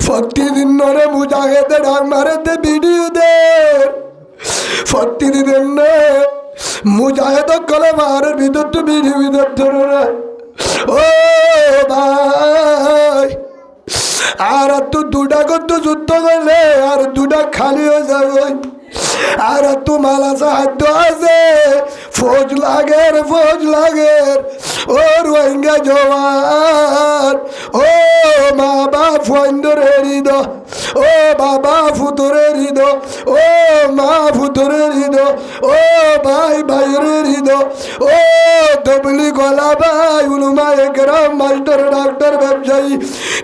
প্রতিদিন নরে মুজাহিদে ডাক মারেতে ভিডিও দে প্রতিদিন নে মুজাহিদ কলে মারের ভিতর তো ভিডিও ভিতর ধরো না ও ভাই আর তো দুটা করতো যুদ্ধ করলে আর দুটা খালি হয়ে যাবে আর তো মালা সাহায্য আছে ফৌজ লাগে ও রোহিঙ্গা জওয়ান ও মা বাপ ফন্দরে হৃদ ও বাবা ফুতরে হৃদ ও মা ফুতরে হৃদ ও ভাই ভাইরে হৃদ ও তবলি গলা ভাই উলুমা একরাম মাস্টার ডাক্তার ব্যবসায়ী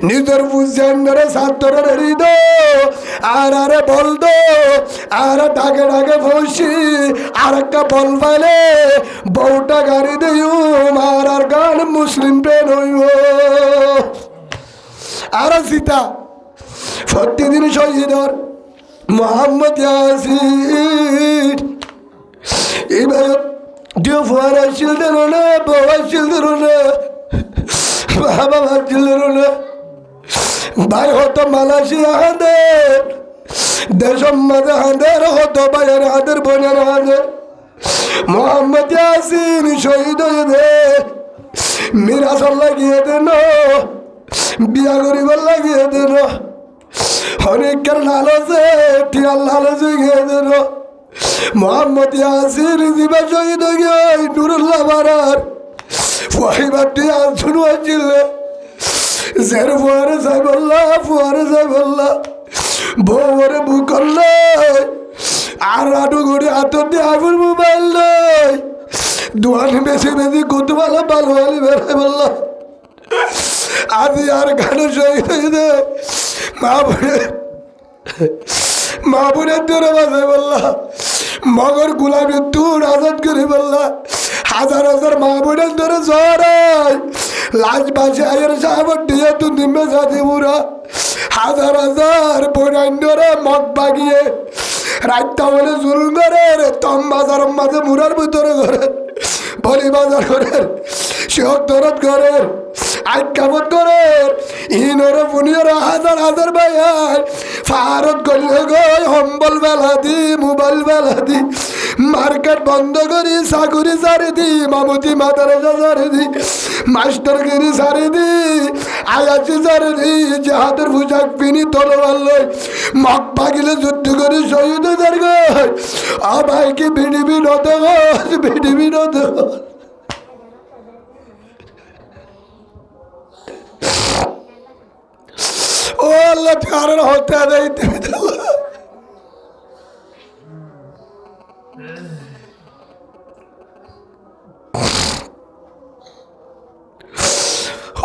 নিজের বুঝেন্দ্রে ছাত্রের হৃদ আর আরে বল দো আর ডাকে ডাকে বসি আর একটা বল পাইলে বউটা গাড়ি দিও মার আর গান মুসলিম পেন হইব আর সীতা প্রতিদিন শহীদর মোহাম্মদ ইয়াসিন এবার দিও ফুয়ার আসছিল দেন না বউ আসছিল দেন না বাবা আসছিল দেন না ভাই হতো মালয়েশিয়া হাঁদের দেশের মাঝে হাঁদের হতো ভাইয়ের হাঁদের বোনের হাঁদের মোহাম্মদ ইয়াসিন শহীদ হয়ে দে মিরাসল লাগিয়ে দেন বিয়া করিবার লাগিয়ে দেন অনেকের লালচে টিয়ার লালচে গিয়ে দেন মোহাম্মদ ইয়াসিন জীবা শহীদ হয়ে নুরুল্লাহ বারার ফাইবার টিয়া শুরু হয়েছিল জের ফুয়ারে সাহেবল্লাহ বউরে বুকল আর আটু করে হাতর দিয়ে আগুন মোবাইল নয় দোয়ানি বেশি কত ভালো বেড়াই বললাম আদি আর গান শহীদ হয়ে দে মা বোনের ধরে বাজাই বললা মগর গুলামের তুর আজাদ করে বললা হাজার হাজার মা বোনের ধরে জড়াই লাশ বাসে আয়ের সাহাবর দিয়ে তু নিমে সাথে বুড়া হাজার হাজার বৈরান্যরা মগ বাগিয়ে রাইতা বলে জুল করে তম বাজার মাঝে মুরার ভিতরে করে বলি বাজার করে শিহক দরদ করে আইকামত করে ইনরে পুনিয়র হাজার হাজার ভাইয়ার ফারত গলে গই হম্বল বেলা দি মোবাইল বেলা দি মার্কেট বন্ধ করি চাকুরি সারি দি মামুতি মাদারেজা সারি দি মাস্টারগিরি সারি দি আয়াচি সারি দি জাহাদের পোশাক পিনি তলোয়ার লই মগ ভাগিলে যুদ্ধ করে শহীদ হয়ে গই আ ভাইকে ভিডিবি নদ ভিডিবি নদ ও আল্লাহ কারণ হত্যা দেয়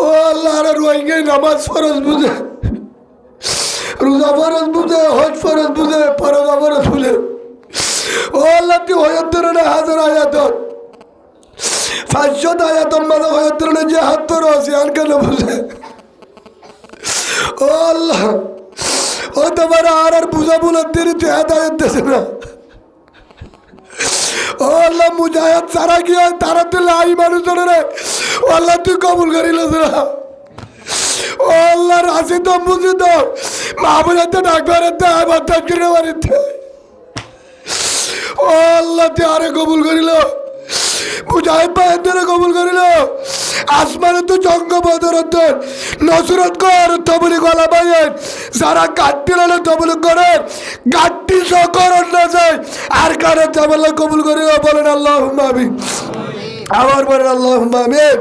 ও আল্লাহ রোহিঙ্গা নামাজ ফরজ বুঝে রোজা ফরজ বুঝে হজ ফরজ বুঝে পরদা ফরজ বুঝে ও আল্লাহ তুই হয়ত্তরণে হাজার আয়াত 500 আয়াত মাঝে হয়ত্তরণে যে হাত তোর আছে আর কেন বুঝে ও আল্লাহ ও তোমার আর বুঝা বলার দেরি তুই হেদায়ত দেছে না ও আল্লাহ মুজাহিদ সারা কি হয় তারা তো লাই মানুষ রে ও আল্লাহ তুই কবুল করিল না ও আল্লাহ রাশি তো বুঝি তো মা বোনাতে ডাকবারে আবার ডাকিরে বাড়িতে ও আল্লাহ তুই আরে কবুল করিল মুজাহিদ ভাইদের কবুল করিল আসমানে তো জঙ্গ বদরত নসরত কর তবলি গলা ভাইয়ের যারা গাড্ডি লালে তবলি করে গাড্ডি সকর না যায় আর কারো জামালা কবুল করিল বলেন আল্লাহুম্মা আমিন আবার বলেন আল্লাহুম্মা আমিন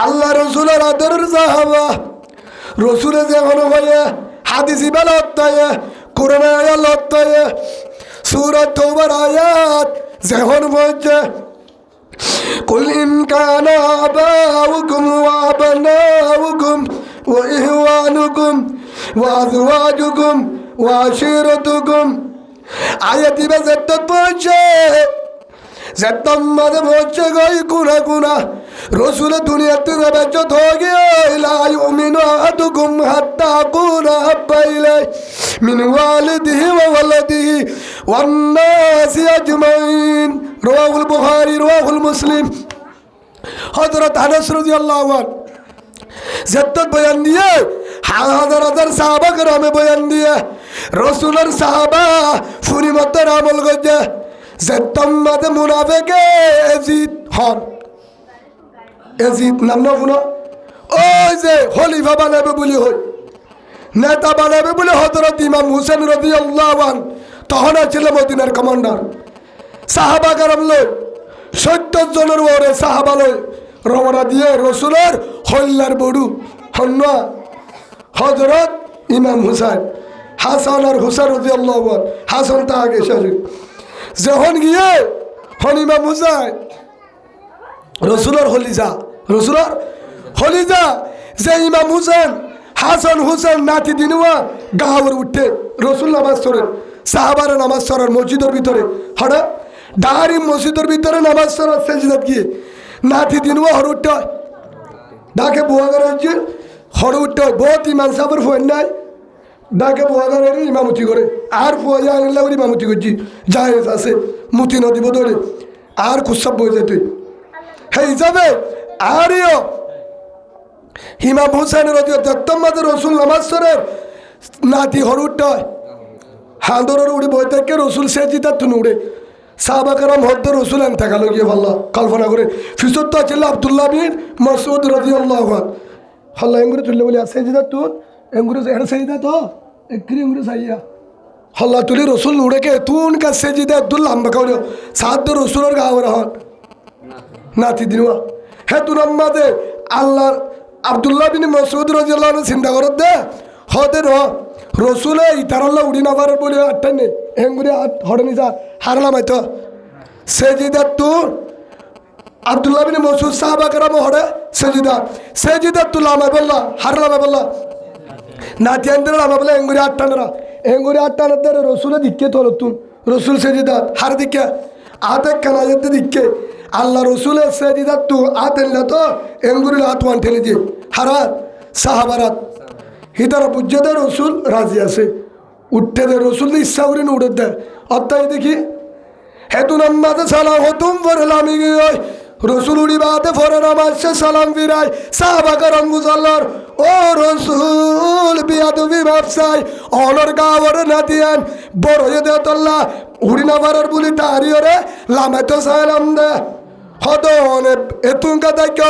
আল্লাহ রসুলের আদরের সাহাবা রসুলের যেমন হয়ে হাদিস ইবাদত কোরআন আয়াত সূরা তওবার আয়াত যেমন বলছে قل إن كان آباؤكم وأبناؤكم وإخوانكم وأزواجكم وعشيرتكم আয়াতি বেজত পৌঁছে যেতম মাঝে পৌঁছে গই গুনা গুনা রসুল দুনিয়াতে বেজত হয়ে গিয়ে লা ইউমিনু আহাদুকুম হাত্তা আকুনা হাব্বা ইলাই মিন ওয়ালিদিহি ওয়া ওয়ালাদিহি ওয়ান নাসি আজমাইন রাওয়াহুল বুখারী রাওয়াহুল মুসলিম হযরত আনাস রাদিয়াল্লাহু আনহু যেত বয়ান দিয়ে হাজার হাজার সাহাবা গ্রামে বয়ান দিয়ে রসুলের সাহাবা ফুরি মতো আমল করছে যে তোমাদের মুনাফেকে এজিদ হন এজিদ নাম না শুনো ওই যে খলিফা বানাবে বলি হই নেতা বানাবে বলে হযরত ইমাম হুসেন রাদিয়াল্লাহু আনহু তখন ছিল মদিনার কমান্ডার সাহাবা কারাম লই 70 জনের ওরে সাহাবা লই রওনা দিয়ে রসুলের হল্লার বড়ু হন্না হযরত ইমাম হুসাইন হাসান আর হুসাইন রাদিয়াল্লাহু আনহু হাসান তা আগে শেষ যখন গিয়ে হন ইমাম হুসাইন রসুলের হলিজা যে ইমাম হুসেন হাসান হুসেন নাতি দিনুয়া গাওয়ার উঠে রসুল নামাজ পড়েন সাহাবারে নামাজ পড়ার মসজিদের ভিতরে হঠাৎ ডাহারি মসজিদের ভিতরে নামাজ পড়ার সেজদাত গিয়ে নাতি দিনুয়া হর উঠতে হয় ডাকে বুয়াগার হচ্ছে হর উঠতে হয় বহুত ইমাম সাহেবের ফোন নাই ডাকে বুয়াগারের ইমামতি করে আর ফুয়া আনলা করে ইমামতি করছি জাহেজ আছে মুতি নদী বদলে আর খুশাব বই যায় তুই হে হিসাবে আরিও ইমাম হুসেন রাদিয়াল্লাহু রসুল নামাজ পড়েন নাতি হর উঠতে হয় হাঁদরের উড়ি বই থেকে রসুল সেজিদার তুন উড়ে সাহাবা কারাম হদ্দ রসুল আন থাকা লগিয়ে ভাল্লা কল্পনা করে ফিসত্ত ছিল আব্দুল্লাহ বিন মাসউদ রাদিয়াল্লাহু আনহু হল্লা এঙ্গুরে তুললে বলে সেজিদার তুন এঙ্গুরে এটা সেজিদা তো একরি এঙ্গুরে সাইয়া হল্লা তুলি রসুল উড়ে কে তুন কা সেজিদা দুল লম্বা কাউরে সাদ রসুলের গাওয়ার হন নাতি দিনুয়া হে তুনাম্মাদে আল্লাহ আব্দুল্লাহ বিন মাসউদ রাদিয়াল্লাহু আনহু চিন্তা করত দে হদের রসুলে ইতারাল্লাহ উড়ি না পারার বলে আটটাই নেই হেঙ্গুরি হড়নি যা হারলাম হয়তো সেজিদার তু আব্দুল্লাহ বিন মাসউদ সাহাবা কারাম হড়ে সেজিদার তু লামাই বললা হারলামাই বললা নাতি আনতে লামা বলে হেঙ্গুরি আটটানরা হেঙ্গুরি আটটানার দ্বারা রসুলে দিকে তোল তুন রসুল সেজিদার হার দিকে আতে কানাজের দিকে আল্লাহ রসুলের সেজিদার তু আতেনলা তো হেঙ্গুরির হাত ওয়ান ঠেলে দিয়ে হারাত সাহাবারাত হিতারা বুঝে দেয় রসুল রাজি আছে উঠতে দেয় রসুল ইচ্ছা করে উঠে দেয় অর্থাৎ দেখি হেতু নাম্মাতে সালাম হতুম ফরলামি গিয়ে রসুল উড়ি বাদে ফরে নামাজে সালাম ফিরাই সাহাবা কারাম গুজাল্লার ও রসুল বিয়াদবি ব্যবসায় অনর গাওয়ার নাতিয়ান বড় দে তল্লা উড়ি না পারার বলি তাহারিওরে লামে তো সালাম দে হদনে এতুঙ্কা দায়িত্ব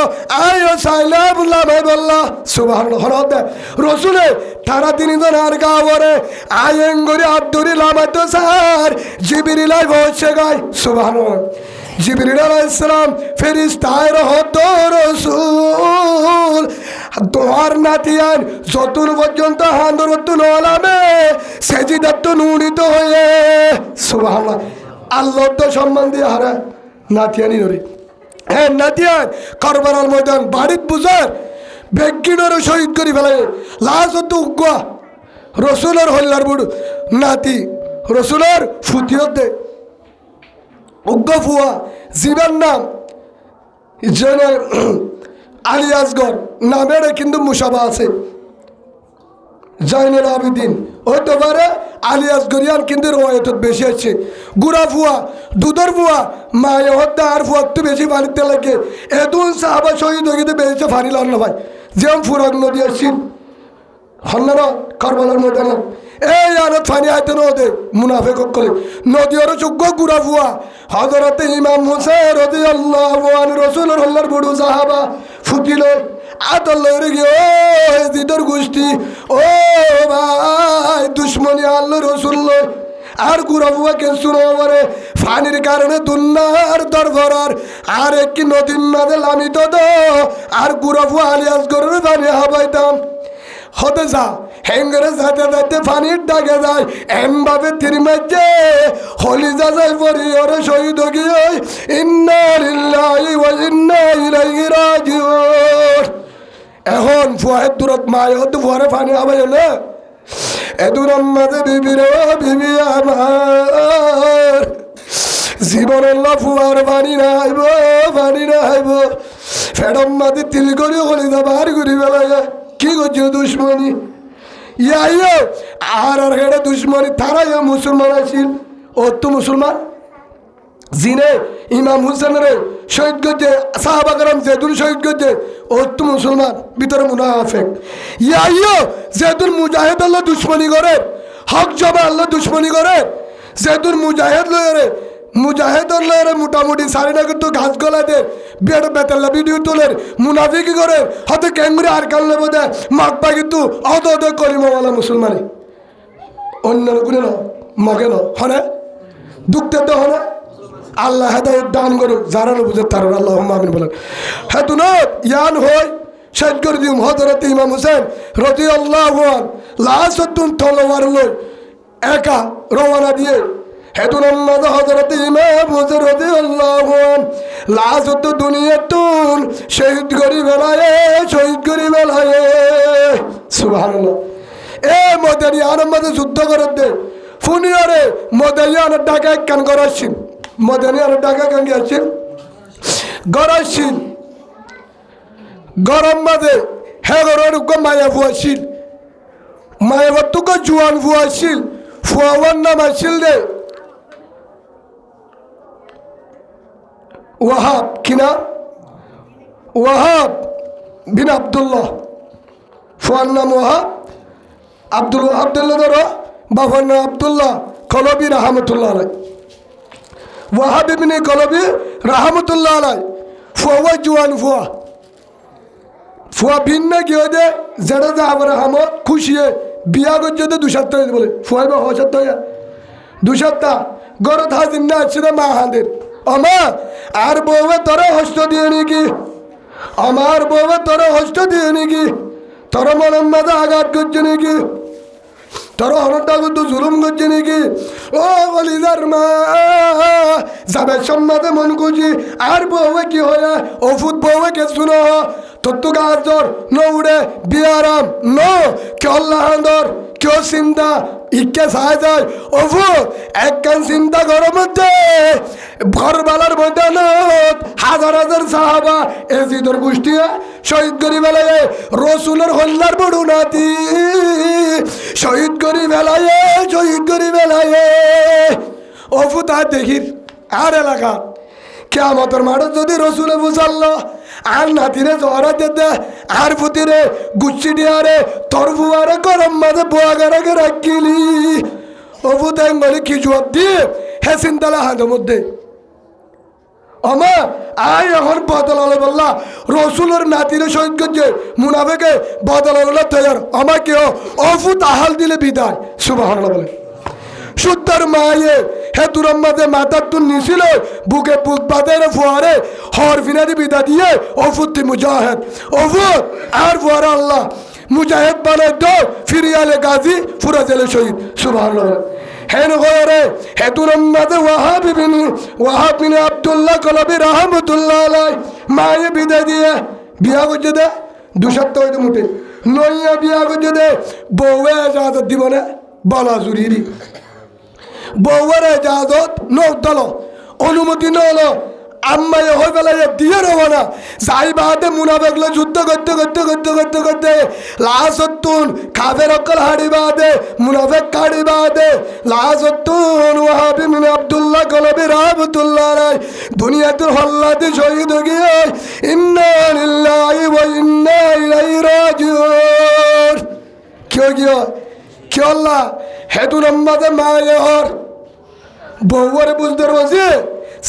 আয়ো সাইলা বুলামাই বললা সুবহানাল্লাহ হরদে রসুলে তারা তিনজন আর গাওয়ারে আয়েঙ্গরি আব্দুরি লামাতো সার জিবরিলাই বসে গায় সুবহানাল্লাহ জিবরিল আলাইহিস সালাম ফেরেশতায় রহত রসুল তোমার নাতিয়ান যতন পর্যন্ত হান্দরতুন আলামে সেজিদাত নুনিত হয়ে সুবহানাল্লাহ আল্লাহ তো সম্মান দিয়ে হারা নাতিয়ানি নরে হ্যাঁ নাতিয়ান কারবালার ময়দান বাড়িত বুঝার বেগিনরও শহীদ করে ফেলে লাশ হতো উগ্গা রসুলের হল্লার বুড় নাতি রসুলের ফুতিয়ত দে উগ্গ ফুয়া জীবন নাম জেনে আলী আসগর নামের কিন্তু মুসাবা আছে জাইনুল আবেদিন হইতে পারে আলী আসগরিয়ান কিন্তু রওয়ায়ত বেশি আছে গুড়া ফুয়া দুধর ফুয়া মায়ে হত্যা আর ফুয়া একটু বেশি পানিতে লাগে এদুন সাহাবা শহীদ হয়ে গেতে বেশি ফানি লাল না ভাই যেমন ফুরাক নদী আসছিল হন্না কারবালার ময়দানে এই আনত ফানি আইতে নদে মুনাফেক কলে নদী আরো যোগ্য গুড়া ফুয়া হযরত ইমাম হুসাইন রাদিয়াল্লাহু আনহু রাসূলুর আল্লাহর বড় সাহাবা ফুটিল আদল্লাহর গিয়ে ও জিদর গোষ্ঠী ও ভাই দুশ্মনী আল্লাহ রসুল আর গুড়া ফুয়া কে শুনো করে ফানির কারণে দুনিয়ার দরবার আর একটি নদীর মাঝে লামিত দো আর গুড়া ফুয়া আলিয়াস গরের পানি হাবাইতাম হতে যা হেঙ্গরে যাতে যাতে পানির ডাকে যায় এমভাবে তিরমাইছে হলি যা যায় পরি ওরে শহীদ গিয়ে ইন্না লিল্লাহি ওয়া ইন্না ইলাইহি রাজিউন এখন ফুয়াহের দূরত মায় হতে ফুয়ারে পানি হাবাই না এদুর আম্মাদে বিবির বিবি আমার জীবন ফুয়ার পানি না আইব ফেডম্মাদে তিল করি হলি যা বার করি বেলায় কি করছো দুশ্মনী ইয়াইও আর হেডে দুশ্মনী তারাই মুসলমান আছিল ও তো মুসলমান জিনে ইমাম হুসেন রে শহীদ করছে সাহাবা কারাম যেদুল শহীদ করছে ও তো মুসলমান ভিতরে মুনাফেক ইয়াইও যেদুর মুজাহিদ আল্লাহ দুশ্মনী করে হক জমা আল্লাহ দুশ্মনী করে যেদুর মুজাহিদ লয়ে মুজাহিদর লয়ে মোটামুটি সারি না কিন্তু ঘাস গলা দে বেড় বেতাল্লা ভিডিও তোলের মুনাফিকি করে হয়তো ক্যাঙ্গুরি আর কানলে বোধ মাকবা কিন্তু অত অত করিমাওয়ালা মুসলমানে অন্য গুণে ন মগে ন হনে দুঃখতে তো হনে আল্লাহ হেদায়ত দান করুন যারা বুঝে তার আল্লাহ আমিন বলেন হ্যাঁ তু ইয়ান হই শেষ করে দিম হযরত ইমাম হুসেন রাদিয়াল্লাহু আনহু লাসতুন তলোয়ার লই একা রওনা দিয়ে হেতুন আম্মাদ হযরত ইমাম হুসেন রাদিয়াল্লাহু আনহু লাসত দুনিয়াতুন শহীদ করি বেলায়ে সুবহানাল্লাহ এ মদিনার মধ্যে যুদ্ধ করে দে ফুনিয়ারে মদিনার ঢাকা কান করাছিন মদিনার ঢাকা কান গিয়েছেন গরাছিন গরম মাঝে হ্যাঁ গরম মায়া ফুয়াছিল মায়া বতুকে জুয়ান ফুয়াছিল ফুয়াওয়ার নাম আছিল রে ওয়াহাব কিনা ওয়াহাব বিন আব্দুল্লাহ ফুয়ার নাম ওয়াহাব আব্দুল্লাহ ধরো বাবার নাম আব্দুল্লাহ কলবি রহমতুল্লাহ আলাই ওয়াহাব ইবনে কলবি রহমতুল্লাহ আলাই ফুয়া জুয়ান ফুয়া ভিন্ন গিয়ে দে যেটা যা আবার হামত খুশিয়ে বিয়া করছে তো 2 সপ্তাহ বলে ফুয়াই বা 6 সপ্তাহ 2 সপ্তাহ গরত হাজির না আছে মা হাঁদের আমা আর বউয়ে তোরা হস্ত দিয়ে নাকি আমার বউয়ে তোরা হস্ত দিয়ে নাকি তোরা মনের মাঝে আঘাত করছে নাকি তোরা হনটা কিন্তু জুলুম করছে নাকি ও বলিদার মা যাবে সম্মাদে মন খুঁজি আর বউয়ে কি হয় ওফুত বউয়ে কে শুনো তত্তু গাজর নৌড়ে বিয়ারাম নো কেউ আল্লাহর কেউ চিন্তা ইকে সাহায্য যায় ওফু একখান চিন্তা গরম হচ্ছে ঘরবালার ময়দানত হাজার হাজার সাহাবা এজিদর গোষ্ঠী শহীদ করি বেলায় রসুলের হল্লার বড়ু নাতি শহীদ করি বেলায় ওফু তার দেখির আর এলাকা কেয়ামতের মাঠে যদি রসুলে বুঝাল্ল আর নাতিরে জহরা দিতে আর পুতিরে গুচ্ছি দিয়ারে তরফুয়ারে গরম মাঝে বোয়াগারাকে রাখিলি ওফু তাই বলে কি জবাব দিয়ে হে চিন্তালা হাঁদের মধ্যে আমা আয় এখন বদলালে বললা রসুলের নাতিরে শহীদ করছে মুনাফেকে বদলালে তৈয়ার আমার কেউ অফু তাহাল দিলে বিদায় সুবহানাল্লাহ বলে সুদ্দার মায়ে হে তুরম্মাদে মাথার তুন নিছিল বুকে বুক বাঁধে ফুয়ারে হর ফিনারি বিদা দিয়ে অফুতি মুজাহেদ অফুত আর ফুয়ারা আল্লাহ মুজাহেদ বানায় দো ফিরিয়ালে গাজী ফুরা জেলে শহীদ সুবহানাল্লাহ হেন গরে হে তুরম্মাদে ওয়াহাব বিন আব্দুল্লাহ কলবি রহমতুল্লাহ আলাই মায়ে বিদা দিয়ে বিয়া করছে দে 2 সপ্তাহ হইতে মুঠে নইয়া বিয়া করছে দে বউয়ে এজাজত দিব না বলা জুরিরি বউয়ের এজাজত নৌতল অনুমতি নলো আম্মাই হয়ে বেলায় দিয়ে নেব না যাই বাদে মুনাফেকলে যুদ্ধ করতে লাসতুন কাফের অকল হাড়ি বাদে মুনাফেক কাড়ি বাদে লাসতুন ওয়াহাব ইবনে আব্দুল্লাহ কলবি রহমতুল্লাহ আলাই দুনিয়াতুল হল্লাতে শহীদ গিয়ে ইন্না লিল্লাহি ওয়া ইন্না ইলাইহি রাজিউন কেউ আল্লাহ হেতুর আম্মাদে মায়ে হর বউরে বুঝতে রয়েছে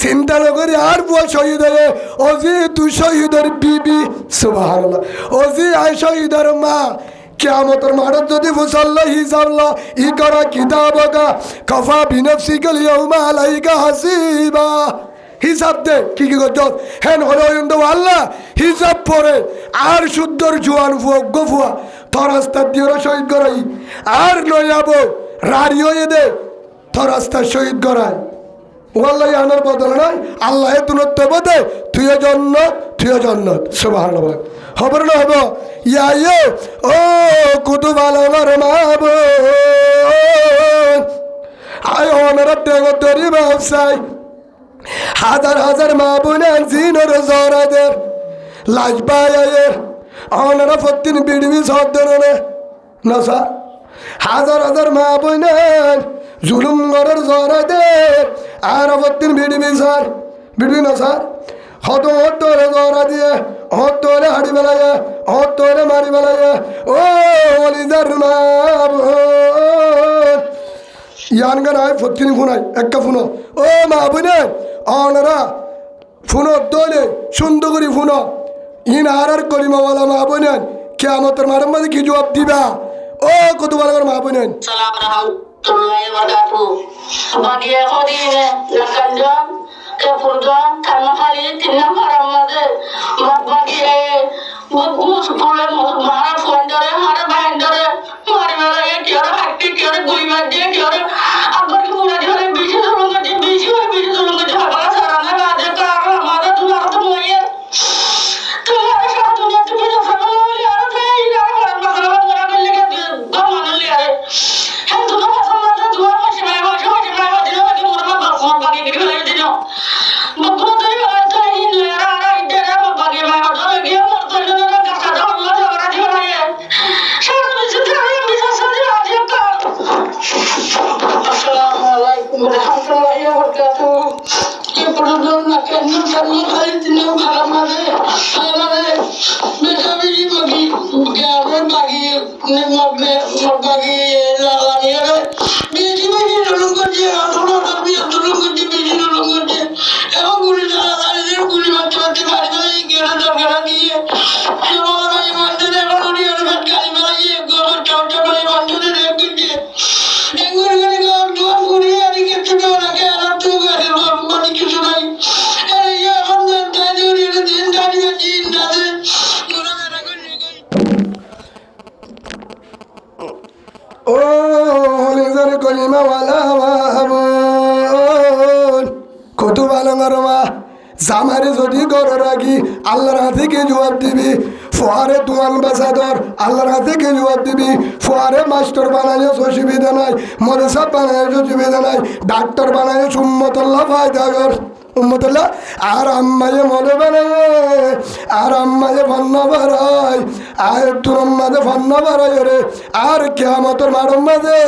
চিন্তা নকরি আর বুয়া শহীদ হয়ে ওজি তুই শহীদের বিবি সুবহানাল্লাহ ওজি আই শহীদের মা কিয়ামতের মাঠে যদি ফুসাল্লা হিসাবলা ই করা কিতাবকা কফা বিনফসিকাল ইয়াউমা আলাইকা হাসিবা হিসাব দে কি করছ হেন হলো আল্লাহ হিসাব পরে আর শুদ্ধর জোয়ান ফুয়া তোর রাস্তা দিয়ে শহীদ করাই আর নয় যাবো রাড়ি হয়ে দে তোর রাস্তা শহীদ করায় ওয়াল্লাহ আনার বদল নাই আল্লাহ দূরত্ব বোধে তুই জন্নত সুবহানাল্লাহ খবর না হবো ইয়ে ও কুতুবাল আমার মাব আয় ওনারা দেগো তরি ব্যবসায় হাজার মা বোনে জিনর জরাদের লাজবায়ের ওনারা প্রতিদিন বিড়বি শব্দের না স্যার হাজার মা বোনে জুলুম করার জরাদের আর প্রতিদিন বিড়বি না স্যার হত জরা দিয়ে তোরে হাড়ি বেলায় তোরে মারি বেলায় ও অলিদার ইয়ান গান আয় ফতিনি ফোনাই একটা ফোনো ও মা বোনের অনারা ফোনো দলে সুন্দর করি ফোনো ইন আর কলিমাওয়ালা মা বোনের কিয়ামতের মাঠের মধ্যে কি জবাব দিবা ও কত ভালো করে মা বোনের bagian kodine lakanjang kepurgan karena hari tina paramade bagian bagus boleh marah fondare marah bandare marah malah ya tiara hati tiara gui manje tiara agar kumula tiara biji sulung kerja apa sarana aja karena mada tu nak tu moye tu ada satu dia tu bisa sama lagi ada saya ini ada masalah orang lagi dia mana lihat hem tu nak sama ada dua macam bagi video lagi dia bagus tu ada ini ada dia bagi macam ada dia mau tu dia nak kata Allah jangan dia lagi saya bisa saja aja kan Assalamualaikum warahmatullahi wabarakatuh program nak kami hari ini malamade mereka bagi lalanya biji nolong kerja atau tapi nolong kerja biji nolong kerja emang guli lalanya guli macam-macam hari lagi kira dia semua lagi mantan emang dia dapat kali lagi gua cocok lagi mantan dia kerja yang dua guli hari kita orang ke anak tu ada luar balik ke sana ya kan tadi dia tadi jin tadi ও নিজের কলিমাওয়ালা মাবুন কত ভালো মা জামারে যদি গড় রাখি আল্লাহর হাতে কে জবাব দিবি ফোয়ারে দোয়ান বাসাদর আল্লাহর হাতে কে জবাব দিবি ফোয়ারে মাস্টার বানায় অসুবিধা নাই মদরসা বানায় অসুবিধা নাই ডাক্তার বানায় উম্মতুল্লাহ ফায়দা কর উম্মতুল্লাহ আর আম্মায়ে মনে বানায় আর আম্মায়ে ফন্ন বাড়ায় আর তোর মাঝে ফন্ন বাড়ায় রে আর কিয়ামতের মাঠের মাঝে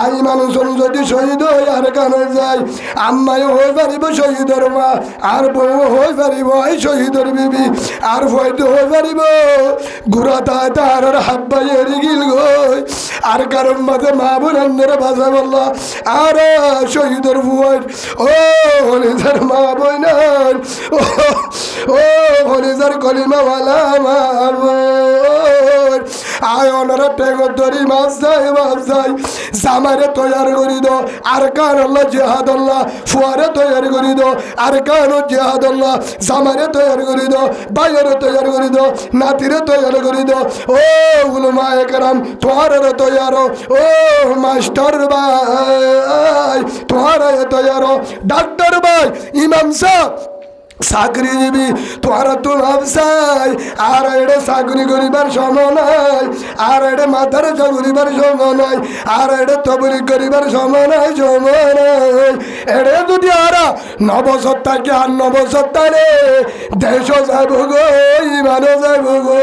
আই মানুষ যদি শহীদ হয়ে আর কানে যায় আম্মায়ে হয়ে পারিব শহীদের মা আর বউ হয়ে পারিব এই শহীদের বিবি আর হয়তো হয়ে পারিব গুড়া তাই তার হাব্বাই এরি গিল গই আর কারণ মাঝে মা বোনের ভাষা বললা আর শহীদের ভুয়াই ও হলিদার মা বোনের ও হলিদার কলিমাওয়ালা মা বোন আয় ওনারা টেগর ধরি মাছ যায় জামারে তৈয়ার করি দো আর কান আল্লাহ জেহাদ আল্লাহ ফুয়ারে তৈয়ার করি দো আর কান জেহাদ আল্লাহ জামারে তৈয়ার করি দো বাইরে তৈয়ার করি দো নাতিরে তৈয়ার করি দো ও উলমা একরাম তোমার তৈয়ার ও মাস্টার ভাই তোমার তৈয়ার ডাক্তার ভাই ইমাম সাহেব চাকরি দিবি তোরা তো ভাবছাই আর এড়ে চাকরি করিবার সময় নাই আর এড়ে মাথার করিবার সময় নাই আর এড়ে তবলি করিবার সময় নাই এড়ে যদি আরা 9 বছর থাকে আর 9 বছর তারে দেশও যাব গো ইমানও যাব গো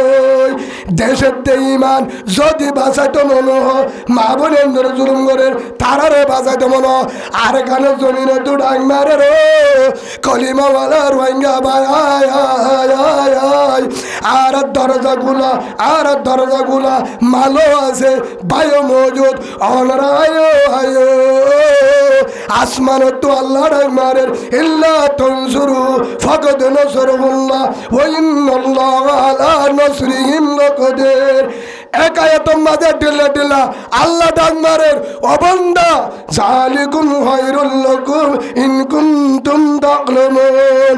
দেশের ইমান যদি বাঁচাইতো মনে মা বোনের জুলুম করে তারারে বাঁচাইতো মনে আর এখানে জমিনে তো ডাং মারে রে কলিমাওয়ালার আর দরজা গুলা মালো আছে বায়ু মজুদ আসমান তো আল্লাহ মারের ইল্লা তনসুরু ফাকাদ নাসরুল্লাহ ওয়া ইন্নাল্লাহা আলা নাসরিহিম লাকাদির একায়াতম মাঝে ঢিলা আল্লাহ ডাক মারের অবন্দা জালিকুম খায়রুল লাকুম ইন কুনতুম তা'লামুন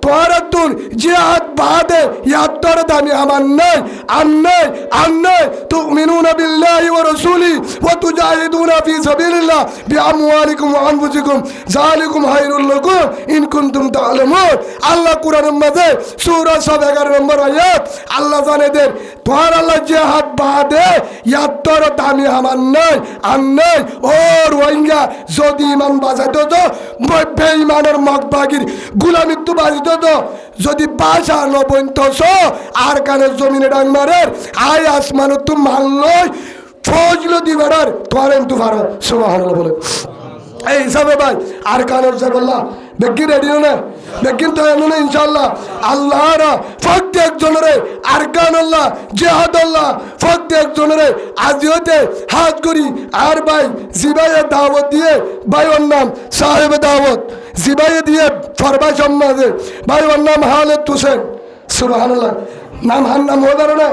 তোরাতুন জিহাদ বাদে ইয়াত্তর দামি আমার নাই আন্নাই তুমিনুনা বিল্লাহি ওয়া রাসূলি ওয়া তুজাহিদুনা ফি সাবিলিল্লাহ বিআমওয়ালিকুম ওয়া আনফুসিকুম জালিকুম খায়রুল লাকুম ইন কুনতুম তা'লামুন আল্লাহ কোরআনের মধ্যে সূরা 11 নম্বর আয়াত আল্লাহ জানেদের তোর আল্লাহ জিহাদ বাদে ইয়াত্তর দামি আমার নাই আন্নাই ও রোহিঙ্গা যদি ইমান বাঁচাইতো তো বেঈমানের মগবাগির গুলামি তো বাঁচিত তো যদি বাসা নবন্তস আর কানের জমিনে ডাং মারের আয় আসমান তো মানলই ফজল দিবার করেন তো পারো সুবহানাল্লাহ বলে এই হিসাবে ভাই আর কানের বললা দেখি রেডিও না দেখি তো এমন ইনশাল্লাহ আল্লাহর প্রত্যেক জনের আরকান আল্লাহ জেহাদ আল্লাহ প্রত্যেক জনের আজিওতে হাত করি আর ভাই জিবাইয়ে দাওয়াত দিয়ে ভাই ওর নাম সাহেব দাওয়াত জিবাইয়ে দিয়ে ফরবা সম্মাদে ভাই ওর নাম হালেদ হোসেন সুবহানাল্লাহ নাম হার নাম হবার না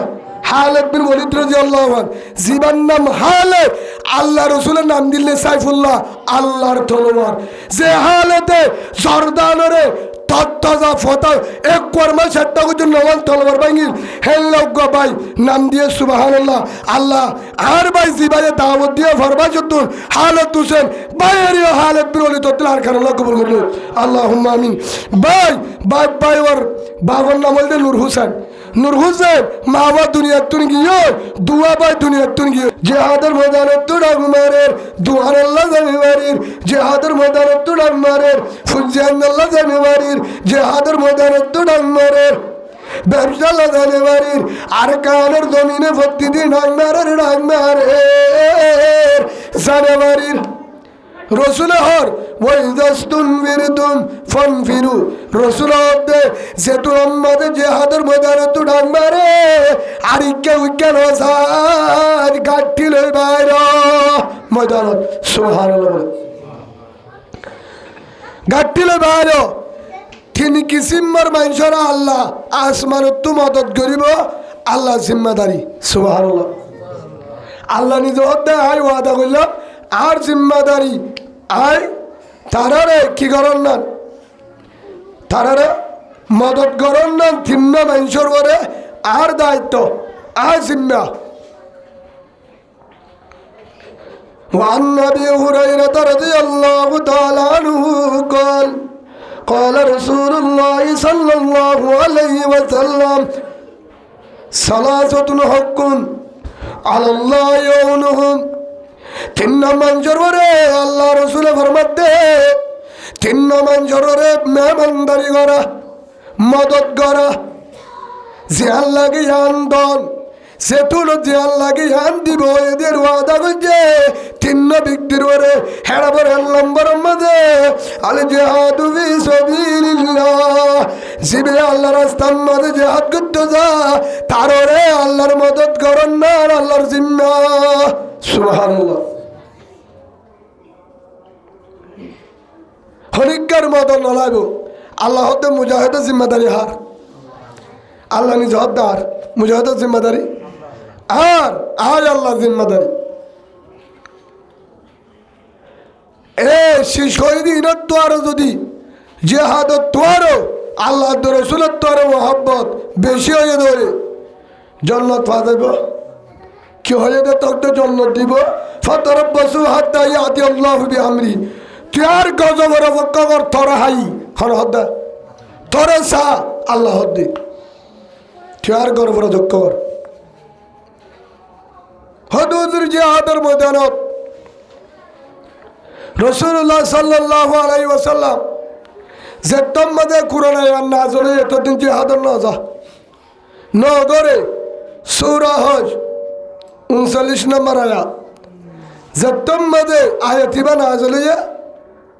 হালেদ বিন ওয়ালিদ রাদিয়াল্লাহু আনহু জীবন নাম হালেদ আল্লাহ রাসূলের নাম দিলে সাইফুল্লাহ আল্লাহর তলোয়ার যে হালেতে জর্দানরে তত্তাজা ফতা এক কর্মা সেটা কিছু নওয়াল তলোয়ার ভাঙিল হেল্লগ ভাই নাম দিয়ে সুবহানাল্লাহ আল্লাহ আর ভাই জিবায়ে দাওয়াত দিয়ে ফরবা যতুল হালেদ হোসেন ভাইয়েরও হালেদ বিন ওয়ালিদ আর খান আল্লাহ কবুল করুন আল্লাহুম্মা আমিন ভাই ভাই ভাই ওর বাবার নাম হল নূর হোসেন নূর হোসেন মা বাবা দুনিয়ার তুন গিয়ে দুয়া ভাই দুনিয়ার তুন গিয়ে জেহাদের ময়দানে তুড়াক মারের দুয়ার আল্লাহ জানিবারির জেহাদের ময়দানে তুড়াক মারের ফুজিয়ান আল্লাহ জানিবারির জেহাদের ময়দানে তুড়াক মারের ব্যবসা আল্লাহ জানিবারির আর কানের জমিনে প্রতিদিন ডাক মারের জানিবারির রসুল হর ওয়াইদাস্তুন বিরতুম ফানফিরু রসুল হতে যেতু আমাদের জেহাদের ময়দানে তো ডাক মারে আর ইকে উইকেন ওসাদ গাঠি লই বাইর ময়দানত সুবহানাল্লাহ গাঠি লই বাইর তিনি কিসিমর মানুষরা আল্লাহ আসমানত তো মদত করিব আল্লাহ জিম্মাদারি সুবহানাল্লাহ আল্লাহ নিজ হতে আই ওয়াদা করল আর জিম্মাদারি আই তারারে কি করেন না তারারে মদত করেন না তিন্ন মানুষের পরে আর দায়িত্ব আর জিম্মা وعن أبي هريرة رضي الله تعالى عنه قال قال رسول الله صلى الله عليه وسلم ثلاثة حق على الله يعونهم তিন মঞ্জরে আল্লাহ রসুলে ফরমাতে তিন মঞ্জরে মেহমানদারি করা মদত করা যে আল্লাহকে জান দন সে তুলো যে আল্লাহকে জান দিব এদের ওয়াদা করছে তিন ব্যক্তির ওরে হেড়াবর নম্বর মাঝে আলে জেহাদু ফি সাবিলিল্লাহ জিবে আল্লাহর রাস্তার মাঝে জেহাদ করতে যা তার ওরে আল্লাহর মদত করেন না আল্লাহর জিম্মা সুবহানাল্লাহ হরিকার মদত নলাইব আল্লাহ হতে মুজাহিদের জিম্মাদারি হার আল্লাহ নিজ হদ্দার মুজাহিদের জিম্মাদারি আর আর আল্লাহ জিম্মাদারি এ শহীদ তো আরো যদি জেহাদত তো আরো আল্লাহ রসুলের তো আরো মহাব্বত বেশি হয়ে ধরে জন্নত পাওয়া যাবে কি হয়ে দে তোকে জন্নত দিব ফতরব্বাসু হাত্তা ইয়াতি আল্লাহু বিআমরি তুই আর গজবর অপেক্ষা কর তোরা হাই হর হদ্দা তোরে সা আল্লাহ হদ্দি তুই আর গর্বর যজ্ঞ কর হদুদুর জিহাদের ময়দানত রাসূলুল্লাহ সাল্লাল্লাহু আলাইহি ওয়াসাল্লাম যেতম মধ্যে কুরআন আয়াত নাযিল হয়ে এতদিন জিহাদের নজা নগরে সূরা হজ 39 নম্বর আয়াত যেতম মধ্যে আয়াতিবা নাযিল হয়ে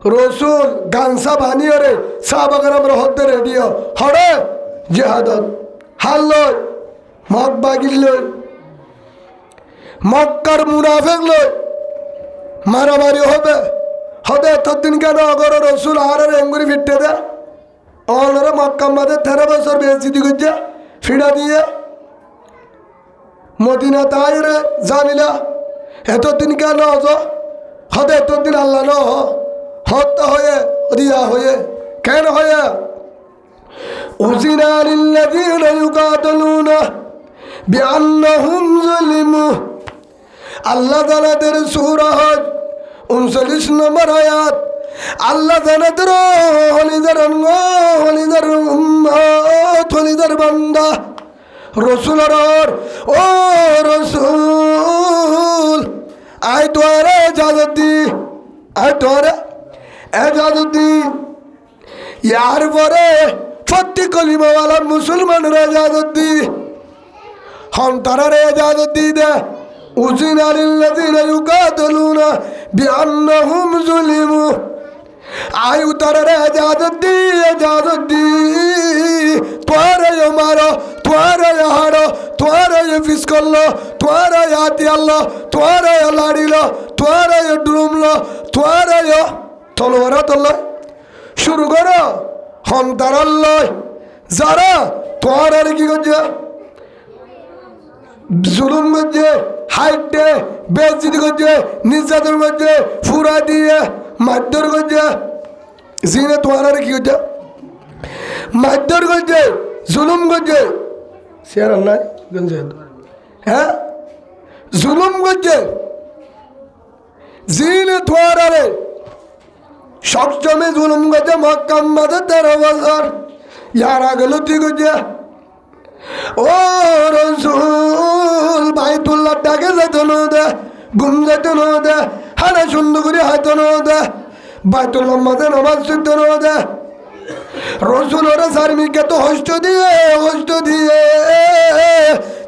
রসুল গানসা বানিয়ে রে সাহাবাগণ হতে রেডিও হরে জিহাদত হাল মগ বাগিল মক্কার মুনাফেক লই মারামারি হবে হবে ততদিন কেন অগর রসুল আর এঙ্গুরি ফিরতে দে অনরে মক্কা মাঝে 13 বছর বেশি দিকে ফিরা দিয়ে মদিনা তাই রে জানিলা এতদিন কেন হতে এতদিন আল্লাহ ন হত্যা হয়ে রিয়া হয়ে কেন হয়ে উজিনা লিল্লাযীনা ইউকাতালুনা বিআন্নাহুম যুলিমু আল্লাহ তাআলাদের সূরা হজ 39 নম্বর আয়াত আল্লাহ তাআলাদের হলিদার উম্মত হলিদার বান্দা রাসূলর ও রাসূল আই তোরে জাদতি আই তোরে এজাদুদ্দি ইয়ার পরে প্রত্যেক কলিমাওয়ালা মুসলমানরা এজাদুদ্দি হন তারা এজাদুদ্দি দে উজিনা লিল্লাযীনা ইউকাতালুনা বিআন্নাহুম যুলিমু আই উত্তরে এজাজত দি তোরে মারো তোরে হারো তোরে ফিস করলো তোরে হাতি আনলো তোরে লাড়িল তোরে ডুমলো তোরে তলোয়ার তোল শুরু করো হন্তার লয় যারা তোর কি করছে জুলুম করছে হাইটে বেজিত করছে নির্যাতন করছে ফুরা দিয়ে মারধর করছে জিনে তোমার কি করছে মারধর করছে জুলুম করছে শেয়ার নাই হ্যাঁ জুলুম করছে জিনে তোমার সবসময় জুলুম করছে মক্কার মাঝে 13 বছর ইয়ার আগে লুটি করছে ও রসুল বাইতুল্লাহ ডাকে যেত না দে ঘুম যেত না দে হানা সুন্দর করে হাইত না দে বাইতুল্লাহ মাঝে নামাজ শিখত না দে রসুল ওরা সার্মিকে তো হস্ত দিয়ে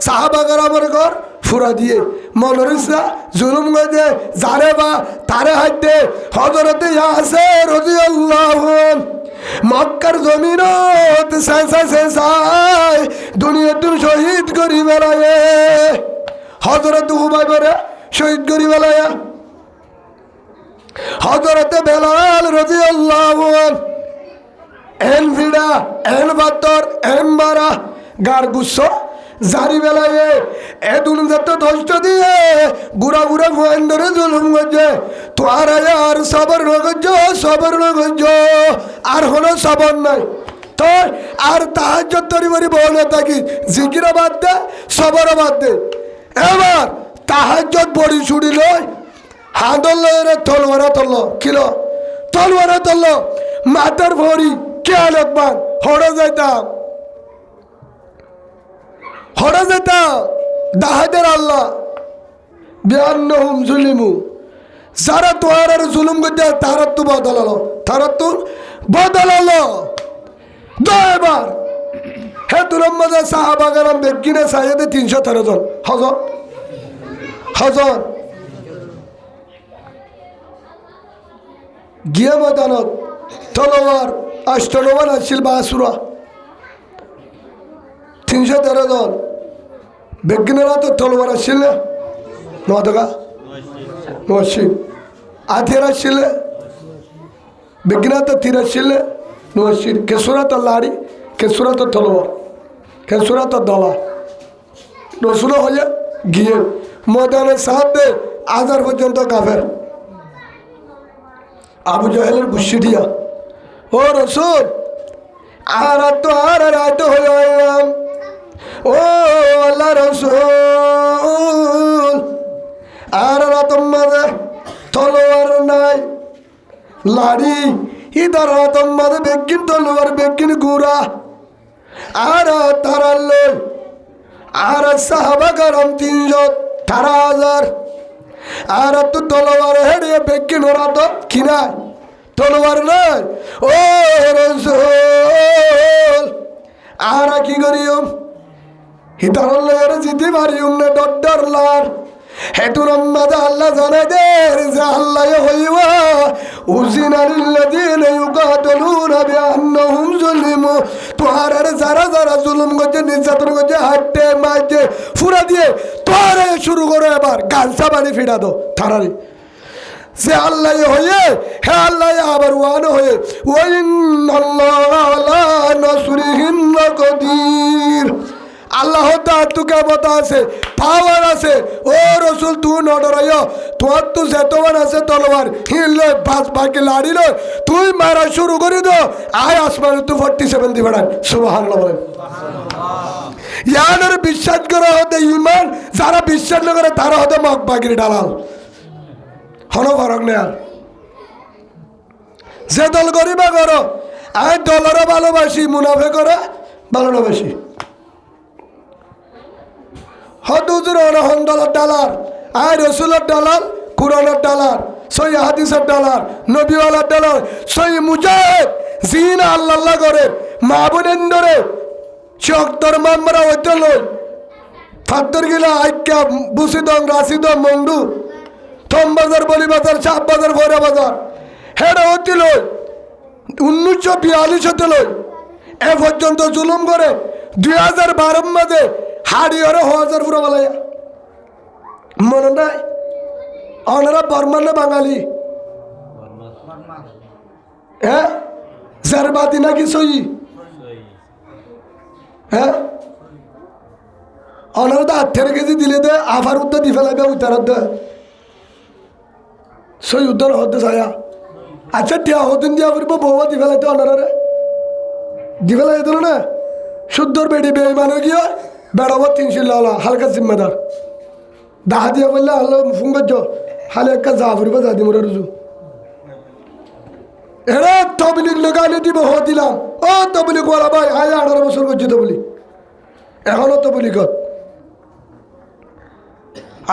সাহাবাগার আমার ঘর ফুরা দিয়ে মনোরিসা জুলুম গজে যারে বা তারে হাইতে হজরতে ইয়াসে রাদিয়াল্লাহু মক্কার জমিনত শেষায় দুনিয়াতুন শহীদ করি বেলায় হজরত হুবাইবরে শহীদ করি বেলায় হজরতে বেলাল রাদিয়াল্লাহু এন ভিড়া এন বাতর এন বারা গার গুচ্ছ জারি বেলায় এ দুনিয়াতে ধস্ত দিয়ে গুড়া ভয়েন্দরে জুলুম গজে তোর আর সবর নগজ আর হলো সবর নাই তো আর তাহাজ্জুদ তরি বলি বলে থাকি জিকিরা বাদ দে সবর বাদ দে এবার তাহাজ্জুদ বড়ি ছুড়ি লয় হাঁদল লয় তলোয়ারা তল্ল কিলো তলোয়ারা তল্ল মাথার ভরি কে আলোকবান হড়ে যেতাম দাহাদের আল্লাহ বিআন্নাহুম জুলিমু যারা তোর আর জুলুম করছে তারা তো বদলালো এবার হে তুলম্মদে সাহাবা গেলাম বেগিনে সাইয়েদে 313 জন হজন গিয়ে ময়দানত তলোয়ার আষ্টনবান আসছিল বাসুরা 313 জন বেগিনেরা তো তলোয়ার আসছিল নদগা নশিব আথের আসছিল বেগিনা তো তীর আসছিল নশির কেশুরা তো লাড়ি কেশুরা তো তলোয়ার কেশুরা তো দলা রসুল হয়ে গিয়ে ময়দানের সাথে আজার পর্যন্ত কাফের আবু জাহেলের গুষ্টি দিয়া ও রসুল আর রাত হয়ে এলাম ও আল্লাহ রসুল আর রাতম মাঝে তলোয়ার নাই লাড়ি ইদার রাতম মাঝে বেগিন তলোয়ার বেগিন গুড়া আর তারার লই আর সাহাবা কারাম 318,000 আর তো তলোয়ার হেড়িয়ে বেগিন ওরা তো কিনা তলোয়ার নাই ও রসুল আর কি করিও হিতার লয়ের জিতে পারিও না ডর লার হেতুর আম্মাদা আল্লাহ জানাই দে যে আল্লাহ হইবা উজিনালিল্লাযিনা ইউকাতালুনা বিআন্নাহুম যুলিমু তোহার যারা জুলুম করছে নির্যাতন করছে হাঁটতে মারছে ফুরা দিয়ে তোরে শুরু করো এবার গালসা বাড়ি ফিরা দো থারারি যে আল্লাহ হয়ে হে আল্লাহ আবার ওয়ান হয়ে ওয়াইন্নাল্লাহা আলা নাসরিহিম লাকাদির আল্লাহ তোকে মতো আছে পাওয়ার আছে ও রসুল তুই নডরাইও তোর তো যেতমান আছে তলোয়ার হিল বাস বাকি লাড়ি লয় তুই মারা শুরু করে দো আয় আসমানে তুই 47 দিবে সুবহানাল্লাহ বলেন ইয়ানের বিশ্বাস করা হতে ইমান যারা বিশ্বাস না করে তারা হতে মগ বাগির ডালাল হলো ফরক নেই আর যে দল করিবা করো আয় দলেরও ভালোবাসি মুনাফে করে ভালোবাসি হদুজুর রহন দলের ডালার আয় রসুলের ডালার কুরআনের ডালার সই হাদিসের ডালার নবীওয়ালার ডালার সই মুজাহিদ জিন আল্লাহ করে মাহবুবেন্দরে চক্তর মামরা হইতে লই ফাদ্দর গিলা আইকা বুসিদং রাশিদং মংডু থম বাজার বলি বাজার চাপ বাজার ভৈরা বাজার হেডা হইতে লই 1942 লই এ পর্যন্ত জুলুম করে 2012 মাঝে হাড়ি ওরে হাজার পুরো বলাইয়া মনে নাই ওনারা বর্মা না বাঙালি হ্যাঁ জারবাতি নাকি সই হ্যাঁ ওনারা তো 18 কেজি দিলে দে আফার উদ্দা দি ফেলাবে উত্তর দে সই উদ্ধার হতে ছায়া আচ্ছা টিয়া হতেন দিয়া ফুরব বউয়া দি ফেলাইতে ওনারা দি ফেলাই দিল না শুদ্ধর বেড়ি বেইমান হয়ে গিয়ে বেড়াবো 300 হালকা জিম্মেদার দাহা দিয়া বললে আল্লাহ ফুঙ্গজ হালে একটা যা ফুরিব যা দিমরে রুজু এরা তবলিগ লাগালে দিব হ দিলাম ও তবলিগ ওয়ালা ভাই আয় 18 বছর করছি তবলিগ এখনো তবলিগ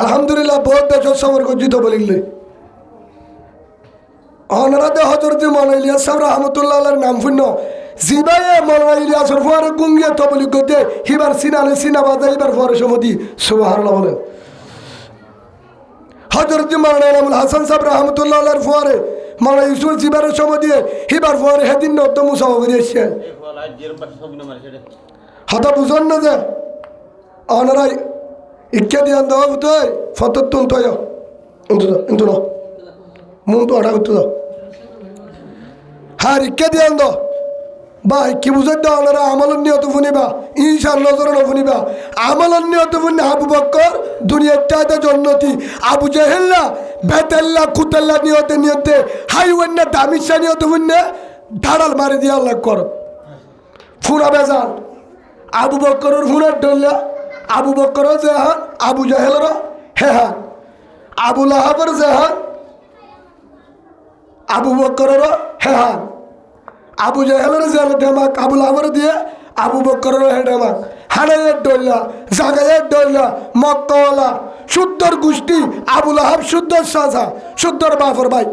আলহামদুলিল্লাহ বহুত বছর সবর করছি তবলিগ লই অনারাতে হজরত মৌলানা ইলিয়াস সাহেব রহমতুল্লাহ আলাইহির নাম শুন্য জিবায়ে মৌলানা ইলিয়াসের পরে গুঙ্গিয়ে তবলিগ করতে হিবার সিনালে সিনা বাজা হিবার পরে সমতি সুবহানাল্লাহ বলেন হজরত মৌলানা ইমামুল হাসান সাহেব রহমতুল্লাহ আলাইহির পরে মৌলানা ইউসুফ জিবারের সমতি হিবার পরে হেদিন নত মুসাফা করে এসে হতা বুঝন না যে অনারা ইকে দিয়ান দাও বুতই ফতত তুলতয় ইন্তু না মন তো আড়া করতে দাও হ্যাঁ ইকে দিয়ান দাও বা কি বুঝাই দাও ওনারা আমলের নিয়ত শুনিবা ইনশাআল্লাহ নজর শুনিবা আমলের নিয়ত শুনি আবু বকর দুনিয়ার চাইতে জন্নতি আবু জাহেল্লা বেতাল্লা কুতাল্লা নিয়তে হাইওয়ান্না দামিশা নিয়ত শুনে ধাড়াল মারি দিয়ে আল্লাহ কর ফুরা বেজাল আবু বকরের ফুনের ডল্লা আবু বকর জেহান আবু জাহেলের হেহান আবু লাহাবের জেহান আবু বকরের হেহান আবু জাহেলের জেল ডেমাক আবু লাহাবের দিয়ে আবু বকরের হে ডেমাক হানাইয়ের ডল্লা জাগাইয়ের ডল্লা মক্কাওয়ালা শুদ্ধর গোষ্ঠী আবু লাহাব শুদ্ধর সাজা শুদ্ধর বাফর ভাই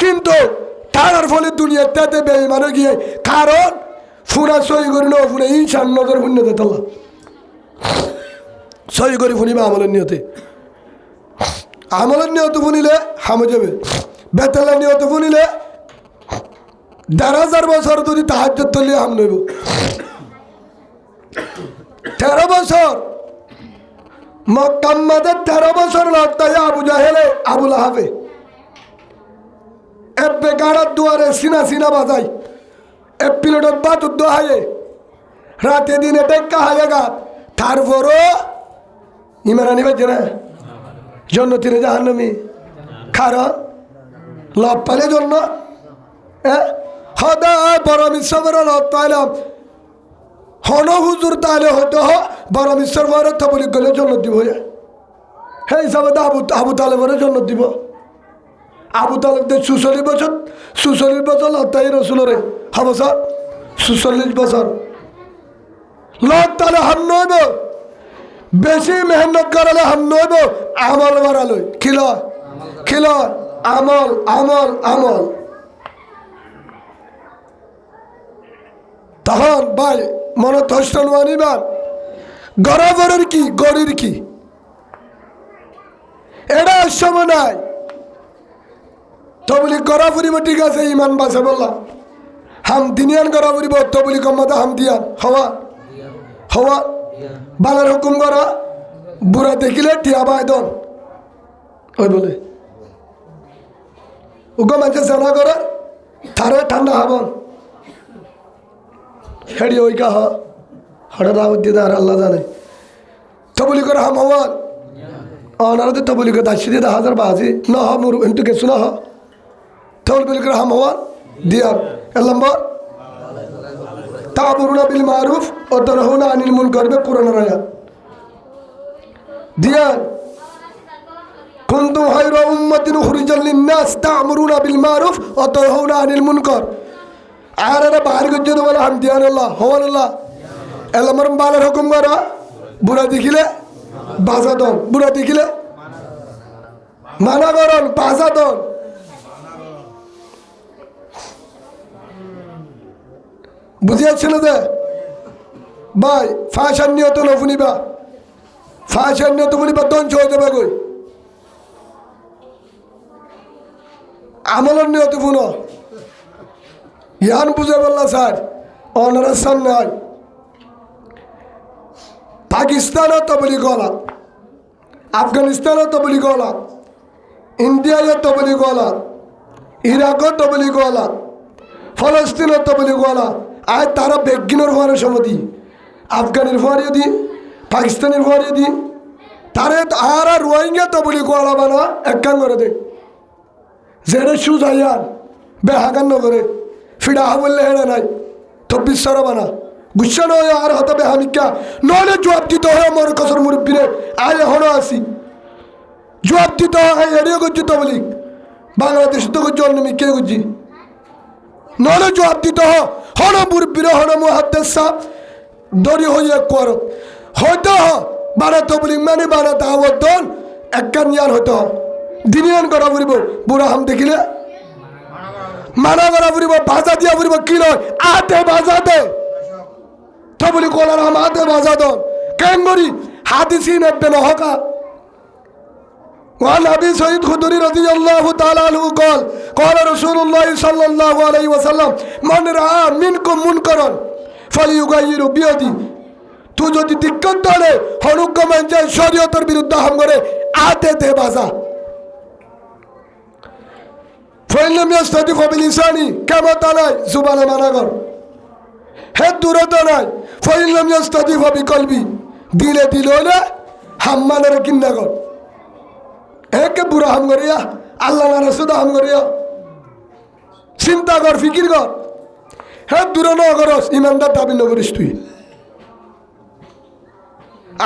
কিন্তু তার ফলে দুনিয়ার তাতে বেঈমান গিয়ে কারণ ফুরা সই করি না ফুরা ইনসান নজর শূন্য দেতাল্লা সই করে শুনিবা আমলের নিয়তে শুনিলে হামে যাবে বেতালের নিয়তে শুনিলে 1,500 বছর যদি তাহাজ্জুদ তলি হাম নইব 13 বছর মক্কার মধ্যে 13 বছর লড়তাই আবু জাহেলে আবু লাহাবে এক বেকারার দুয়ারে সিনা বাজাই এক পিলটের বাত উদ্দ হায়ে রাতে দিনে টেক্কা হায়ে গাত তারপরও ইমান আনি পাচ্ছে না জন্নতিরে জাহান্নামী কারণ লাভ পালে জন্য হদা বড় মিশ্র লাভ পাইলাম হন হুজুর তাহলে হতে বড় মিশ্র বড় তবলিগ গেলে জন্নত দিব সেই হিসাবে আবু তালেবের জন্নত দিব আবু তালেবদের 46 বছর লতাই রসুলরে হবছর 46 বছর লত তালে হাম নইব বেশি মেহনত করালে হাম নইব আমল বাড়ালই খিল আমল তখন ভাই মনে ধষ্ট আনিবার গড়াবরের কি গড়ির কি এটা সময় নাই তবলি গড়া ফুরিব ঠিক আছে ইমান বাসে বললাম হাম দিনিয়ান গড়া ফুরিব তবলি কম্মাতা হাম দিয়ান হওয়া বালার হুকুম করা বুড়া দেখিলে টিয়া বায়দন ওই বলে উগো মানুষের জানা করার তারে ঠান্ডা হবন হেডি ওই কা হঠাৎ দাওয়াত দিয়ে আর আল্লাহ জানে তবলি করে হাম হওয়ার অনারা তো তবলি করে দাসি দিয়ে 1000 বাজি ন হ মুর কিন্তু কিছু না হ তবলি করে হাম হওয়ার দিয়ার নম্বর তা'মুরুনা বিল মারুফ ওয়া তানহাউনা আনিল মুনকার বে কুরআনের আয়াত দিয়ার কুনতুম খায়রা উম্মাতিন উখরিজাল লিন-নাস তা'মুরুনা বিল মারুফ ওয়া তানহাউনা আনিল মুনকার আর এরা বাহির করছে তো বলে হাম দিয়ান আল্লাহ হওয়ান আল্লাহ এলামার বালের হুকুম করা বুড়া দেখিলে বাজা দন বুড়া দেখিলে মানা করন বাজা দন বুঝিয়াছিল যে ভাই ফাঁসার নিয়ত নফুনিবা ধ্বংস হয়ে যাবে গই আমলের নিয়ত ফুন ইয়ান বুঝে বললা স্যার অনারের সামনে হয় পাকিস্তানও তবলিগ ওয়ালা, আফগানিস্তানও তবলিগ ওয়ালা, ইন্ডিয়ায় তবলিগ ওয়ালা, ইরাকও তবলিগ ওয়ালা, ফলস্তিনও তবলিগ ওয়ালা। আয় তারা বেগিনের হওয়ার সমাধি আফগানের হওয়ারিয়ে দি, পাকিস্তানের হওয়ারিয়ে দি, তারে আর রোহিঙ্গা তবলিগ ওয়ালা বানা একখান করে দে যেটা সুজাইয়ার বেহাগান নগরে ফিডা বললে হেড়ে নাই তো বিশ্বারা বানা গুচ্ছা নয় আর হতো বেহামিকা নইলে জবাব দিতে হয় আমার কসর মুরব্বীরে আয় এখনো আসি জবাব দিতে হয় এড়িয়ে করছি তবলিগ বাংলাদেশ তো করছি অন্য মিকে করছি নইলে জবাব দিতে হয় হন মুরব্বীরে হন মুহাদ্দিস সাহেব দড়ি হইয়া কর হয়তো বারা তবলিগ মানে বারা দাওয়াত দন একখান ইয়ান হয়তো দিনিয়ান করা ফুরিব বুড়া হাম দেখিলে মানা করা ফুরিব ভাজা দিয়া ফুরিব কি নয় আতে ভাজা দে তবলি কলার হাম আতে ভাজা দন কেন করি হাদিসি নেবে নহকা وعن أبي سعيد خدري رضي الله تعالى عنه قال رسول الله صلى الله عليه وسلم من رأى منكم منكرا فليغيره بيده তুই যদি দিক্কত ধরে হনুকমান যে শরীয়তের বিরুদ্ধে হাম করে আতে দে বাজা ফাইলাম ইয়াস্তাদি ফাবিলিসানি কামা তালাই সুবহানা মানাগর হে দূরত নাই ফাইলাম ইয়াস্তাদি ফাবিকলবি দিলে দিল না হাম্মানের কিন্নাগর একে বুড়া হাম করিয়া আল্লাহ না রাসূল হাম করিয়া চিন্তা কর ফিকির কর হে দূর নগরস ইমানদার দাবি নগরিস তুই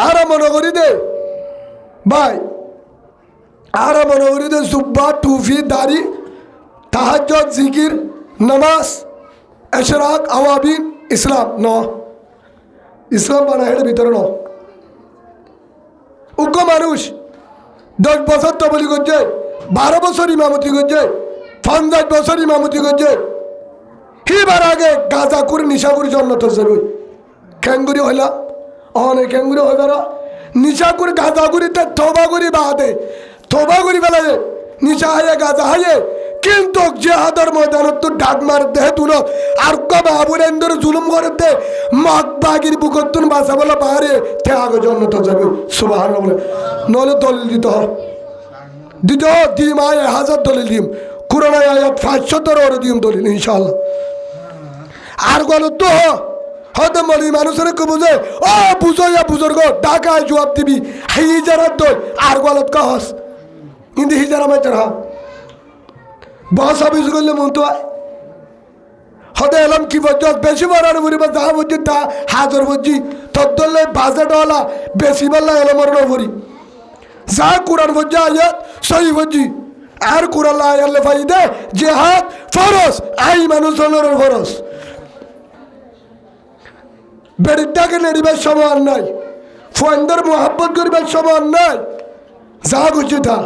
আর মনে করি দে ভাই আর মনে করি দে জুব্বা টুফি দাড়ি তাহাজ্জুদ জিকির নামাজ ইশরাক আওয়াবিন ইসলাম ন ইসলাম বানা হেড়ে ভিতরে ন উগ্র মানুষ 10 বছর তবলিগ করছে 12 বছর ইমামতি করছে 50 বছর ইমামতি করছে কিবার আগে গাঁজা করে নিশা করে জন্নত যাবে খেঙ্গুরি হইলা অনেক খেঙ্গুরি হয়ে বেড়া নিশা করে গাঁজা করিতে থবা করি বাদে থবা করি বেলায় নিশা হাইয়ে গাঁজা হাইয়ে কিন্তু জেহাদের ময়দানত তো ডাক মার দেহে তুল আর বাবুরেন্দ্র জুলুম করে দে মাক বাগির বুকতুন বাসা বলে বাহারে তে আগে জন্নত যাবে সুবহানাল্লাহ বলে নলে দলিল দিতে হয় দিম আয় 1000 দলিল দিম কোরআন আয়াত 500 ওরে দিম দলিল ইনশাআল্লাহ আর গেল তো হয়তো মলি মানুষের বুঝে ও বুঝো ইয়া বুজুর্গ ডাকায় জবাব দিবি হিজারাত দল আর গলত কাহস কিন্তু হিজারা মাইতার হা বস অফিস করলে মন তো হতে এলাম কি বলছো বেশি বড় বুড়ি বা যা বুঝছি তা হাজার বুঝছি তদ্দলে বাজেটওয়ালা বেশি বললা এলাম ওর নবরি যা কোরআন বুঝছি আয়াত সহি বুঝছি আর কোরআন আয়ালে ফাইদে জিহাদ ফরজ আই মানুষ হলোর ফরজ বেড়িটাকে নেড়িবার সমান নাই ফোয়ান্দার মোহাব্বত করিবার সমান নাই যা বুঝছি তা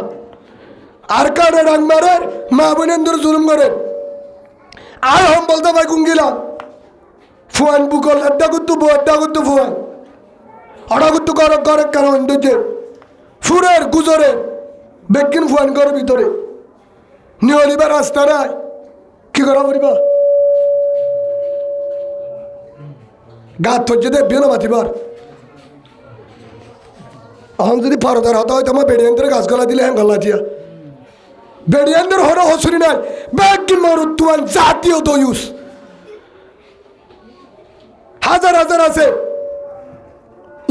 আর কানে ডাং মারে মা বোনেন্দ্র জুলুম করে আর হম বলতে ভাই গুঙ্গিলা ফুয়ান বুকল আড্ডা করতো ফুয়ান অডা করতো করে কারণ দেখে ফুরের গুজরে বেকিন ফুয়ান করে ভিতরে নিয়লিবা রাস্তা নাই কি করা পড়িবা গাত ধরছে দে বিয়ে না মাতিবার এখন যদি ফারদার হতা হয় তোমার বেড়িয়ান্তরে গাছ গলা দিলে হ্যাঁ গলা দিয়া বেড়িয়ান্তর হরো হসুরি নাই বেকিন মরুত্তুয়ান জাতীয় দয়ুস হাজার হাজার আছে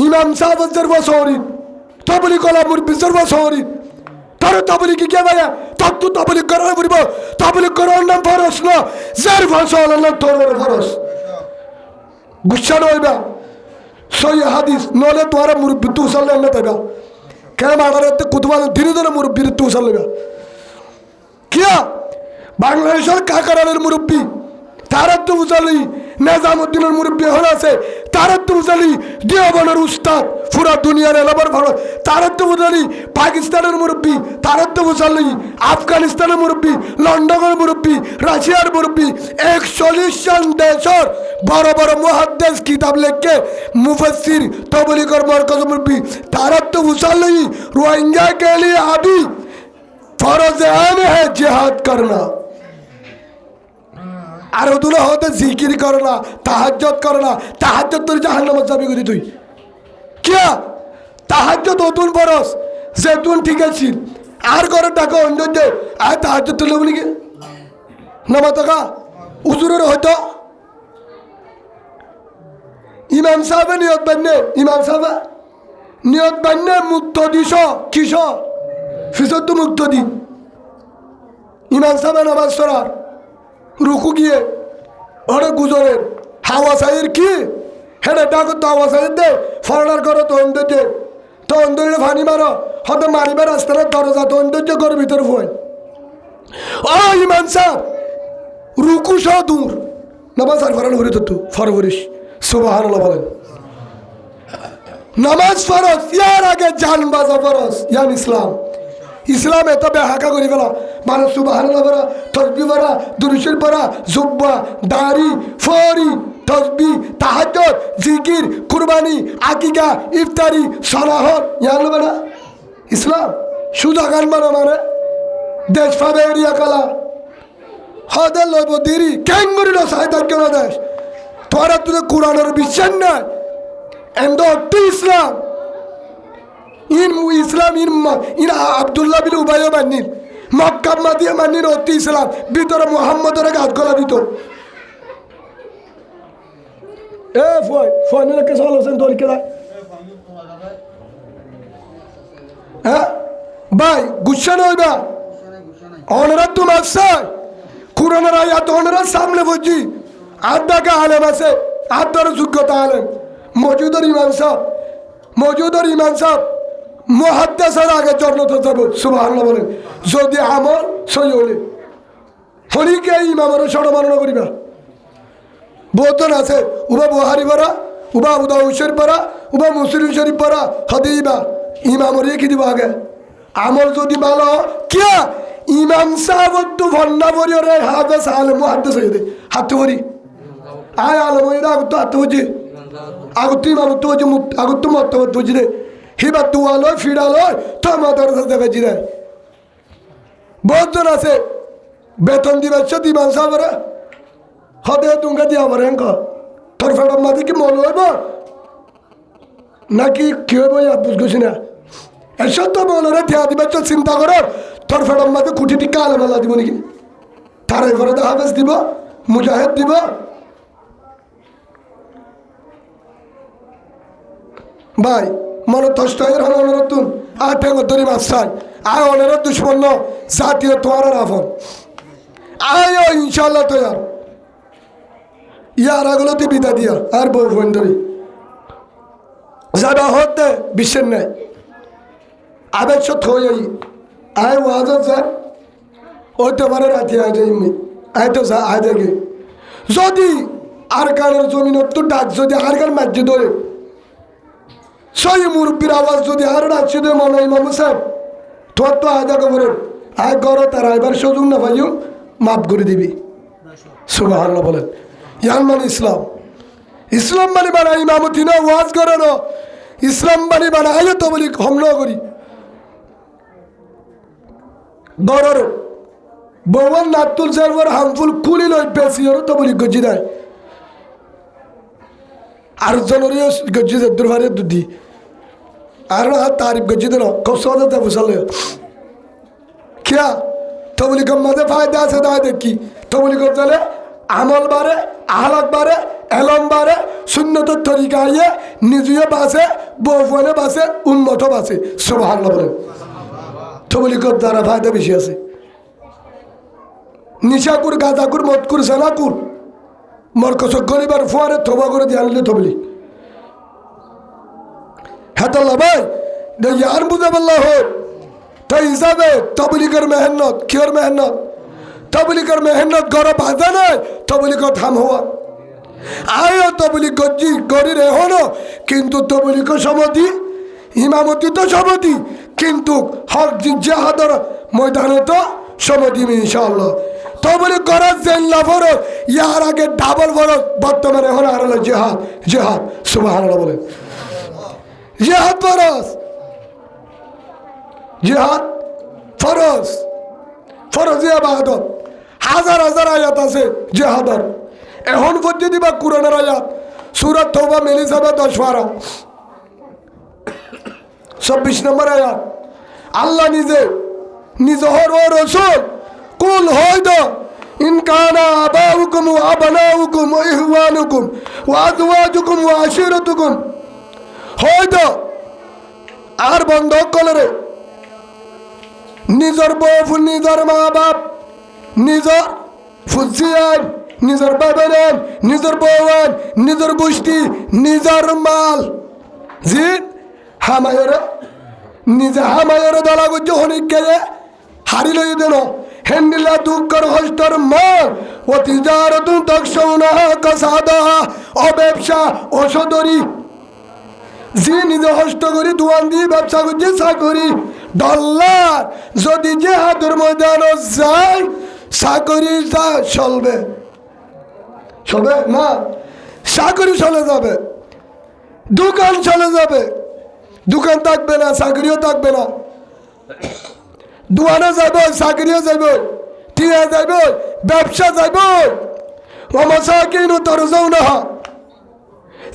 ইমাম সাহেব জরবা শহরি তবলি কলা মুরবি জরবা শহরি তোর তবলি কি কে ভাইয়া তোর তো তবলি করার পড়িব তবলি করার নাম ফরস না যার ভাষা নাম তোর ফরস গুচ্ছা নইবা সই হাদিস নলে তোমার মুরব্বী তু সাল্লে না তাইবা কেন মাদারে কুতুবা ধীরে ধীরে মুরব্বীর তু সাল্লেবা কিয়া বাংলাদেশের কাকারালের মুরব্বী তারাত্তু উজালি নিজামুদ্দিনের মুরব্বী হল আছে তারাত্তু উজালি দেওবনের উস্তাদ পুরা দুনিয়ার এলাবার ভালো তারাত্তু উজালি পাকিস্তানের মুরব্বী তারাত্তু উজালি আফগানিস্তানের মুরব্বী লন্ডনের মুরব্বী রাশিয়ার মুরব্বী 41 জন দেশের বড় বড় মুহাদ্দিস কিতাব লেখকে মুফাসসির তবলিগর মরকজ মুরব্বী তারাত্তু উজালি रोहिंग्या के लिए अभी फर्ज आन है जिहाद करना আর ওগুলো হতে জিকির করে না, তাহাজ্জুদ করে না, তাহাজ্জুদ তোর জাহান্নামে যাবি করি তুই কিয়া তাহাজ্জুদ অতুন বরস যেতুন ঠিক আছে আর করে টাকা অন্য দে আর তাহাজ্জুদ তুলে বলি কি নামা টাকা উজুরের হয়তো ইমাম সাহেব নিয়ত বান্নে ইমাম সাহেব নিয়ত বান্নে মুক্ত দিস কিস ফিসর তো মুক্ত দি ইমাম সাহেব নামাজ সরার রুকু গিয়ে ওরে গুজরের হাওয়া সাহের কি হ্যাঁ ডাকো তো হাওয়া সাহের দে ফরনার করো তো অন্ধ দে তো অন্ধরে ফানি মারো হয়তো মারিবার রাস্তার দরজা তো অন্ধ ঘরের ভিতরে ফুয়ে ও ইমাম সাহেব রুকু সহ দূর নামাজ আর ফরান হরে তো ফরবরিস সুবহানাল্লাহ বলেন নামাজ ফরজ ইয়ার আগে জান বাজা ফরজ ইয়ান ইসলাম ইসলাম এত বেহাকা করি ফেলা মানে সুবহানাল্লাহ পড়া তসবিহ পড়া দুরূদ শরীফ পড়া জুব্বা দাড়ি ফরি তসবিহ তাহাজ্জুদ জিকির কুরবানি আকিকা ইফতারি সালাহত ইয়ান না ইসলাম সুদা গান মানে দেশ পাবে এরিয়া কালা হদে লইব দেরি ক্যাঙ্গুরি না সাহিত্য না দেশ তোরা তুই কোরআনের বিশ্বাস নাই এন্ড অর্থ ইসলাম ইন ইসলাম ইন আব্দুল্লাহ বিন উবাই মান্নির মক্কা মাদিয়া মান্নির অর্থ ইসলাম ভিতরে মুহাম্মদের গাছ গলা দিত এ ফোনের কে সল হোসেন তোর কেলা হ্যাঁ ভাই গুচ্ছা নইবা অনরা তোমার সাই কোরআনের আয়াত অনরা সামনে বুঝি আদাকে আলেম আছে আদার যোগ্যতা আলেম মজুদর ইমাম সাহেব মুহাদ্দিসের আগে জন্নত যাব সুবহানাল্লাহ বলেন যদি আমল সই হলে হলিকে ইমামের সম্মাননা করিবা বোতন আছে উবা বুহারি পড়া উবা আবু দাউদ শরীফ পড়া উবা মুসলিম শরীফ পড়া হদিবা ইমামের কি দিব আগে আমল যদি ভালো কিয়া ইমাম সাহেব তো ভন্না বরিরে হাফেজ আলেম মুহাদ্দিস হয়ে দে হাত বরি আয় আলেম হইরা তো হাত বুঝি আগত ইমাম তো যে আগত মত বুঝি রে হিবা তুয়ালো ফিরালো তো মাদার সাথে বেজি রে বহুতজন আছে বেতন দিবে সে ইমাম সাহেবরা হদে তুঙ্গা দিয়া আমার হেঙ্ক তোর ফেডম মাদি কি মন হইব নাকি কি হইব বুঝছি না এসব তো মনে ঠেয়া দিবে তো চিন্তা করো তোর ফেডম মাদি কুটি টিকা আলে মেলা দিব নাকি তারাই করে হাফেজ দিব মুজাহিদ দিব ভাই মনে কষ্ট হয়ে হল নতুন আর ঠেঙ্গ ধরি মাছ চাই আয় অনেক দুশ্মন জাতীয় তোমার আফন আয় ইনশাল্লাহ তো ইয়ার আগলতে বিদা দিয়া আর বউ ফোন ধরি যাবা হতে বিশ্বের নেই আবেগ সত হয়ে আয় ওয়াজ স্যার ওই তোমার রাতে আয় যাই আয় তো যা আয় দেখে যদি আর কানের জমিন তো ডাক যদি আর কান মাঝে ধরে সই মুরব্বীর আওয়াজ যদি আর ডাকছে দে মনে ইমাম সাহেব তোর তো আয় দেখো বলে আয় করো তারা এবার সুযোগ না পাইও মাফ করে দিবি সুবহানাল্লাহ বলেন ইয়ান মানে ইসলাম মানে বানা ইমামতি না ওয়াজ করে না ইসলাম মানে বানা আয় তো বলি হমলা করি গরর বউন নাতুল সার্ভার হামফুল কুলি লই বেশি ওর তো বলি গজি নাই আর জনরিও গজি দুর্ভারে দুধি আর তারিফ গজি দেন কসওয়াদা বুঝালে क्या तो बोली गम्मते फायदा से दाए देखी तो बोली को चले আমল বাড়ে আহলাক বাড়ে এলম বাড়ে সুন্নত তরিকা ইয়ে নিজীয় বাসে বউফনে বাসে উন্নত বাসে সুবহানাল্লাহ বলেন তো বলি কর দ্বারা ফায়দা বেশি আছে নিশাকুর গাঁজাকুর মদকুর সেনাকুর মরকস গরিবার ফুয়ারে থবা করে দিয়ে আনলে তো বলি হেতাল্লাহ ভাই ইয়ার বুঝাবাল্লাহ হোক तो हिसाबे तबलीगर मेहनत क्योर मेहनत तबलीगर मेहनत गौरव बाधा नहीं तबलीग थाम हुआ आयो तबलीग गज्जी गरी रे हो ना किंतु तबलीग समति इमामती तो समति किंतु हक जिहादर मैदान तो समति में इंशाअल्लाह तबलीग गरा जेल्ला फरज यार आगे डाबल फरज बर्तमाने हो रहा है जिहाद जिहाद सुबहानाल्लाह बोले जिहाद फरज जिहाद फरज फरज इबादत হাজার হাজার আয়াত আছে জেহাদের। এখন পর্যন্ত বা কোরআনের আয়াত সূরা তওবা মিলে যাবে 10 পারা, 26 নম্বর আয়াত। আল্লাহ নিজে হর ও রসুল কুল হয়তো ইন কানা আবাউকুম ওয়া আবনাউকুম ওয়া ইখওয়ানুকুম ওয়া আজওয়াজুকুম ওয়া আশিরাতুকুম, হয়তো আর বন্ধ করে নিজের বউ, নিজের মা বাপ, নিজের ফুজিয়ান, নিজের বাবান, নিজের বউয়ান, নিজের গোষ্ঠী, নিজের মাল, জি হামায়রে নিজে হামায়রে দলা গুজ্জ হনিক গেলে হারি লই দেন হেন্ডিলা দুঃখর হস্তর মাল ও তিজারতুন তাকশাউনা কাসাদাহা, ও ব্যবসা ওষুধরি জি নিজে হস্ত করি দোয়ান দিয়ে ব্যবসা করছে চাকরি ডলার যদি যে হাতের ময়দান যায় চাকরি চলবে, চলবে না, চাকরি চলে যাবে, দোকান চলে যাবে, দোকান থাকবে না, চাকরিও থাকবে না, দোয়ানে যাইব, চাকরিও যাইব, টিয়া যাইব, ব্যবসা যাইব, অমাসাকিন তোর যাও না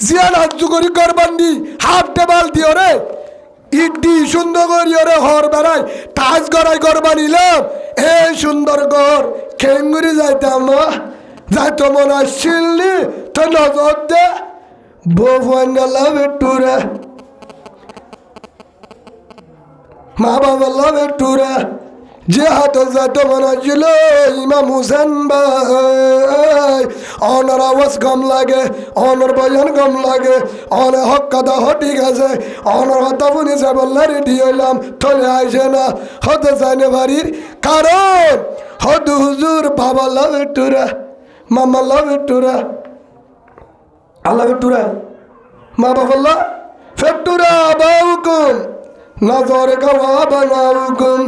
জিয়ান হাত করি করবান্দি হাফ টেবাল দিও রে ইট দি সুন্দর করি ওরে হর বেড়াই তাজ গড়াই করবা নিলাম এই সুন্দর ঘর খেঙ্গুরি যাইতাম না, যাইতো মনে আসছিলি তো নজর দে বউয়ান্ডালা বেটুরে মা বাবা লাভে টুরে যে হাত যাইতো মনে আসছিল ইমাম হুসেন ভাই অনার আওয়াজ কম লাগে, অনার বয়ান কম লাগে, অনে হক কথা ঠিক আছে, অনার হতা শুনিছে বললে রেডি হইলাম থলে আইসে না হতে চাইনে বাড়ির কারণ হদু হুজুর বাবা লাভে টুরে মামা লাভে টুরে আল্লাহ টুরে মা বাবা ফেটুরা বাউকুম নজর গাওয়া বানাউকুম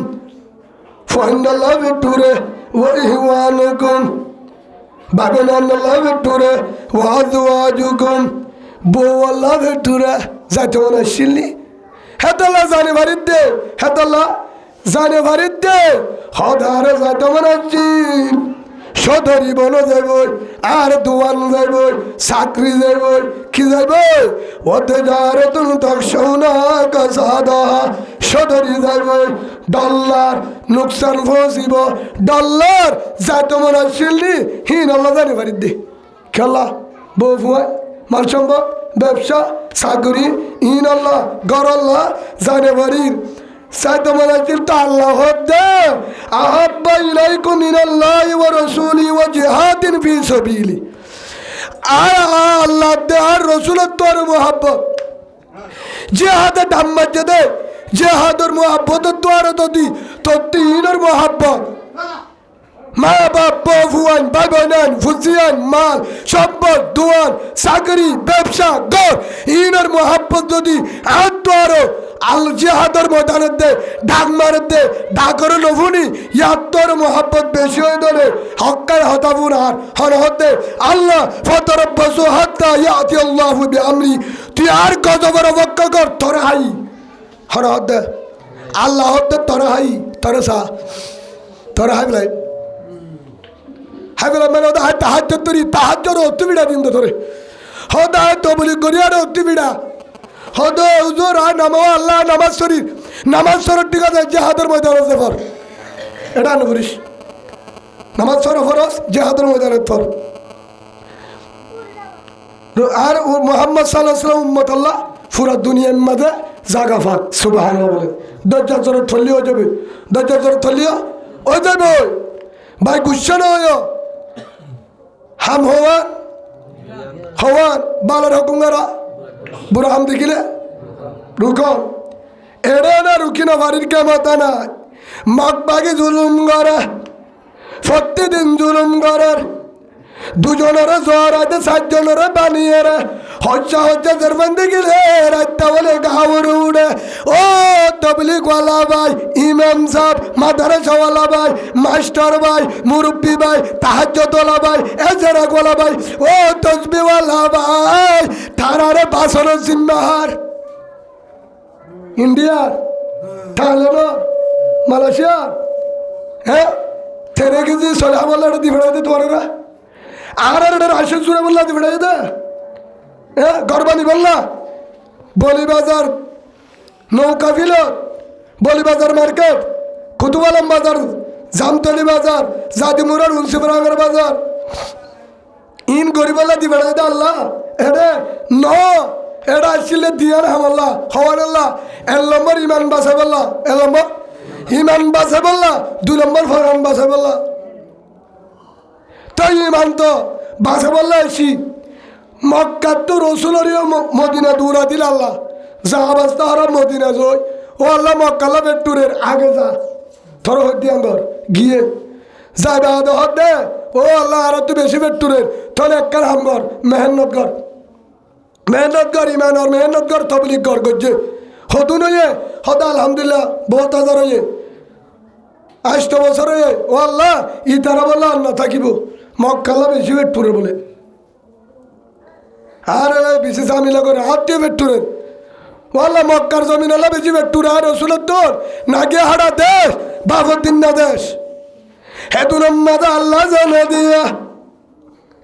ফন্ডাল্লাহ বেটুরে ওয়া ইহওয়ানুকুম বাগানাল্লাহ বেটুরে ওয়া আজওয়াজুকুম বউয়াল্লাহ বেটুরে যাইতে মনে শিল্লি হেতাল্লাহ জানে বাড়ির দে, হেতাল্লাহ জানে বাড়ির দে হদারে যাইতে মনে সদরি বন যাইব আর দোয়ান যাইব, চাকরি যাইব, কি যাইব ওতে যার তুমি তক সোনা কাসাদা সদরি যাইব, ডলার নুকসান ফসিব, ডলার যাইতে মনে শিল্লি হিন আল্লাহ জানি বাড়ির দে খেলা বউ ফুয়াই মাল সম্ভব ব্যবসা চাকরি ইন আল্লাহ গর আল্লাহ জানে বাড়ির সাইতো মানাজিল তা আল্লাহ দে আহাব্বা ইলাইকুম মিনাল্লাহি ওয়া রাসূলি ওয়া জিহাদিন ফি সাবিলি, আর আল্লাহ দে আর রাসূলের তোর মুহাব্বত জিহাদে দাম্মাজ দে জিহাদের মুহাব্বতের তোর তদি ততিনের মুহাব্বত মা বাপ বউয়ান ভাই বোনান ফুজিয়ান মাল সম্পদ দোয়ান চাকরি ব্যবসা ঘর ইনের মুহাব্বত যদি আত্মারো আল জিহাদের ময়দানের দে ডাক মারের দে ডাকর নভুনি ইয়াত্তর মুহাব্বত বেশি হয়ে দলে হক্কার হতাবুন আর হন হতে আল্লাহ ফতরব্বাসু হাত্তা ইয়াতি আল্লাহু বিআমরি, তুই আর গজবের অপেক্ষা কর তোরে হাই হন হতে আল্লাহ হতে তোরে হাই তোরে সা তোরে হাই বলাই হাই বলা মানে ওদের হাই তাহাজ্জুদ তরি তাহাজ্জুদ অত্তিবিড়া দিন ধরে হদা তো বলি গরিয়ার অত্তিবিড়া হদ হুজুর আর নামা আল্লাহ নামাজ শরীর নামাজ শরীর ঠিক আছে জেহাদের ময়দানে ফর এটা নবরিস নামাজ শরীর ফরস জেহাদের ময়দানে ফর আর মুহাম্মদ সাল্লাল্লাহু আলাইহি ওয়াসাল্লাম উম্মত আল্লাহ পুরা দুনিয়ার মধ্যে জায়গা পাক সুবহানাল্লাহ বলে দরজা জোরে থলিও যাবে দরজা জোরে থলিও ওই যাবে ভাই গুচ্ছা না হয় হাম হওয়ান বালার হুকুমারা বুড়া হাম দেখিলে রুকন এড়ে না রুকি না বাড়ির কেমতা নাই মাক বাগে জুলুম করে প্রতিদিন জুলুম করার দুজনের জ্বর আছে 7 জনের বানিয়ে রে হজ্জা জরবন্দি গেলে রাত্তা বলে গাওর উড়ে ও তবলিগ ওয়ালা ভাই ইমাম সাহেব মাদ্রাসা ওয়ালা ভাই মাস্টার ভাই মুরব্বি ভাই তাহাজ্জুদ ওয়ালা ভাই এজরাক ওয়ালা ভাই ও তসবিহ ওয়ালা ভাই তারারে বাসর জিম্মাহার ইন্ডিয়ার থাইল্যান্ড মালয়েশিয়া হ্যাঁ তেরে কেজি চলে বললে এটা দিবে দে তোমার আর এটা রাশের জুড়ে বললা দিবে দে হ্যাঁ গরবানি বললা বলিবাজার নৌকা বিলত বলিবাজার মার্কেট কুতুবালাম বাজার জামতলি বাজার জাদিমুরার উনসিবরাঙ্গের বাজার ইন গরিবাল্লা দিবে দে আল্লাহ এরে ন এটা আসলে দিয়ার হামাল্লা হওয়ার আল্লাহ 1 নম্বর ইমান বাসে বললা 1 নম্বর ইমান বাসে বললা 2 নম্বর ফরান বাসে বললা তাই ইমান তো বাসে বললা এসি মক্কার তো রসুলের মদিনা দৌড়া দিল আল্লাহ যা অবস্থা আর মদিনা জয় ও আল্লাহ মক্কাল্লা বেটুরের আগে যা ধরো হদ্দিয়াঙ্গর গিয়ে যাই বাদ হদ দে ও আল্লাহ আর তুই বেশি বেটুরের তাহলে একখান হামগর মেহনত কর ইমানর মেহনত কর তবলিগ কর গজ্জে হতু নয়ে হত আলহামদুলিল্লাহ বহুত হাজার হয়ে 8 বছর হয়ে ও আল্লাহ ই তারা বললো আল্লাহ থাকিব মক্কাল্লা বেশি বেটুরের বলে আর বিশেষ আমিলা করে আত্মীয় বেটুরের ও আল্লাহ মক্কার জমিন আল্লাহ বেশি বেটুর আর রসুলের তোর নাগে হারা দেশ বাবুদ্দিন না দেশ হেতু নম্মদ আল্লাহ জানে দিয়া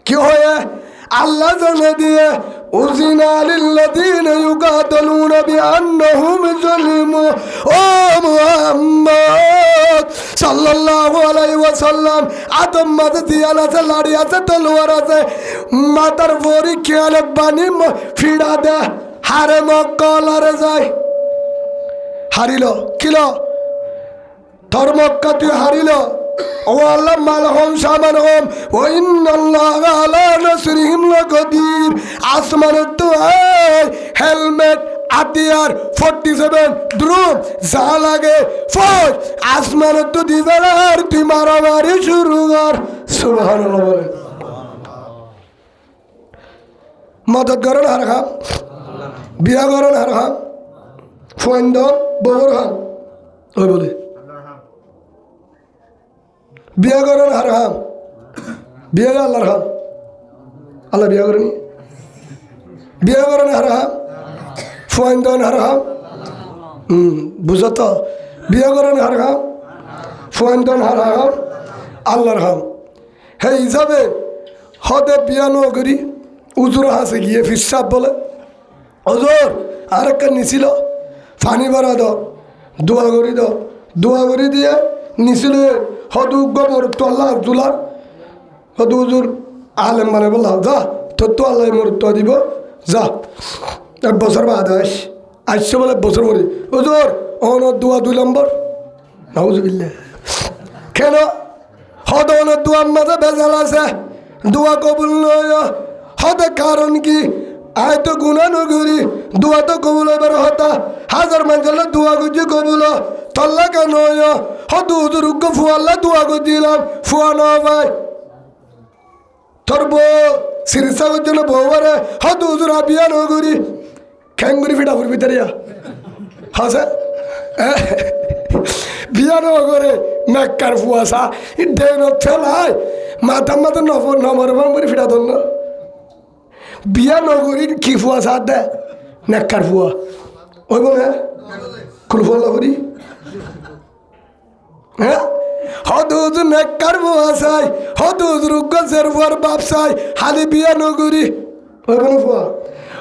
কি হয়ে আল্লাহ জানে দিয়ে উযিনা লিল্লাযীনা ইউকাতালুনা বিআন্নাহুম যুলিমু ও মুহাম্মদ সাল্লাল্লাহু আলাইহি ওয়াসাল্লাম আদম মাঝে দিয়াল আছে লাড়ি আছে তলোয়ার আছে মাতার বড়ি খেয়ালত বানি ফিড়া দে হারে মক্কালারে যায় হারিল কিলো তোর মক্কা তুই হারিল ও আল্লাহ মালহম সামানহম ও ইন্নাল্লাহ আলা নাসরিহিম লাকাদির আসমানের তো হেলমেট আতিয়ার 47 দ্রুম যা লাগে ফৌজ আসমানের তো দিবার আর তুই মারামারি শুরু কর সুবহানাল্লাহ বলে মদত করেন আর খাম বিয়া করেন আর খাম ফন্দ ববর খাম ওই বলে বিয়া করেন আর হাম বিয়া আল্লাহর হাম আল্লাহ বিয়া করেনি বিয়া করেন আর হাম ফোয়াইন্দন আর হাম বুঝো তো বিয়া করেন আর হাম ফোয়াইন্দন আর হাম আল্লাহর হাম হে হিসাবে হদে বিয়া ন করি উজুর হাসে গিয়ে ফিসাব বলে ওজোর আর একটা নিছিল ফানি ভরা দাও দোয়া করি দিয়ে নিছিল হদু গোবর তোল্লা তুলার হদু উজুর আলেম মানে বললাম যা তোর তো আল্লাহ মরুত্ব দিব যা 1 বছর বাদ আসছে বলে 1 বছর পরে উজুর অনর দোয়া 2 নম্বর নাউজুবিল্লাহ কেন হদ অনর দোয়ার মাঝে বেজাল আছে দোয়া কবুল নয় হদে কারণ কি আয় তো গুণা নগরী দোয়া তো কবুল এবার হতা 1000 মানুষের দোয়া করছে কবুল তল্লা কেন হদু হুজুর উগ্র ফুয়াল্লা দোয়া করে দিলাম ফুয়া না ভাই তোর বউ সিরিসা করছিল বউবারে হদু হুজুর আবিয়া নগরী খ্যাঙ্গুরি ফিটা ফুরবি তারিয়া হাসে বিয়া নগরে মেক্কার ফুয়াশা ডেন ফেলায় মাথা নমর করে ফিটা ধন্য বিয়া নগরী কি ফুয়াশা দে নেককার ফুয়া ওই বলে কোন ফুয়া করি হ্যাঁ হদুজ নেককার ফুয়া চাই হদুজ রুগের ফুয়ার বাপ চাই হালি বিয়া নগরী ওই বলে ফুয়া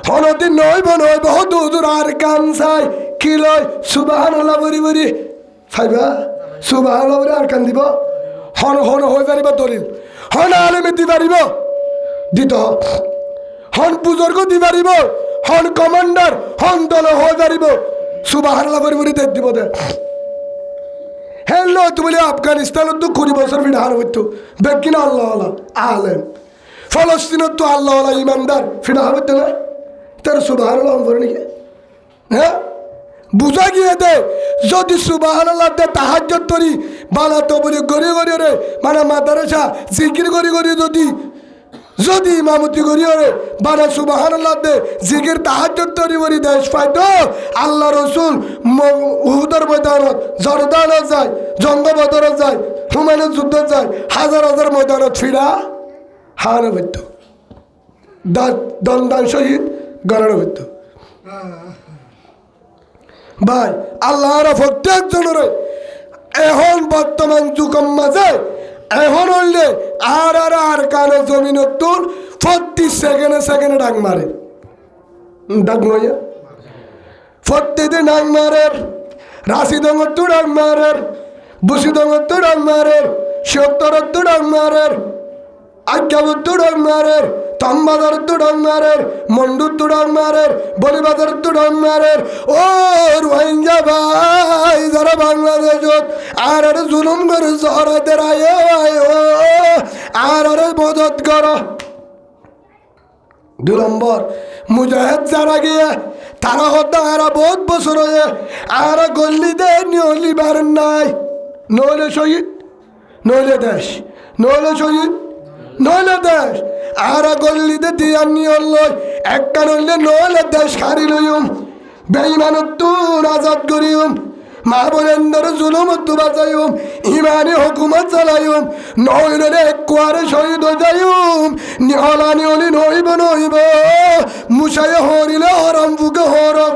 হনদি নইব হদুজুর আর কাম চাই কি লয় সুবহানাল্লাহ বরি ফাইবা সুবহানাল্লাহ বরি আর কান দিব হন হয়ে পারিব দলিল হন আলেমে দি পারিব দিত হন বুজুর্গ দি পারিব হন কমান্ডার হন দল হয়ে পারিব সুবহানাল্লাহ বরি দেখ দিব দে হেলো তুমি আফগানিস্তানত তো 20 বছর ফিডার হইতো বেকিনা আল্লাহ আলেম ফলস্তিনত তো আল্লাহ ইমানদার ফিডা হইতো না তার সুবহানাল্লাহ বলি নাকি হ্যাঁ বুঝা গিয়ে দে যদি সুবহানাল্লাহ দে তাহাজ্জুদ করি বালা তো বলি গরি রে মানে মাদ্রাসা জিকির করি যদি ইমামতি করি রে বালা সুবহানাল্লাহ দে জিকির তাহাজ্জুদ করি দেশ পাইতো আল্লাহ রাসূল উহুদের ময়দানত জর্দানত যায় জঙ্গ বদরত যায় হুমায়ুনের যুদ্ধ যায় হাজার ময়দানত ফিরা হার হইতো দন্দান শহীদ গণনা হইতো ভাই আল্লাহর প্রত্যেকজনের এখন বর্তমান যুগের মাঝে এখন হইলে আর কানে জমিন তোর প্রতি সেকেন্ডে ডাক মারে, ডাক নইয়া প্রত্যেকদিন ডাক মারের, রাশি দঙ্গর তো ডাক মারের, বুসি দঙ্গর তো ডাক মারের, সত্তরের তো ডাক মারের, আজ্ঞাবর তো ডাক মারের, তাম্বাদার তো ডাক মারের, মন্ডুর তো ডাক মারের, বলিবাজার তো ডাক মারের। ও রোহিঙ্গা ভাই যারা বাংলাদেশত আর জুলুম করে শহরের আর মদত কর। 2 নম্বর মুজাহিদ যারা গিয়ে তারা হত্যা আর বহুত বছর হয়ে আর গল্লিদের নিয়লিবার নাই, নইলে শহীদ নইলে দেশ, নইলে শহীদ নইলে দেশ। আর গল্লিতে দিয়ার নিয়ল লয় একটা নইলে নইলে দেশ হারি লইম, বেঈমানত্তুর আজাদ করিম, মা বোনেন্দর জুলুমত বাঁচাইম, ইমানি হুকুমত চালাইম, নইলে একবারে শহীদ হয়ে যাইম। নিহলা নিহলি নইব নইব, মুসাই হরিলে হরম বুকে হরক,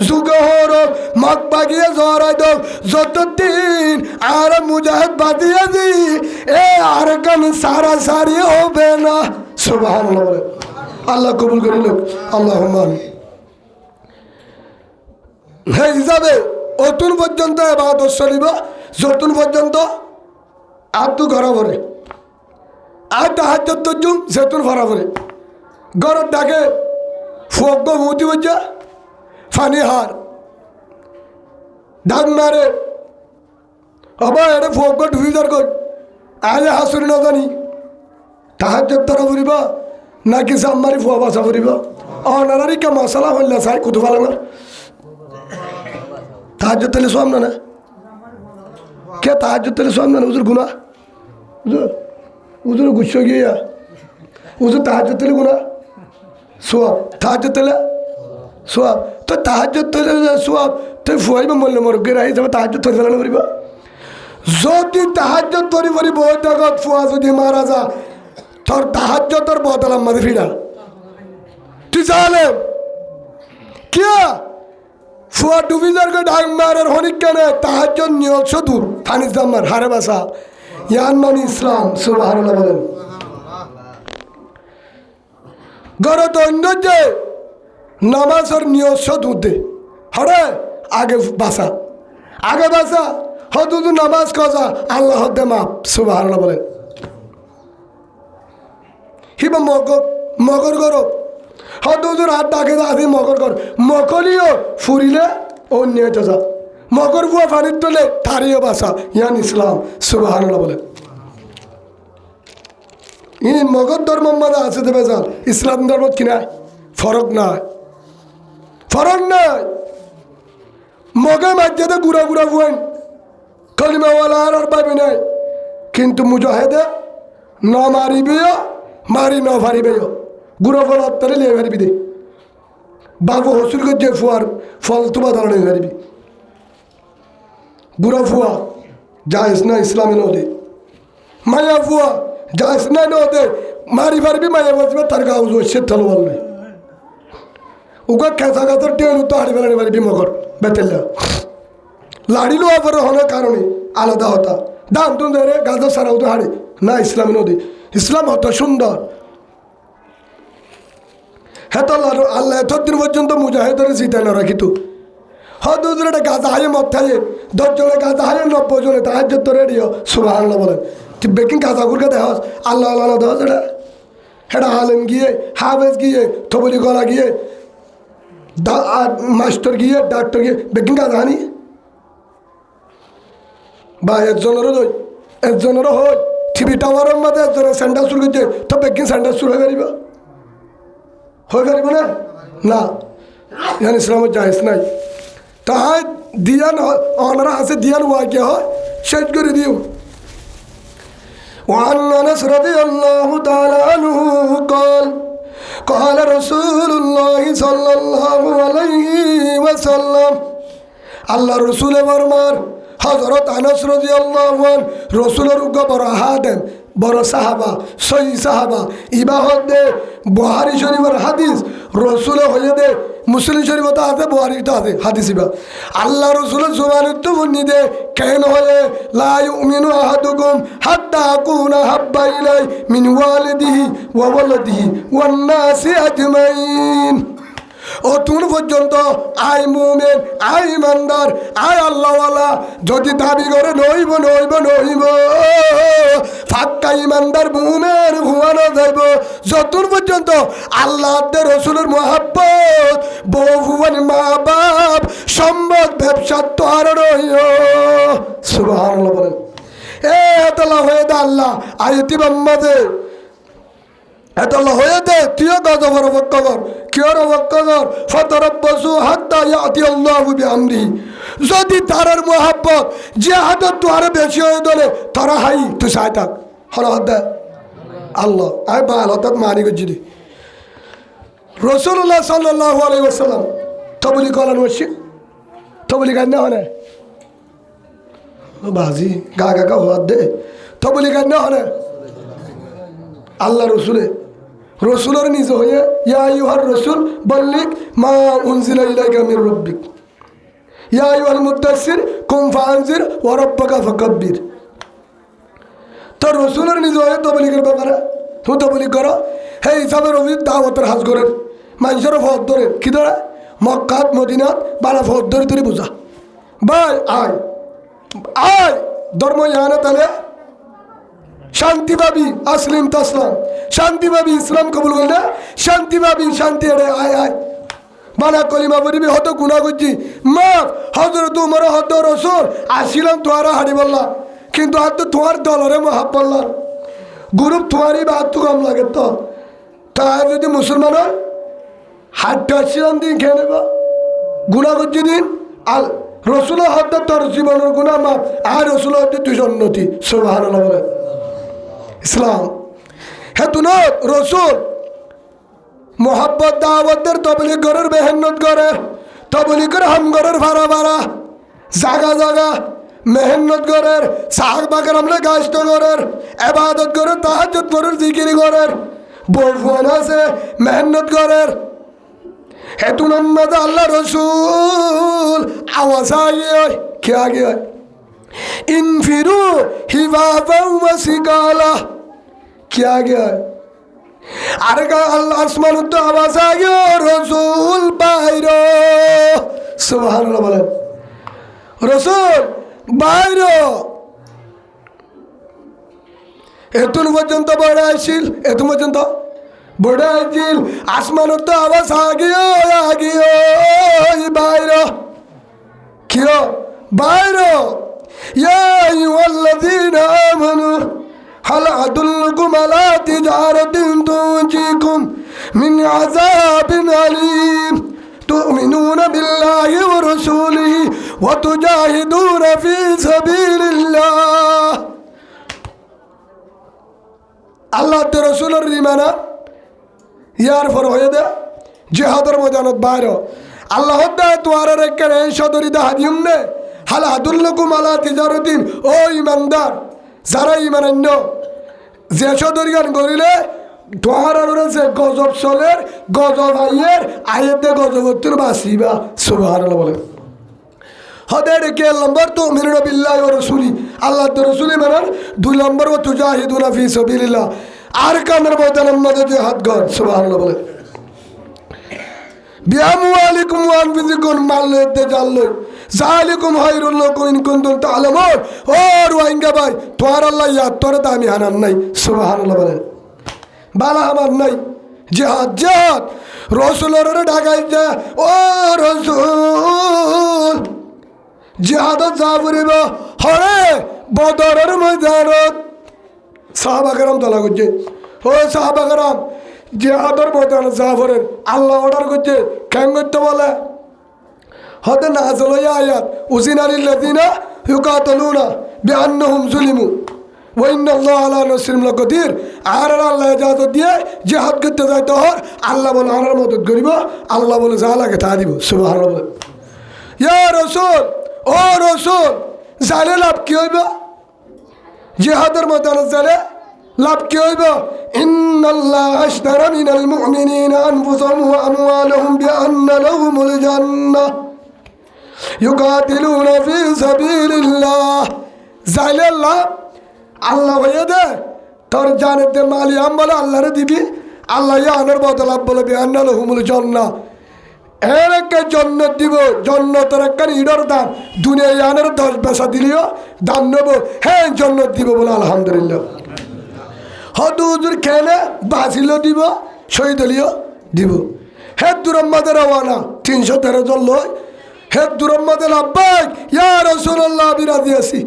যুগে হরক, মত পাগিয়ে জড়াই দক যতদিন আর মুজাহিদ বাদিয়ে দি এ আর কান সারা সারি হবে না। সুবহানাল্লাহ বলে আল্লাহ কবুল করিল, আল্লাহুম্মা আমিন। সেই হিসাবে অতুন পর্যন্ত ইবাদত চলিব যতুন পর্যন্ত আত্মু ঘর ভরে আর তাহাজ্জুদ তর্জুম যেতুন ভরা ভরে ঘরত ডাকে ফুয়ক মুতি বজ্জা ফানি হার ডাক মারে হবা এটা ফুয়ক ঢুই যার কই আলে হাসুরি না জানি তাহাজ্জুদ তারা ফুরিব নাকি জাম্মারি ফুয়া বাসা ফুরিব অনারারি কে মশলা হইলা চাই কুতু ভালো না তাহাজ্জুদ তেলে সোয়াম না কে তাহাজ্জুদ তেলে সোয়াম না হুজুর গুনাহ হুজুর গুচ্ছ গিয়া হুজুর তাহাজ্জুদ তেলে গুনাহ সোয়াব তাহাজ্জুদ তেলে সোয়াব তো তাহাজ্জুদ তেলে সোয়াব তুই ফুয়াইব মরলে মরগে রাই যাবে তাহাজ্জুদ তরি ফেলানো করিব যদি তাহাজ্জুদ তরি ফরি বই জগৎ ফুয়া যদি মারা যা তোর তাহাজ্জুদ তোর বদলাম মাঝে ফিরা তুই জালেম কে ফুয়া ডুবি যারকে ডাক মারের হনিক কেন তাহাজ্জুদ নিয়ত শুধু ফানিস জাম্মার হারে বাসা ইয়ান মানে ইসলাম। সুবহানাল্লাহ বলেন গর দৈন্য যে নামাজের নিয়ত শুধু দে হরে আগে বাসা হদুদু নামাজ কজা আল্লাহ দে মাপ। সুবহানাল্লাহ বলেন হিবা মগর গরব হদুদুর হাত ডাকে আদি মগর কর মকলিও ফুরিলে ও নিয়ে যা মগর বুয়া ফানির তোলে তারিও বাসা ইয়ান ইসলাম। সুবহানাল্লাহ বলেন ই মগর ধর্ম মাঝে আছে দেবে যান ইসলাম ধর্ম কিনা ফরক নাই মগে মাঝে গুড়া বুয়েন কলিমাওয়ালা আর পাবি নাই কিন্তু মুজাহিদে ন মারিবেও মারি ন ফারিবেও গুড়ো ফল আত্মারে লিয়ে ফারিবি দে বাবু হসুল যে ফুয়ার ফল তোমার ধরনের ফারিবি গুড়া ফুয়া যাইস না ইসলামে নদে মায়া ফুয়া যাইস না নদে মারি ফারিবি মায়া বসবে তার গাউজ সে থালো বলবে উগা খেঁচা গাছের টেন তো হাড়ি ফেলানি পারিবি মগর বেতেল্লা লাড়িলো আবার হওয়ার কারণে আলাদা হতা দাম তুন ধরে গাছের সারাও তো হাড়ি না ইসলামে নদী ইসলাম হতো সুন্দর হেত আল্লাহ এতদিন পর্যন্ত মুজাহিদের জিতে না রাখিত হদুদের একটা গাছা হাইয়ে মত থাকে 10 জনে গাছা হাইয়ে 90 জনে তাহাজ্জুদ তো রেডিও। সুবহানাল্লাহ বলেন তুই বেকিং গাছা গুরকে দেখ আল্লাহ আল্লাহ দেখ এটা আলেম গিয়ে হাফেজ গিয়ে থবলি গলা গিয়ে মাস্টার গিয়ে ডাক্তার গিয়ে বেকিং গাছা হানি বা একজনেরও হয় টিভি টাওয়ারের মধ্যে একজনের স্যান্ডাল শুরু করছে তো বেকিং স্যান্ডাল শুরু হয়ে পারিব না না ইয়ান ইসলামের জায়েজ নাই তাহাই দিয়ান অনারা আছে দিয়ান ওয়াকিয়া হয় শেষ করে দিও। وعن أنس رضي الله تعالى عنه قال رسول الله صلى الله عليه وسلم আল্লাহ রসুলে বরমার হযরত আনাস রাদিয়াল্লাহু আনহু রসুলের উগ্র বড় হাদেম বড় সাহাবা সহি সাহাবা ইবাহত দে বুখারী শরীফের হাদিস রসুলে হয়ে দে মুসলিম শরীফতে আছে, বুহারিতে আছে হাদিসিবা। আল্লাহ রসুলের জবানের তো বন্যিদে কেন হয়ে লা ইউমিনু আহাদুকুম হাত্তা আকুনা হাব্বা ইলাই মিন ওয়ালিদিহি ওয়া ওয়ালাদিহি ওয়ান নাসি আজমাইন। অতুন পর্যন্ত আই মুমিন, আই ইমানদার, আই আল্লাহওয়ালা যদি দাবি করে নইব নইব নইব ফাক্কা ইমানদার মুমিন হুয়ানো যাইব যতক্ষণ পর্যন্ত আল্লাহর রসুলের মহাব্বত বহুবন মা বাপ সম্পদ ব্যবসা তো আর রইল। সুবহানাল্লাহ বলেন। এ এতলা হয়ে দে আল্লাহ আয়তি বাম্মাদে এতলা হয়ে দে, তুইও গজবর অবক্ষ কর, কিয়র অবক্ষ কর। ফতরব্বাসু হাত্তা ইয়াতি আল্লাহু বিআমরিহি। যদি তারার মহাব্বত যে হাতত তো আরো বেশি হয়ে দলে তারা হাই তুই চাই থাক হরহত দে আল্লাহ আই বাল হঠাৎ মানি গজি রসুল্লাহ সাল্লাল্লাহু আলাইহি ওয়াসাল্লাম তবলি কলান মসজিদ তবলি গান না হনে বাজি গা গা গা হওয়ার দে তবলি গান না হনে আল্লাহ রসুলে রসুলের নিজ হয়ে ইয়া আইয়ুহার রসুল বল্লিগ মা উনজিলা ইলাইকা মির রাব্বিক ইয়া আইয়ুহাল মুদ্দাসসির কুম ফাআনজির ওয়া রাব্বাকা ফাকাব্বির। তো রসুলের নিজ হয়ে তবলিগের ব্যাপারে তুমি তবলিগ করো। হে হিসাবে রবি দাওয়াতের হাজ করেন মানুষের ফদ ধরে কি ধরে মক্কাত মদিনাত বালা ফদ ধরে ধরে বুঝা ভাই আয় আয় ধর্ম ইহানে তাহলে শান্তি পাবি আসলিম তাসলাম শান্তি পাবি ইসলাম কবুল করলে শান্তি পাবি শান্তি এড়ে আয় আয় বানা কলিমা বলিবি হত গুণা করছি মাফ হজরত উমর হত রসুল আসিলাম তোয়ারা হাড়ি বললা কিন্তু আর তো তোমার দলরে মহাব বললাম গ্রুপ তোমারই বা তো কম লাগে তো তাই যদি মুসলমান হয় হাটটা আসছিলাম দিন খেয়ে নেব গুণা করছি দিন আর রসুল হত তোর জীবনের গুণা মাফ আর রসুল হতে তুই উন্নতি সুবহানাল্লাহ বলে ইসলাম হে তুন রসুল মোহাব্বত দাওয়াতের তবলিগ ঘরের মেহনত করে তবলিগের হাম ঘরের ভাড়া ভাড়া জাগা জাগা মেহনত করের সাহাবা কেরামলে গাছট করের এবাদত করে তাহাজ্জুদ করের জিকির করের বরফুয়ান আছে মেহনত করের হেতু নম্মদ আল্লাহ রসুল আওয়াজ আগে কে আগে ইনফিরু হিফাফা ওয়া সিকালা কে আগে আর আল্লাহ আসমান তো আওয়াজ আগে রসুল বাইরে সুবহানাল্লাহ বলেন রসুল বাইরে এতুন পর্যন্ত বড় আসছিল এতু পর্যন্ত বড় আসছিল আসমান তো আওয়াজ আগিয়ে আগিয়ে বাইরে কিয় বাইরে ইয়া আইয়ুহাল্লাযীনা আমানু হাল আদুল্লুকুম আলা তিজারাতিন তুনজিকুম মিন আযাবিন আলীম تؤمنون بالله ورسوله وتجاهدون في سبيل الله আল্লাহ তে রসুলের রিমানা ইয়ার ফর হয়ে দে জিহাদের ময়দানত বাইরে আল্লাহ দে তোয়ার রেখে সদরি দা হাদিম নে হাল আদুল্লুকুম আলা তিজারাতিন ও ইমানদার যারা ইমানান্য যে সদরি গান করিলে তোহার যে গজব চলের গজব আইয়ের আয়েতে গজবত্তর বাসিবা সুবহানাল্লাহ বলে হদের কে নম্বর তো মিনুনা বিল্লাহি ওয়া রাসূলি আল্লাহ তো রাসূলি মানার দুই নম্বর ও তুজাহিদুনা ফি সাবিলিল্লাহ আর কামের ময়দানের মধ্যে জিহাদ কর সুবহানাল্লাহ বলে বিআমওয়ালিকুম ওয়া আনফুসিকুম মালতে জাল্লো জালিকুম খায়রুল লাকুম ইন কুনতুম তা'লামুন ও রোহিঙ্গা ভাই তোর আল্লাহ ইয়াদ তোর দামি হানান নাই সুবহানাল্লাহ বলে বালা আমার নাই জিহাদ জিহাদ রসুলের ঢাকায় যা ও রসুল জিহাদত যা ফুরিব হরে বদরের ময়দানত সাহাবা কেরাম তলা করছে ও সাহাবা কেরাম জিহাদের ময়দানত যা ফুরেন আল্লাহ অর্ডার করছে কেন করতে বলে হতে নাযিল হইয়া আয়াত উযিনা লিল্লাযিনা ইউকাতালুনা বিআন্নাহুম যুলিমু ওয়াইন্নাল্লাহা আলা নাসরিহিম লাকাদির আর আল্লাহ ইজাজত দিয়ে জিহাদ করতে যাইতে হর আল্লাহ বলে আমার মদদ করিব আল্লাহ বলে যা লাগে তা দিব সুবহানাল্লাহ ইয়া রাসূল ও রাসূল জানে লাভ কি হইব জিহাদের ময়দানে জানে লাভ কি হইব? ইন্নাল্লাহ আশতারা মিনাল মুমিনিনা আনফুসাহুম ওয়া আমওয়ালাহুম বিআন্না লাহুমুল জান্নাহ ইউকাতিলুনা ফি সাবিলিল্লাহ। যাইলে আল্লাহ হইয়া দে তোর জানেতে মালি আম বলে আল্লাহরে দিবি, আল্লাহ ইয়ানের বদলা বলে বিআন্না লাহুমুল জান্নাহ, এর একটা জন্নত দিব। জন্নতের একটা ইডর দাম, দুনিয়া ইয়ানের 10 পয়সা দিলিও দাম নেবো, হ্যাঁ জন্নত দিব বলে আলহামদুলিল্লাহ। হয়তো হুজুর খেলে বাঁচিল দিব, শহীদ হলিও দিব। হে দুরম্মাদের রওয়ানা 313 জন লয়। হে দুরম্মাদের আব্বাই ইয়া রাসূলুল্লাহ বিরাজি আছি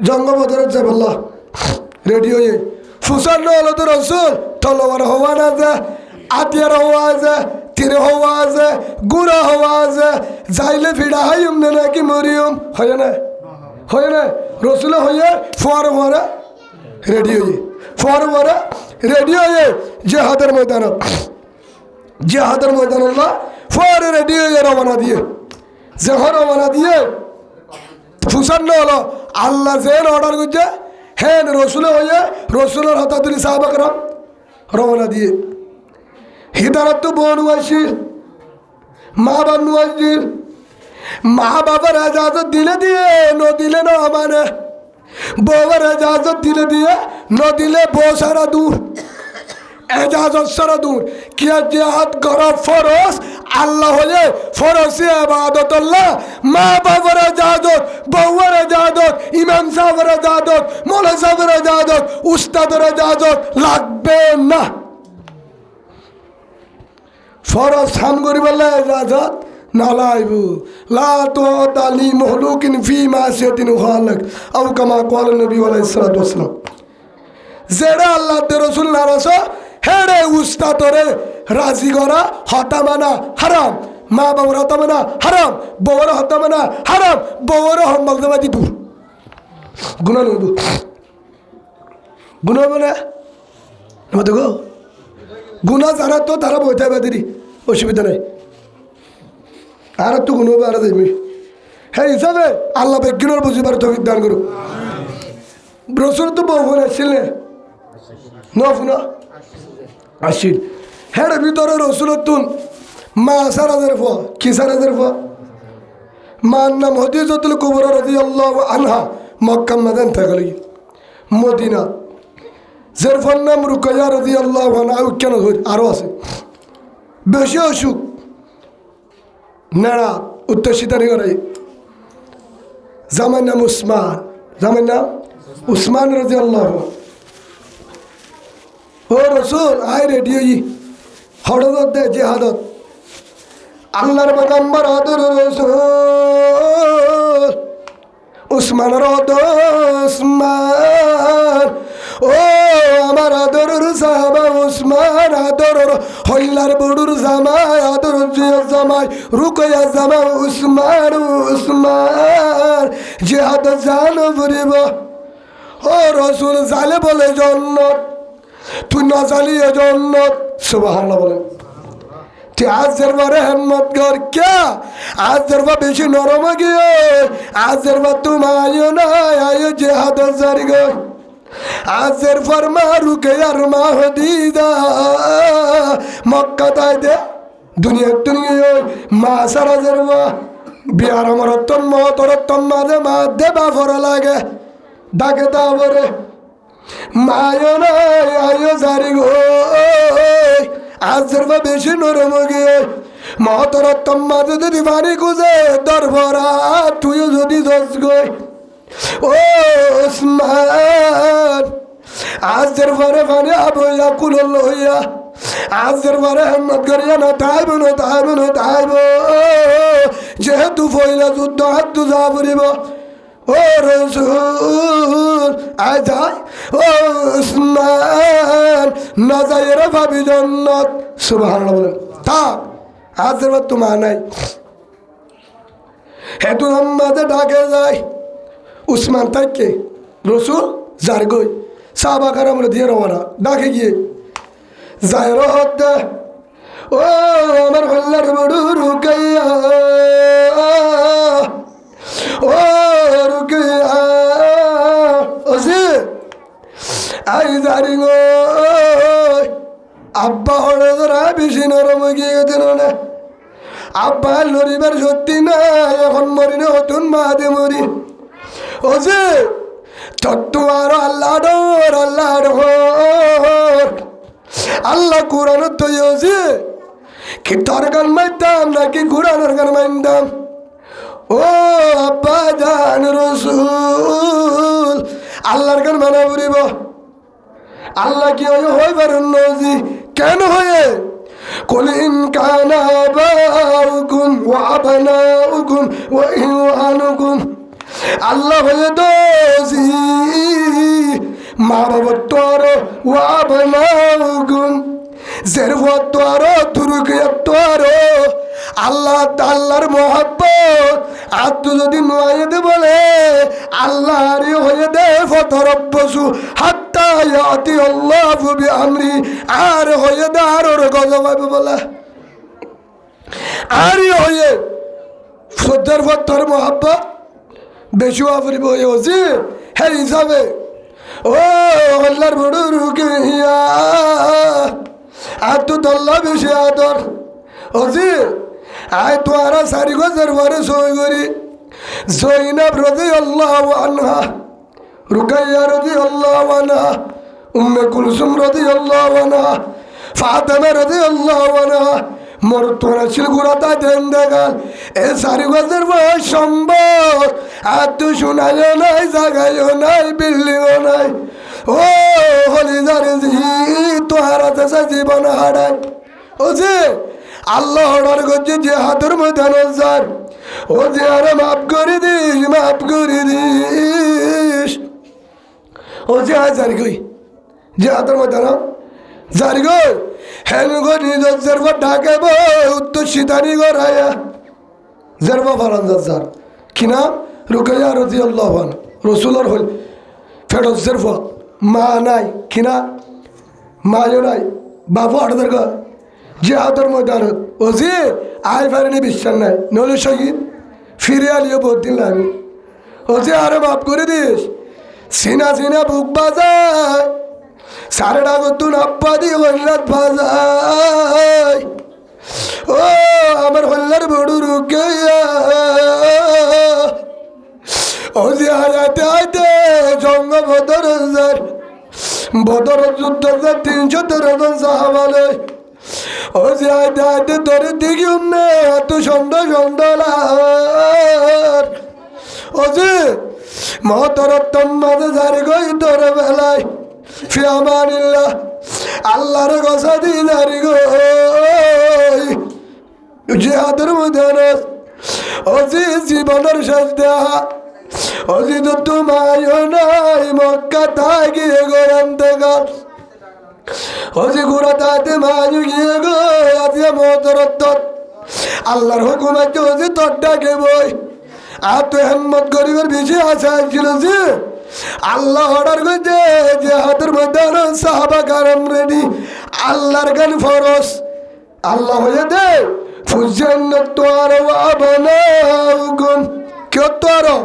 জঙ্গবদরের যাবল্লাহ রেডিও এ ফুসান হলো তো রসুল তলোয়ার হওয়া না যে, আতিয়ার হওয়া আছে, তীরে হওয়া আছে, গুড়া হওয়া আছে, যাইলে ভিড়া হয় উমনে নাকি মরিয়ম হয় না, হয় না রসুল হইয়া ফোয়ার ফোয়ারা রেডিও এ ফরওয়ারা রেডিও এ জিহাদের ময়দান, জিহাদের ময়দান আল্লাহ ফরে রেডিও এ রওনা দিয়ে যখন রওনা দিয়ে ফুসান্ন হলো আল্লাহ যেন অর্ডার করছে হ্যাঁ রসুল হইয়া রসুলের হতাতুলি সাহাবাকরাম রওনা দিয়ে হিদারত তো বোন আসিল, মা বাবু আসিল, মা বাবার এজাজত দিলে দিয়ে নদিলে না মানে, বউয়ের এজাজত দিলে দিয়ে নদিলে বউ সারা দূর, এজাজত সারা দূর। কি জিহাদ করা ফরজ আল্লাহ হলে ফরজে ইবাদত আল্লাহ, মা বাবার এজাজত, বউয়ের এজাজত, ইমাম সাহেবের এজাজত, মৌলানা সাহেবের এজাজত, উস্তাদের এজাজত লাগবে না। ফরজ হাম করি বললে এজাজত নালাইবু লা তুতালি মাহলুকিন ফি মাসিয়াতিন খালিক আও কামা ক্বালা নবী আলাইহিস সালাতু ওয়াসসালাম। যেটা আল্লাহ তে রাসূল নারাজ হেড়ে উস্তাদরে রাজি করা হতামানা হারাম, মা বাবার হতামানা হারাম, বউর হতামানা হারাম, বউর হম্বল দেবা দিব গুনাহ নইব, গুনাহ মানে আমাদের গো গুনাহ যারা তো তারা বইতে বাদিরি অসুবিধা নাই, আর তো গুণ আর দেখবি হ্যাঁ হিসাবে আল্লাহ বিজ্ঞানের বুঝিবার তৌফিক দান করুক। রসুল তো বহু আসছিল না আসিল হ্যাঁ ভিতরে রসুলের তুন মা সারাদের ফ কি সারাদের ফ মার নাম হদিজাতুল কুবরা রাদিয়াল্লাহু আনহা মক্কা মাদান থাকলি মদিনা, যার ফোন নাম রুকাইয়া রাদিয়াল্লাহু আনহা কেন আরও আছে বেশি অসুখ নেড়া উত্তর শীতানি করে, জামার নাম উসমান, জামার নাম উসমান রাদিয়াল্লাহু ও রসুল আয় রেডিও হঠাৎ দে জেহাদত আল্লাহর পয়গম্বর আদর রসুল উসমানের উসমান ও আমার আদরের সাহাবা উসমান আদরের হইলার বড়ুর জামাই আদর জামাই রুকয়া জামাই উসমান উসমান জিহাদ জান ভরিব ও রসুল জালে বলে জন্নত তুই না জালিয়ে জন্নত সুবহানাল্লাহ বলেন। তুই আজের বারে হেম্মত কর ক্যা আজের বা বেশি নরম গিয়ে আজের বা তুমি আয়ো না আয়ো জিহাদ জারি গো আজের ফরমা রুকে আর মা হদিদা মক্কা তাই দে দুনিয়া মা সারা জরবা বিয়ার আমার তোর মাঝে মা দেবা ভরা লাগে ডাকে তা বরে মায়ো না আয়ো জারি গো আজের বা বেশি নরম গিয়ে মহতর মাঝে যদি বাড়ি খুঁজে দরভরা তুইও যদি দোষ গই ও উসমান আজের পরে পানি আবইয়া কুলল হইয়া আজের পরে হিম্মত করিয়া না তাইব না তাইব না তাইব যেহেতু ফইলা যুদ্ধ হাত যা পড়িব ও রসুল আয় যায় ও উসমান না যাই রে ভাবি জন্নত সুবহানাল্লাহ বলেন থাক আজের পর তোমার নাই হেতু আমাদের ডাকে যায় উসমান তাইকে রসুল যার গই সাহাবা কারাম দিয়ে রওনা ডাকে গিয়ে যায় রহত ও আমার হল্লার বড় রুকাইয়া ও রুকাইয়া ওসে আই জারি গো আব্বা হলে তোরা বেশি নরম গিয়ে গেছিল না আব্বা লড়িবার সত্যি না এখন মরি না নতুন মাদে মরি ও যে তত্ত্ব আর আল্লাহ ডর আল্লাহ ডর আল্লাহ কোরআন তো যে কি তোর গান মাইতাম নাকি কোরআনের গান মাইতাম ও আব্বা জান রসুল আল্লাহর গান মানা বলিব আল্লাহ কি হয়ে পারেন নজি কেন হয়ে قل إن كان آباؤكم وأبناؤكم وإخوانكم আল্লাহ হয়ে দোষী মা বাবার তোর ওয়াবনাউকুম জেরফত তোর তুরুকিয়ত তোর আল্লাহ আল্লাহর মোহাব্বত আত্ম যদি নয় বলে আল্লাহরই হয়ে দে ফতরব্বসু হাত্তা ইয়াতি আল্লাহু বিআমরি আর হয়ে দে আর ওর গজব হবে বলে আরই হয়ে সদ্দার ফতর মোহাব্বত বেশি আফরিব হয়ে হচ্ছে হ্যাঁ হিসাবে ও আল্লাহর বড় রুকিয়া আর তো দল্লা বেশি আদর হচ্ছে আয় তো আর সারি গজের পরে সই করি জৈনাব রাদিয়াল্লাহু আনহা রুকাইয়া রাদিয়াল্লাহু আনহা উম্মে কুলসুম রাদিয়াল্লাহু আনহা ফাতেমা রাদিয়াল্লাহু আনহা মোর তোরা ছিল গুড়াতা দেন দেখাল এ সারি গজের বয়স সম্ভব আর তো শোনায়ও নাই জাগায়ও নাই বিল্ডিংও নাই ও হলি জারে তো হারাতে জীবন হারায় ও যে আল্লাহ অর্ডার করছে যে হাতের মধ্যে নজার ও যে আরে মাফ করে দিস ও যে আয় জারি গই যে হাতের মধ্যে না জারি গই হ্যাঁ গো নিজের জেরবা ঢাকে উত্তর সীতানি গড়াইয়া জেরবা ফারান যার কি নাম রুকাইয়া রাদিয়াল্লাহু আনহা রসুলার হল ফেরত জেরবা মা নাই কিনা মায়ও নাই বাবু আটাদের গা যে হাতের ময়দান ও যে আয় ফেরেনি বিশ্বাস নাই নলে শহীদ ফিরে আলিও বহুত দিন লাগে ও যে আরে মাফ করে দিস সিনা বুক বাজায় সারে ডাক তুন আব্বা দিয়ে হল্লার বাজায় ও আমার হল্লার বড় রুকে ও যে হারাতে আইতে জঙ্গ বদর যুদ্ধ 313 জন সাহাবালে ও যে আইতে আইতে ধরে দেখি উন্নে এত সন্ধ্যা ও যে মহতরত্তম মাঝে জারি গই ধরে বেলায় ফিয়ামানিল্লাহ আল্লাহর গসা দি জারি গই যে হাতের মধ্যে ও যে জীবনের শেষ দেহা ও যে তো তোমায় নাই মক্কা গিয়ে গোয়ান্তে গা ও যে ঘোরা তাতে মায়ু গিয়ে গো আজকে মহতরত্ত আল্লাহর হুকুম আছে ও যে তোর ডাকে বই আর তো হেম্মত গরিবের বেশি আশা ছিল যে আল্লাহ অর্ডার করছে যে হাতের মধ্যে সাহাবা কারাম রেডি আল্লাহর গান ফরস আল্লাহ হয়ে দে ফুজান্নত আর আবনাউকুম কেউ তো আরো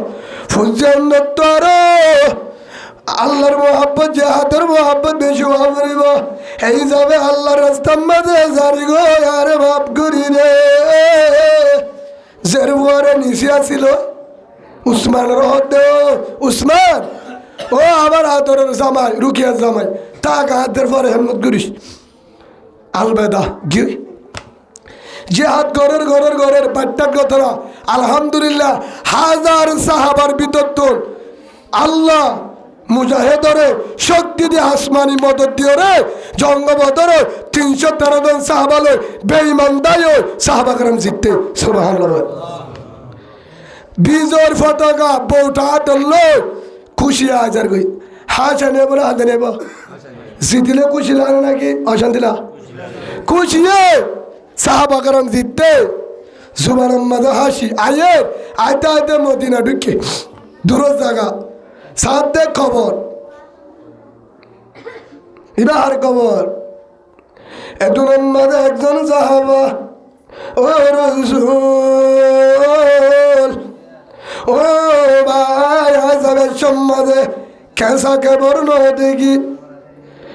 ফুজান্নত আর আল্লাহর মোহাব্বত যে হাতের মোহাব্বত বেশি ভাবরিব এই যাবে আল্লাহর রাস্তার মাঝে জারি গো আরে ভাব করি রে জের পরে নিচে আসিল উসমান রহত উসমান ও আবার আদরের জামাই রুকিয়ার জামাই তাক হাতের পরে হেমত করিস আলবেদা গিয়ে যে হাত ঘরের বাট্টার কথা আলহামদুলিল্লাহ হাজার সাহাবার ভিতর তোর আল্লাহ মুজাহেদরে শক্তি দিয়ে আসমানি মদত দিয়ে রে জঙ্গবদরে 313 জন সাহাবালে বেঈমান দায় সাহাবাকরাম জিততে সুবহানাল্লাহ বিজয়ের পতাকা বউটা হাতলো খুশি হাজার গই হাসা নেব না হাতে নেব জিতলে খুশি লাগে নাকি অশান্তি না খুশি সাহাবাকরাম জিততে জুবান আহমদ হাসি আইতে মদিনা ঢুকে দূর জায়গা সাথে খবর ইবার খবর এত নম্বর একজন সাহাবা ও রাসূল ও ভাই আজাবের সম্মাদে কেসা খবর ন দেখি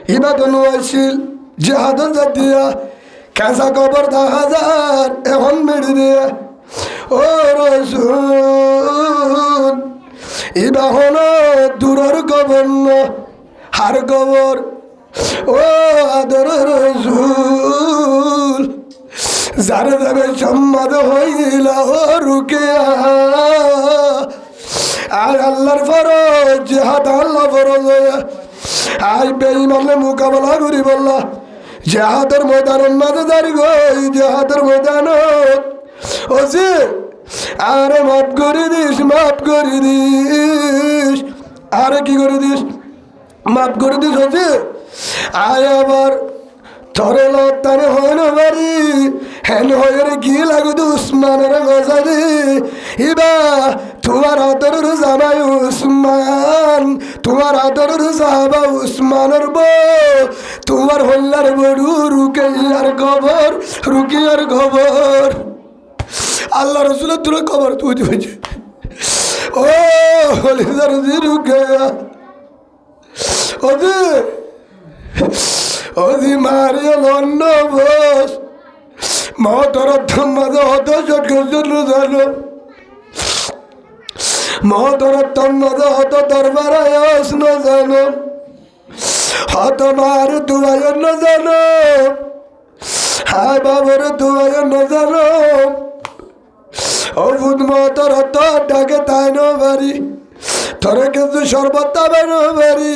ইবাদন ওয়াইছিল জিহাদন জাতিয়া কাঁচা কবর 10,000 এখন মেরে দিয়ে ও রসুল ইবা হলো দূরের কবর না হার কবর ও আদর রসুল যারে যাবে সম্মাদ হইল ও রুকে আর আল্লাহর ফরজ জিহাদ আল্লাহ ফরজ আই বেঈমানে মোকাবেলা করি বললা জিহাদের ময়দানের মাঝে দাঁড়ি গই জিহাদের ময়দান ওসি আরে মাফ করে দিস আরে কি করে দিস মাফ করে দিস ওসি আয় আবার তোরে লতারে হইল বাড়ি হেন হয়ে কি লাগু দুশ্মনের গজারি ইবা তোমার আদরের জামাই উসমান তোমার আদরের সাহাবা উসমানের বউ তোমার হল্লার বড়ু রুকিয়ার খবর আল্লাহ রসুলের তোর খবর তুই দিয়েছে ও হলিদার রুকিয়া ওদি মারিয়া লন্ন বস মহতর মাঝে হত চটকের জন্য জানো মহতর মাঝে হত দরবারায় আসন জানো হত মার দুয়ায় ন জানো হায় বাবার দুয়ায় ন জানো অবুদ মহতর হত ডাকে তাই ন বাড়ি তোরে কিন্তু সর্বত্তা বেনো বাড়ি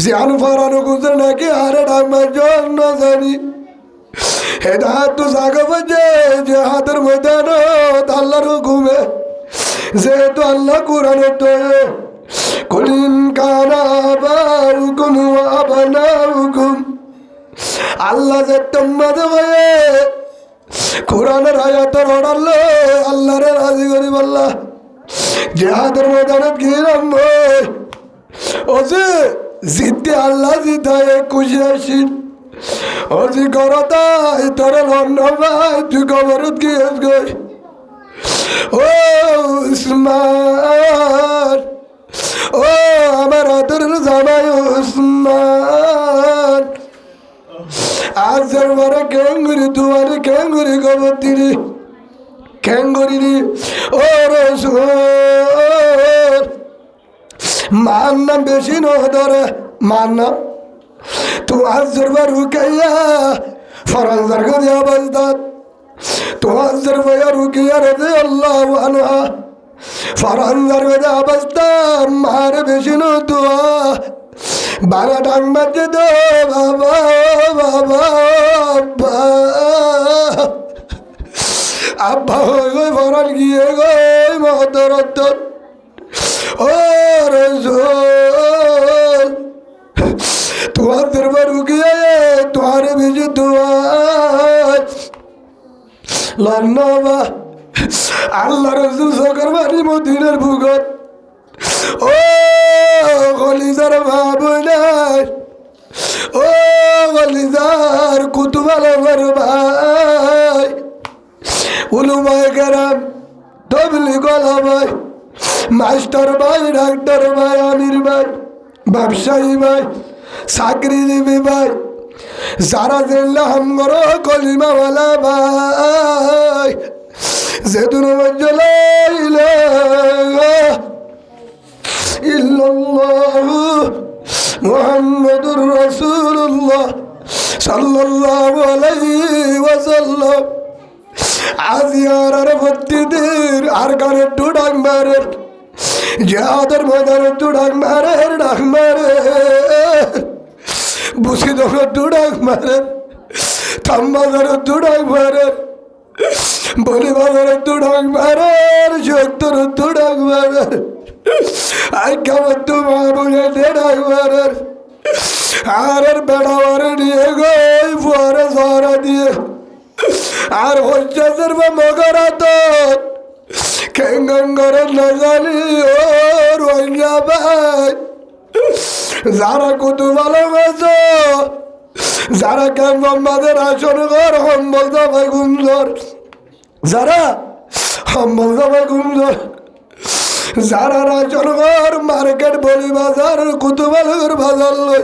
জিয়ান ফরানো গুজর নাকি হারে ডাকমার জন্য জানি হেদায়ত তো জাগে বাজে যে হাতের ময়দান আল্লাহর হুকুমে যেহেতু আল্লাহ কোরআন তো কুলিন কানা আবাউকুম ওয়া আবনাউকুম আল্লাহ যে তোমাদের হয়ে কোরআনের আয়াত পড়ালো আল্লাহর রাজি করি বললা যে হাতের ময়দানে গিলাম ওসে জিতে আল্লাহ জিতায় খুশি আসিন অজি করতাই তোর লন্ন ভাই তুই খবরত গিয়েছ গই ও উসমান ও আমার আদর জামাই উসমান আজের বারে কেঙ্গুরি দুয়ারে কেঙ্গুরি খবর দিলি কেঙ্গুরি ও রসুল মান নাম বেশি নধরে মান নাম তো আজর বার রুকাইয়া ফরানজার গদি আবাজদাত তো আজর ভাইয়া রুকিয়া রে আল্লাহ আনহা ফরানজার গদি আবাজদা মার বেশি ন দোয়া বারা ডাং মাঝে দো বাবা বাবা আব্বা হয়ে গই ফরান গিয়ে গই মহতরত ও রসুল তোমার দরবার গিয়ে তোমারে ভিজে তোমার লন্নবা আল্লাহ রসুল সকার বাড়ি মদিনার ভূগত ও গলিজার ভাবনার ও গলিজার কুতুবালা ভাই উলুমায় গেরাম তবলি গলা ভাই মাস্টার ভাই ডাক্তার ভাই আমির ভাই ব্যবসায়ী ভাই চাকরিজীবী ভাই যারা জেলা হামগর কলিমাওয়ালা ভাই যেদিন মুহাম্মাদুর রাসূলুল্লাহ সাল্লাল্লাহু আলাইহি ওয়াসাল্লাম আজিয়ার ভক্তিদের আর গানে টুডাং মারে জিহাদের ময়দানে টুডাং মারে বুসি দোকান টুডাং মারে থাম্বাজারে টুডাং মারে বলি বাজারে টুডাং মারে সত্তর টুডাং মারে আই খাবার তো মামুনে টুডাং মারে আর বেড়াওয়ারে নিয়ে গই ফুয়ারে সরা দিয়ে আর হজ্জাদের বা মগরাত কেঙ্গঙ্গরের না জানি ও রোহিঙ্গা ভাই যারা কত ভালোবাসো যারা কেম্বাদের আসন ঘর হম্বল দাবাই গুমজর যারা হম্বল দাবাই গুমজর যারা রাজন ঘর মার্কেট বলি বাজার কুতুবালগর বাজার লই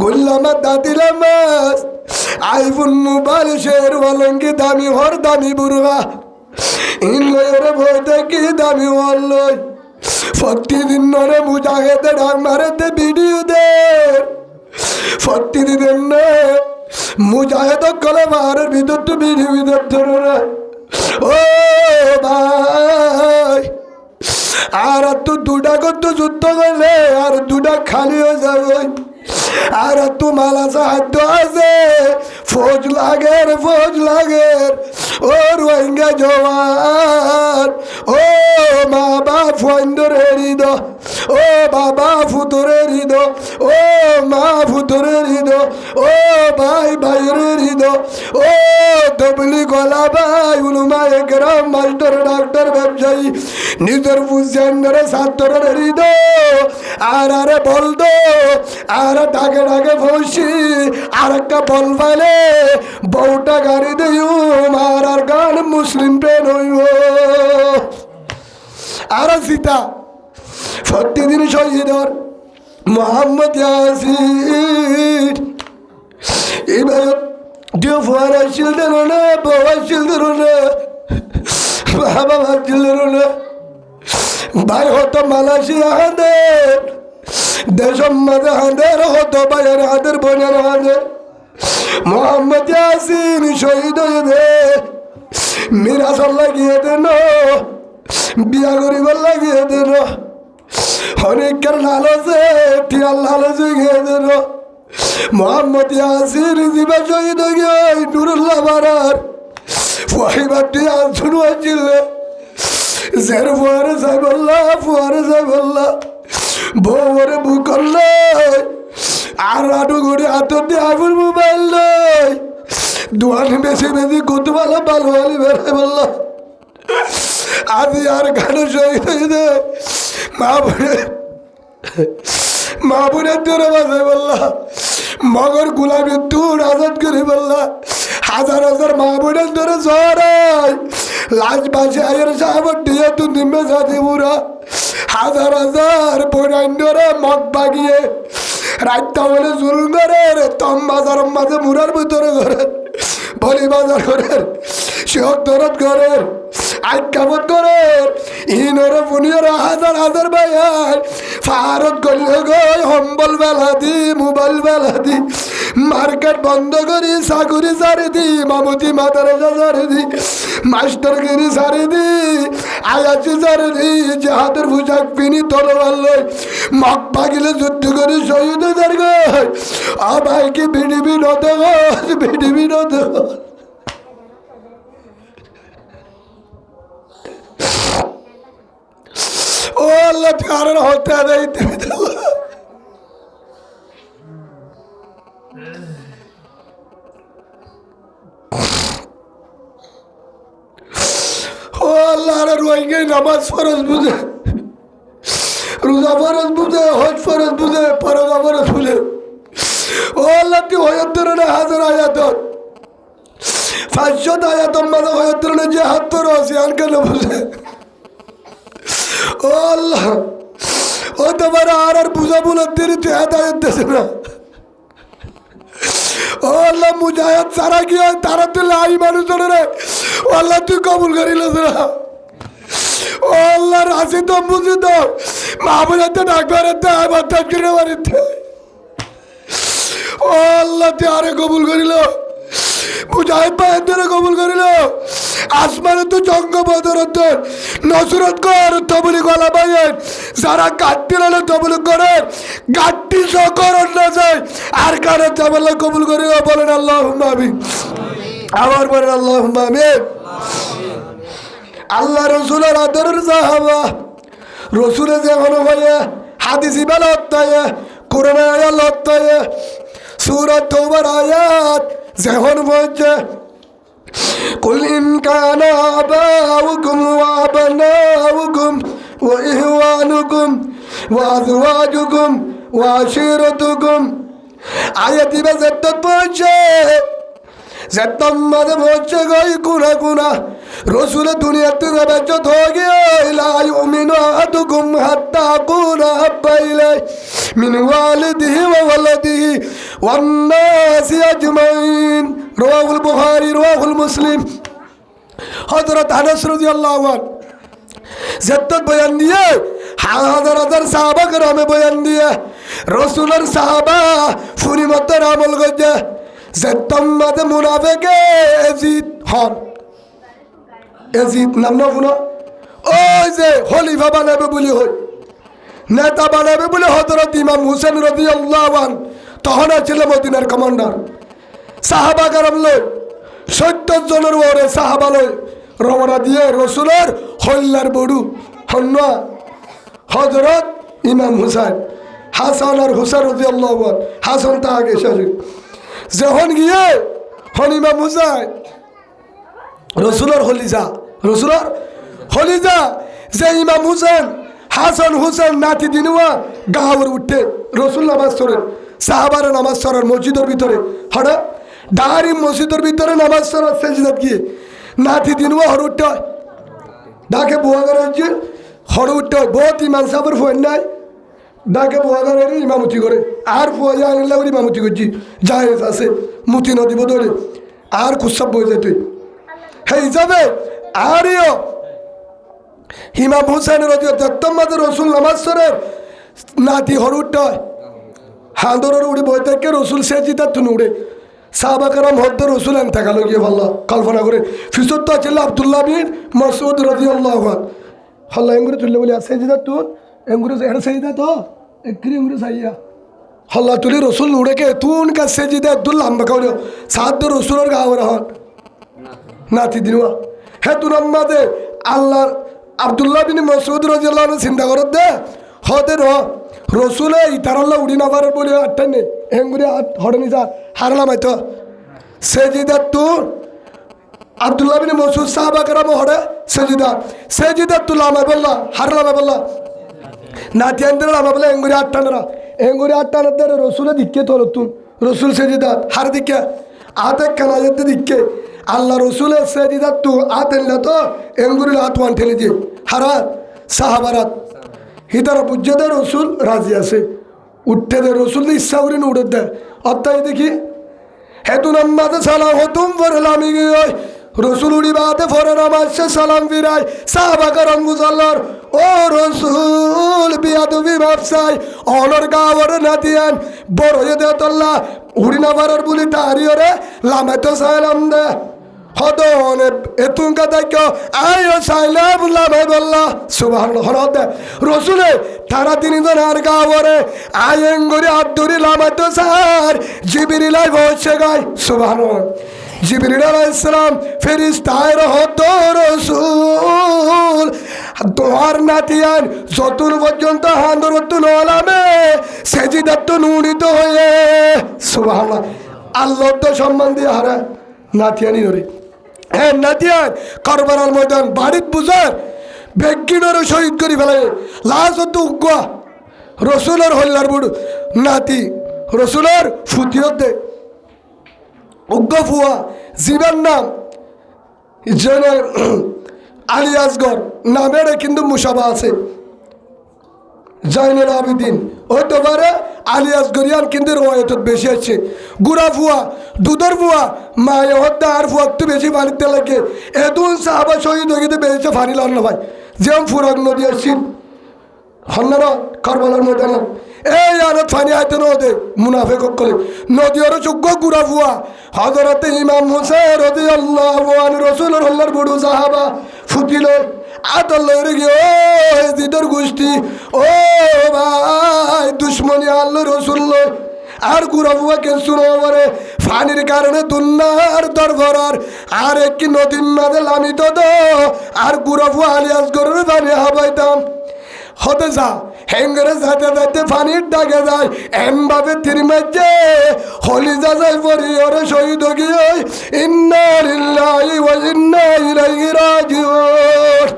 গুল্লামা দাদিলা মাস আইফোন মোবাইল শের ওয়ালঙ্গি দামি হর দামি বুড়া ইন লয়রে ভয় দেখি দামি ওয়াল্লই প্রতিদিন নরে মুজাহেদে ডাক মারেতে ভিডিও দে প্রতিদিন নে মুজাহেদ কলে মারের ভিতর তো ভিডিও ভিতর ধরে ও ভাই আর তো দুটা কত যুদ্ধ করলে আর দুটা খালি হয়ে যাবে আর তো মালা সাহায্য আছে ফৌজ লাগে ও রোহিঙ্গা জওয়ান ও মা বাপ ফন্দরে হৃদ ও বাবা ফুতরে হৃদ ও মা ফুতরে হৃদ ও ভাই ভাইয়ের হৃদ ও তবলি গলা ভাই উলুমা একরাম মাস্টার ডাক্তার ব্যবসায়ী নিজের বুঝেন্দ্রে ছাত্রের হৃদ আর আরে বল দো আর ডাকে ডাকে বসি আর একটা বল পাইলে বউটা গাড়ি দিও আর গান মুসলিম প্রেম হইব আর সীতা প্রতিদিন শহীদর মোহাম্মদ ইয়াসিন এবার দিও ফুয়ারা শিলদের না বাবা শিলদের না বাবা শিলদের না ভাই হতো মালয়েশিয়া হাঁদের দেশের মাঝে হাঁদের হতো ভাইয়ের হাঁদের বোনের হাঁদের মোহাম্মদ ইয়াসিন শহীদ হয়ে দে মিরাসল লাগিয়ে দেন বিয়া করিবার লাগিয়ে দেন অনেকের লালসে টিয়ার লালসে গিয়ে দেন মোহাম্মদ ইয়াসিন জীবা শহীদ হয়ে নুরুল্লাহ বারার ফুয়াইবাটি আসুন হয়েছিল জের ফুয়ারে সাহেবল্লাহ বউরে বুকল্লা আর আটু ঘুরে হাতর দিয়ে আগুন মোবাইল নয় দোয়ান বেশি কত ভালো ভালো বেড়াই বলল আদি আর গান শহীদ হয়ে দে মা বোনের তোরা বাসাই বললা মগর গুলামের তুর আজাদ করে বললা হাজার মা বোনের ধরে জড়াই লাশ বাসে আয়ের সাহেব দিয়ে তু নিমে সাথে বুড়া হাজার বোনাইন ধরে মদ বাগিয়ে রাইতা বলে জুল করে তম বাজার মাঝে মুরার ভিতরে ঘরে বলি বাজার করে শিহক দরদ করে আইকামত করে ইনরে পুনিয়রা হাজার ভাইয়ার ফারত করলে গই হম্বল বেলা দি মোবাইল বেলা দি মার্কেট বন্ধ করি চাকুরি সারি দি মামুতি মাদারেজা সারি দি মাস্টারগিরি সারি দি আয়াচি সারি দি জাহাদের পোশাক পিনি তলোয়ার লই মগ পাগিলে যুদ্ধ করে শহীদ হয়ে গই আ ভাইকে ভিডিবি নত ও আল্লাহ কারণ হতে দেয় ও আল্লাহ রোহিঙ্গা নামাজ ফরজ বুঝে রোজা ফরজ বুঝে হজ ফরজ বুঝে পরদা ফরজ বুঝে ও আল্লাহ তুই হয়ত্তর না হাজার আয়াত 500 আয়াত মাঝে হয়ত্তর না যে হাত তোর আছে আর কেন বুঝে ও আল্লাহ ও তোমার আর বুঝা বলতে তুই হেদায়ত দেছে না ও আল্লাহ মুজাহিদ সারা কি হয় তারা তো লাই মানুষ রে ও আল্লাহ তুই কবুল করিল না ও আল্লাহ রাশি তো বুঝি তো মা বোনাতে ডাকবারেতে আবার তাকিরে বাড়িতে ও আল্লাহ তুই আরে কবুল করিল মুজাহিদ ভাইদের কবুল করিল আসমানে তো জঙ্গ বদরত নসরত কর তবলি গলা ভাইয়ের যারা গাঁটটি হলে তবলি করেন গাঁটটি সকরণ না যায় আর কারণ জামাল্লাহ কবুল করিল বলেন আল্লাহ আমিন আবার বলেন আল্লাহ আমিন আল্লাহ রসুলের আদরের সাহাবা রসুলের যেমন হয়ে হাদিসি বেলা হত্যায় কোরআন আয়াত হত্যায় সূরা তওবার আয়াত যেমন বলছে قل إن كان آباؤكم وأبناؤكم وإخوانكم وأزواجكم وعشيرتكم আয়াতি বেজত পৌঁছে যেতম মাঝে পৌঁছে গই গুনা রসুল দুনিয়াতে বেজত হয়ে গিয়ে লা ইউমিনু আহাদুকুম হাত্তা কুনা হাব্বা ইলাই من والده وولده والناس أجمعين رواه البخاري رواه المسلم হযরত আনাস রাদিয়াল্লাহু আনহু জেদ্দত বয়ান দিয়ে হাজার হাজার সাহাবা کرامে বয়ান দিয়ে রাসূলের সাহাবা ফুরিমতের আমল করছে জেদ্দত মুনাফিকে এজিদ হন এজিদ নাম না শুনো ওই যে খলিফা বানাবে বলি হয় নেতা বানাবে বলে হযরত ইমাম হুসেন রাদিয়াল্লাহু আনহু তখন ছিল মদিনার কমান্ডার সাহাবা کرام লই 70 জনের ওরে সাহাবা লই রওনা দিয়ে রাসূলের হল্লার বড়ু হন্না হযরত ইমাম হুসাইন হাসান আর হুসাইন রাদিয়াল্লাহু আনহু হাসান তা আগে শেষ যখন গিয়ে হন ইমাম হুসাইন রাসূলের হলিজা যে ইমাম হুসেন হাসান হুসেন নাতি দিনুয়া গাওয়ার উঠে রসুল নামাজ পড়েন সাহাবারা নামাজ পড়ার মসজিদের ভিতরে হড়া ডাহারি মসজিদের ভিতরে নামাজ পড়ার সেজদাত গিয়ে নাতি দিনুয়া হড় উঠতে হয় ডাকে বুয়াগার হচ্ছে হড় উঠতে হয় বহুত ইমাম সাহেবের ফোন নাই ডাকে বুয়াগারের ইমামতি করে আর ফুয়া আনলে ইমামতি করছি জাহেজ আছে মুতি নদী বদলে আর কুসাব বই যেতে সেই হিসাবে আরও ইমাম হুসেন রাদিয়াল্লাহু রসুল নামাজ পড়ে নাতি হরুটা হাঁদরের উড়ে বই থেকে রসুল সেজিদার তুন উড়ে সাহাবা کرام হদ্দ রসুল এন থাকালো গিয়ে ভাল্লা কল্পনা করে ফিসত তো ছিল আব্দুল্লাহ বিন মাসউদ রাদিয়াল্লাহু আনহু হল্লা এঙ্গুরে তুললে বলে সেজিদার তুন এঙ্গুরে এর সেজিদা তো একরি এঙ্গুরে সাইয়া হল্লা তুলি রসুল উড়ে কে তুন কা সেজিদা আব্দুল্লাহ আম্বা কাউলো সাদ রসুলের গাওয়ার হন নাতি দিনুয়া হে তুন আম্মাদে আল্লাহ আব্দুল্লাহ বিন মাসউদ রাদিয়াল্লাহু আনহু চিন্তা করত দে হতে রসুলে ইতারাল্লাহ উড়ি না পারে বলে আটটাই নেই হেঙ্গুরি হড়নি যা হারলাম হয়তো সেজিদার তু আব্দুল্লাহ বিন মাসউদ সাহাবা کرام হড়ে সেজিদার তু লামা বললা হারলাম বললা নাতি আনতে লামা বলে হেঙ্গুরি আটটানা দে রসুলে দিকে তোলতুন রসুল সেজিদার হার দিকে আতে কানাজতে দিকে আল্লাহ রসুলের সেজিদার তু আতেনলে তো এঙ্গুরিল হাত ওয়ান ঠেলে দিয়ে হারাত সাহাবারাত হিতারা বুঝে দেয় রসুল রাজি আছে উঠতে দেয় রসুল ইচ্ছা করে উঠে দেয় অর্থাৎ দেখি হেতু নাম্মাতে সালাম হতুম ফরলামি গিয়ে রসুল উড়িবাতে ফরের আমার সালাম ফিরাই সাহাবা کرام মুসাল্লার ও রসুল বিয়াদবি ব্যবসায় অনর গাওয়ার নাতিয়ান বড় দে তল্লা উড়ি না পারার বলি তারিয়রে লামে তো সালাম দে হদন এতুঙ্কা দেখো আয়ো সাইলাম লামে বললা সুবহানাল্লাহ হরদে রসুলে তারা তিনজন আর গাওয়ারে আয়েঙ্গরি আদুরি লামে তো সার জিবরিলাই বসে গায় সুবহানাল্লাহ জিবরিল আলাইহিস সালাম ফেরেশতায় রহত রসুল দোয়ার নাতিয়ান যতুর পর্যন্ত হান্দরতুন ওলামে সেজিদাত নুনিত হয়ে সুবহানাল্লাহ আল্লাহ তো সম্মান দিয়ে হারা নাতিয়ানি নরে হ্যাঁ নাতিয়ান কারবালার ময়দান বাড়িত বুঝার বেগিনরও শহীদ করি ফেলে লাশ হতো উগ্গা রসুলের হল্লার বুড় নাতি রসুলের ফুতিয়ত দে উগ্গ ফুয়া জীবের নাম যেন আলী আসগর নামের কিন্তু মুসাবা আছে জাইনুল আবিদিন হইতে পারে আলী আসগরিয়ান কিন্তু রওয়ায়ত বেশি আছে গুড়া ফুয়া দুধর ফুয়া মায়ে হত্যা আর ফুয়া একটু বেশি পানিতে লাগে এদুন সাহাবা শহীদ হয়ে গেতে বেশি ফানি লাল না ভাই যেমন ফুরাক নদী আসছিল হন্না কারবালার ময়দানে এই আনত ফানি আইতে নদে মুনাফেক কলে নদী আর যোগ্য গুড়া ফুয়া হযরত ইমাম হুসাইন রাদিয়াল্লাহু আনহু রাসূলুর আল্লাহর বড় সাহাবা ফুটিল আদাল্লাহর গিয়ে ও জিদর গোষ্ঠী ও ভাই দুশ্মনী আল্লাহ রসুল আর গুরাবুয়াকে শুনো বলে ফানির কারণে দুনিয়ার দরবার আর একটি নদীর মাঝে লামিত দো আর গুরাবুয়া আলিয়াস গরুর পানি হাবাইতাম হতে যা হেঙ্গরে যাতে যাতে পানির ডাকে যায় এমভাবে তিরমাইছে হলি যা যায় পরি ওরে শহীদ গিয়ে ইন্না লিল্লাহি ওয়া ইন্না ইলাইহি রাজিউন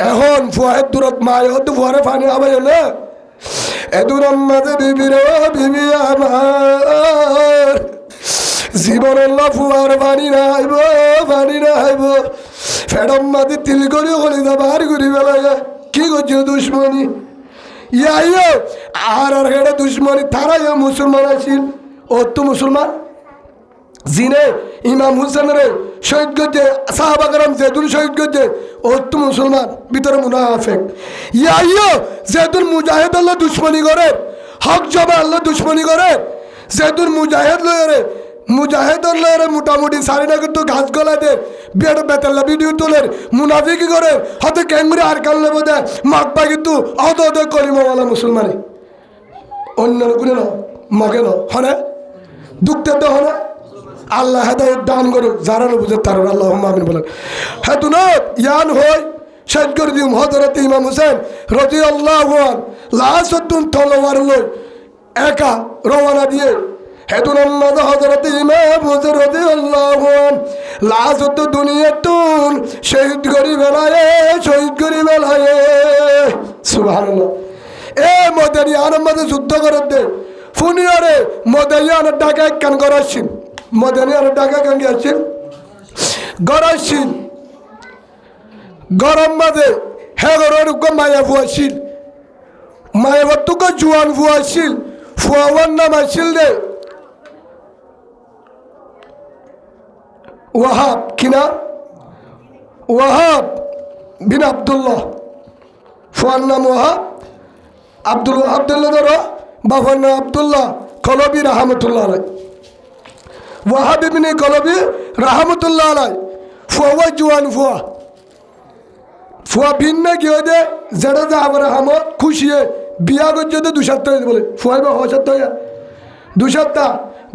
এখন ফুয়াহের দূরত মায় হতে ফুয়ারে পানি হাবাই না এদুর আম্মাদে বিবিরে বিবি আমার জীবন ফুয়ার পানি নাইব ফেডম্মাদি তিল করে হলি যা বার করি বেলায় কি করছো দুশ্মনী ইয়াইও আর হেডে দুশ্মনী তারাই মুসলমান আছিল ও তো মুসলমান জিনে ইমাম হুসেনের শহীদ করছে সাহাবা کرام যেদুন শহীদ করছে ও তো মুসলমান ভিতরে মুনাফিক ইয়াইও যেদুন মুজাহিদ আল্লাহ দুশ্মনী করে হক জবা আল্লাহ দুশ্মনী করে যেদুন মুজাহিদ লয়ে মুজাহিদ লয়ে মোটামুটি সারি না কিন্তু ঘাস গলাতে বেড় বেতাল্লা ভিডিও তোলের মুনাফিকি করে হতে ক্যাঙ্গুরি আর কানলে বোধে মাকবা কিন্তু অত অত কলিমাওয়ালা মুসলমানে অন্য গুণে ন মগে ন হনে দুঃখতে তো হনে আল্লাহ হেদায়ত দান করুক যারা বুঝে তার আল্লাহ আমিন বলেন হ্যাঁ তু ইয়ান হই শেষ করে দিম হজরত ইমাম হুসেন রাদিয়াল্লাহু আনহু লাসতুন তলোয়ার লই একা রওনা দিয়ে হেতুন আম্মাদ হজরত ইমাম হুসেন রাদিয়াল্লাহু আনহু লাসত দুনিয়াতুন শহীদ করি বেলায়ে সুবহানাল্লাহ এ মদারিয়ান মধ্যে যুদ্ধ করে দে ফুনিয়ারে মদারিয়ান ডাকা কান করাছিন মদারিয়ান ডাকা কান গিয়েছেন গরাছিন গরম মাঝে হ্যাঁ গরম মায়া ফুয়াছিল মায়া বতুকে জুয়ান ফুয়াছিল ফুয়াওয়ার নাম আছিল দে ওয়াহাব কিনা ওয়াহাব বিন আব্দুল্লাহ ফুয়ার নাম ওয়াহাব আব্দুল্লাহ ধরো বাবার নাম আব্দুল্লাহ কলবি রহমতুল্লাহ আলাই ওয়াহাব ইবনে কলবি রহমতুল্লাহ আলাই ফুয়া জুয়ান ফুয়া ভিন্ন কি হয়ে দে যেটা যা আবার হামত খুশিয়ে বিয়া করছে তো 2 সপ্তাহ বলে ফুয়াই বা 6 সপ্তাহ 2 সপ্তাহ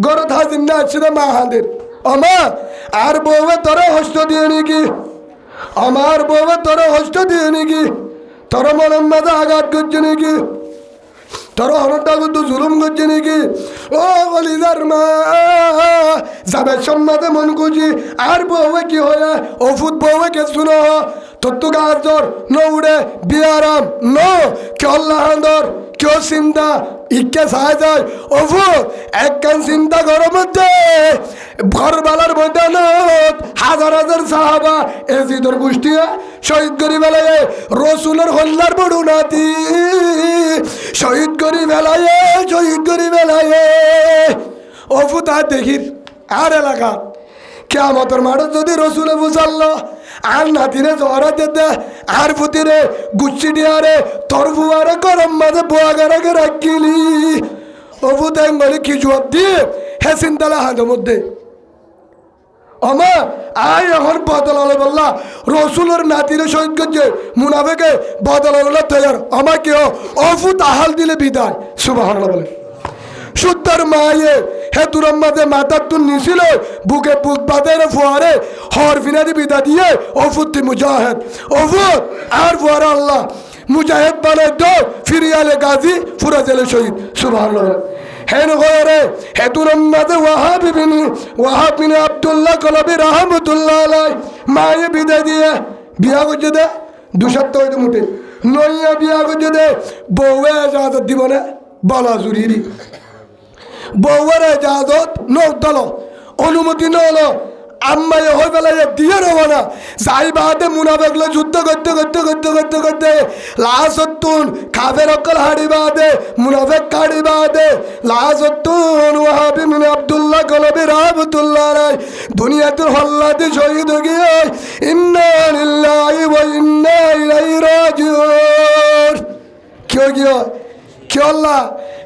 গরত হাজির না আছে মা হাঁদের আমা আর বউয়ে তোরা হস্ত দিয়ে নাকি আমার বউয়ে তোরা হস্ত দিয়ে নাকি তোরা মনের মাঝে আঘাত করছে নাকি তোরা হনটা কিন্তু জুলুম করছে নাকি ও অলিদার মা যাবে সম্মাদে মন খুঁজি আর বউয়ে কি হয় ওফুত বউয়ে কে শুনো তত্ত্ব গাজর নৌড়ে বিয়ারাম ন কেল্লাহান্দর কেউ চিন্তা ইকে সাহায্য যায় ওফু একখান চিন্তা ঘর মধ্যে ঘরবালার ময়দানত হাজার হাজার সাহাবা এজিদর গোষ্ঠীয়া শহীদ করি বেলায় রসুলের হল্লার বড় নাতি শহীদ করি বেলায় ওফু তা দেখির আর এলাকা কেয়ামতের মাঠে যদি রসুলে বুঝাল্লো আর নাতিরে জহরা দিতে আর ফুতিরে গুচ্ছি দিয়ারে তোর ফুয়ারে গরম মাঝে বোয়াগারাকে রাখিলি ওফু তেঙ্গলি কি জবাব দিয়ে হে চিন্তালা হাঁদের মধ্যে আমা আয় এখন বদলালে বললা রসুলের নাতিরে শহীদ করছে মুনাফেকে বদলালে তৈয়ার আমা কেউ অফু তাহাল দিলে বিদায় সুবহানাল্লাহ বলে সুদ্দার মায়ে হে তুরম মাঝে মাথার তুন নিছিল বুকে বুক বাঁধে ফুয়ারে হর ফিনারি বিদা দিয়ে অফুতি মুজাহেদ অফুত আর ফুয়ারা আল্লাহ মুজাহেদ বানায় দো ফিরিয়ালে গাজী ফুরা জেলে শহীদ সুবহানাল্লাহ হেন গরে হে তুরম মাঝে ওয়াহাব বিন আব্দুল্লাহ কলবি রহমতুল্লাহ আলাই মায়ে বিদায় দিয়ে বিয়া করছে দে 2 সপ্তাহ হইতে মুঠে নইয়া বিয়া করছে দে বউয়ে এজাজত দিব না বলা জুরিরি বউয়ের এজাজত নৌদল অনুমতি নলো আম্মাই হয়ে বেলায় দিয়ে রবো না যাই বাদে মুনাফেকলে যুদ্ধ করতে লাসতুন খাফের অকল হাড়ি বাদে মুনাফেক কাড়ি বাদে লাসতুন ওয়াহাবি মিন আব্দুল্লাহ কলবি রহমতুল্লাহ আলাই দুনিয়াতে হল্লাতে শহীদ গিয়ে ইন্না লিল্লাহি ওয়া ইন্না ইলাইহি রাজিউন কেউ আল্লাহ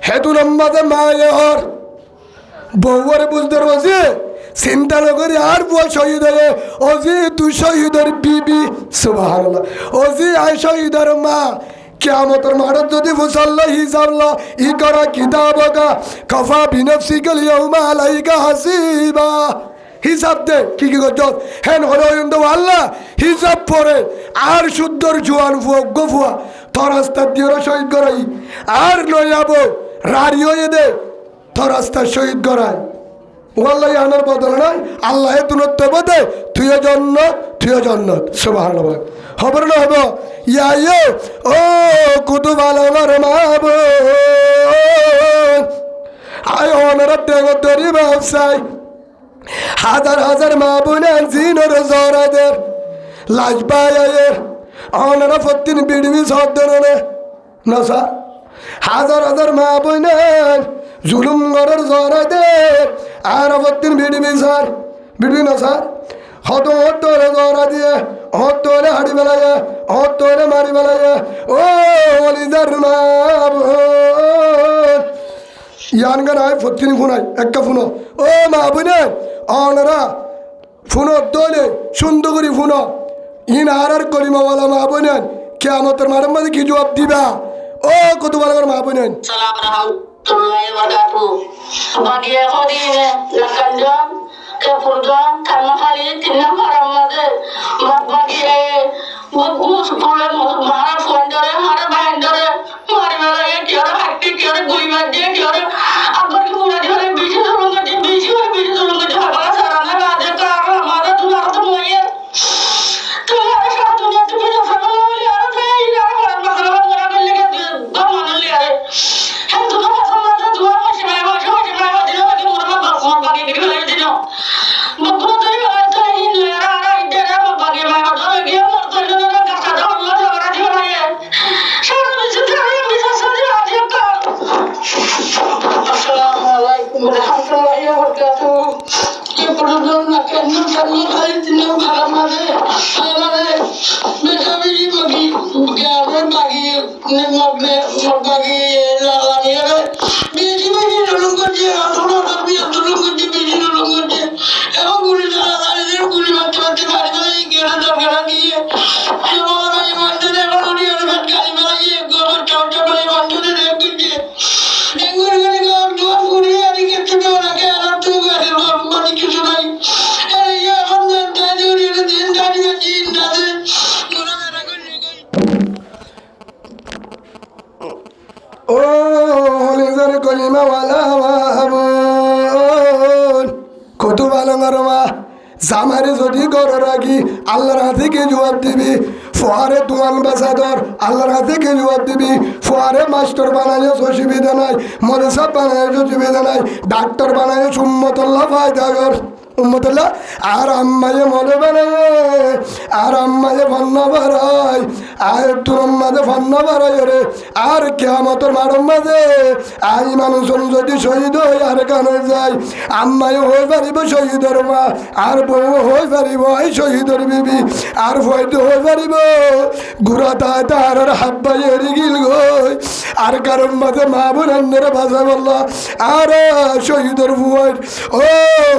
হেতু নম্বাদে মায়ে হর বউরে বুঝতে রয়েছে চিন্তা নকরি আর বুয়া শহীদ হয়ে ওজি তুই শহীদের বিবি সুবহানাল্লাহ ওজি আয় শহীদের মা কিয়ামতের মাঠত যদি ফুসাল্ল হিসাবল ই করা কিতাবকা কফা বিনফসিকাল ইয়াউমা আলাইকা হাসিবা হিসাব দে কি করছ হেন হলো আল্লাহ হিসাব পরে আর শুদ্ধর জোয়ান ফুয়া গফুয়া তোর রাস্তা দিয়ে শহীদ করাই আর নয় যাবো রাড়ি হয়ে দে তোর রাস্তা শহীদ করায় ওয়াল্লাহ আনার বদল নাই আল্লাহ তুনত্ব বদে তুই জন্নত সুবহানাল্লাহ খবর না হবো ইয়াইও ও কুতুব আলমার মাহবুব আয় ওনারা দেগ দরি ব্যবসায় হাজার হাজার মাহবুব জিনর জরাদের লাজবায়ের ওনারা ফতিন বিড়বি সদ্দনে নসা হাজার হাজার মা বোনের জুলুম ঘরের জরাতে আর অবতীন বিডিবি স্যার বিডিবি না স্যার হত হতরে জরা দিয়ে হতরে হাড়ি বেলায় হতরে মারি বেলায় ও অলিজার মা বোন ইয়ান গান আয় ফতিনি ফোনাই একটা ফোনো ও মা বোনের অনরা ফোনো দলে সুন্দর করে ফোনো ইন আর কলিমাওয়ালা মা বোনেন কেয়ামতের মাঠের মাঝে কি জবাব দিবা ও কত ভালো করে মা বোনেন সালাম রাহমাতুল্লাহি ওয়া বারাকাতুহু বাগিয়া খদিমে লাকানজাম কেফুরজাম কানহারি তিন্না হারামাদে বাগিয়া মুস ফুলে মারা ফন্ডরে হারা ভাইন্ডরে মারি মারা কিরে হাক্তি কিরে গুইবা দিয়ে কিরে আবার কি মুরা ধরে বিজি ধরুঙ্গা যে বিজি ধরুঙ্গা ঝগড়া সারানা বাজে কার আমাদের তোমার তো মইয়ে তোমার সারা দুনিয়া তুমি তো ফালা লিয়া রে ইয়া হারাম মাসলা মারা করলে কে দমান লিয়া রে হ্যাঁ তোমার হাসান তোমার মাসে মাই দিলো কি মুরা বাস বাকি দিলো দিলো মতো তো তো ই লিয়া রা ইদরা বাকি মাই হতো গিয়ে মরতো না কাটা দাও আল্লাহ ঝগড়া দিও না সারা বিজি ধরে বিজি সাজি আজি কা আসসালামু আলাইকুম ওয়া রাহমাতুল্লাহি ওয়া বারাকাতুহু के प्रॉब्लम ना करना करना खाली तीनों खराब मारे हमारे बेटा भी बाकी क्या है बाकी ने बाकी लाला मेरे बीजी बीजी लोगों को जे थोड़ा सा भी लोगों को जे बीजी लोगों को जे एवं गुली चला रहे हैं गुली मारते मारते मारी मारी गेड़ा दर गेड़ा दिए ये वाला ये मारते ने वालों ने अलग गाली मारी ये गोबर चाव चाव वाले मारते ने देख के डेंगू ने का जो गुली यानी के चुके वाला के अलग तो गए बाकी কিছু নাই এই এখন দাদি ওরে দিন দাদি দিন দাদি মোরা মেরা ও হলিজার কলিমাওয়ালা মা বোন কত ভালো মা জামারে যদি গড় রাখি আল্লাহর হাতে কে জবাব দিবি ফোয়ারে তুয়ান বাসাদর আল্লাহর হাতে কে জবাব দিবি ফোয়ারে মাস্টার বানায় অসুবিধা নাই মদরসা বানায় অসুবিধা নাই ডাক্তার বানায় উম্মতুল্লাহ ফায়দা কর উম্মতুল্লাহ আর আম্মায়ে মনে বানায় আর আম্মায়ে ভান্না বাড়ায় আর তোর মাঝে ভান্না বাড়ায় রে আর কিয়ামতের মাঠের মাঝে আই মানুষজন যদি শহীদ হই আর কানে যায় আম্মায়ে হয়ে পারিব শহীদের মা আর বউ হয়ে পারিব এই শহীদের বিবি আর ফয়দো হয়ে পারিব গুড়া তার হাব্বাই এরি গিল গই আর কারণ মাঝে মা বোনের ভাষা বলল আর শহীদের ভুয়াই ও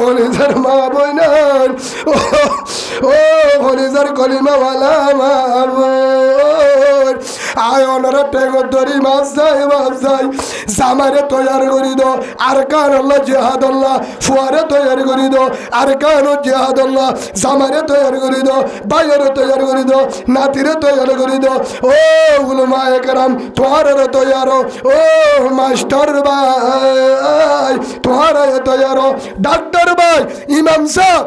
হলিজার মা বোনের ও হলিজার কলিমাওয়ালা মা বোন আয় ওনারা টেঙ্গর ধরি মাছ যায় জামারে তৈয়ার করি দো আর কান আল্লাহ জেহাদ আল্লাহ ফুয়ারে তৈয়ার করি দো আর কান জেহাদ আল্লাহ জামারে তৈয়ার করি দো বাইরে তৈয়ার করি দো নাতিরে তৈয়ার করি দো ও উলমা একরাম তোমার তৈয়ার ও মাস্টার ভাই তোমার তৈয়ার ডাক্তার ভাই ইমাম সাহেব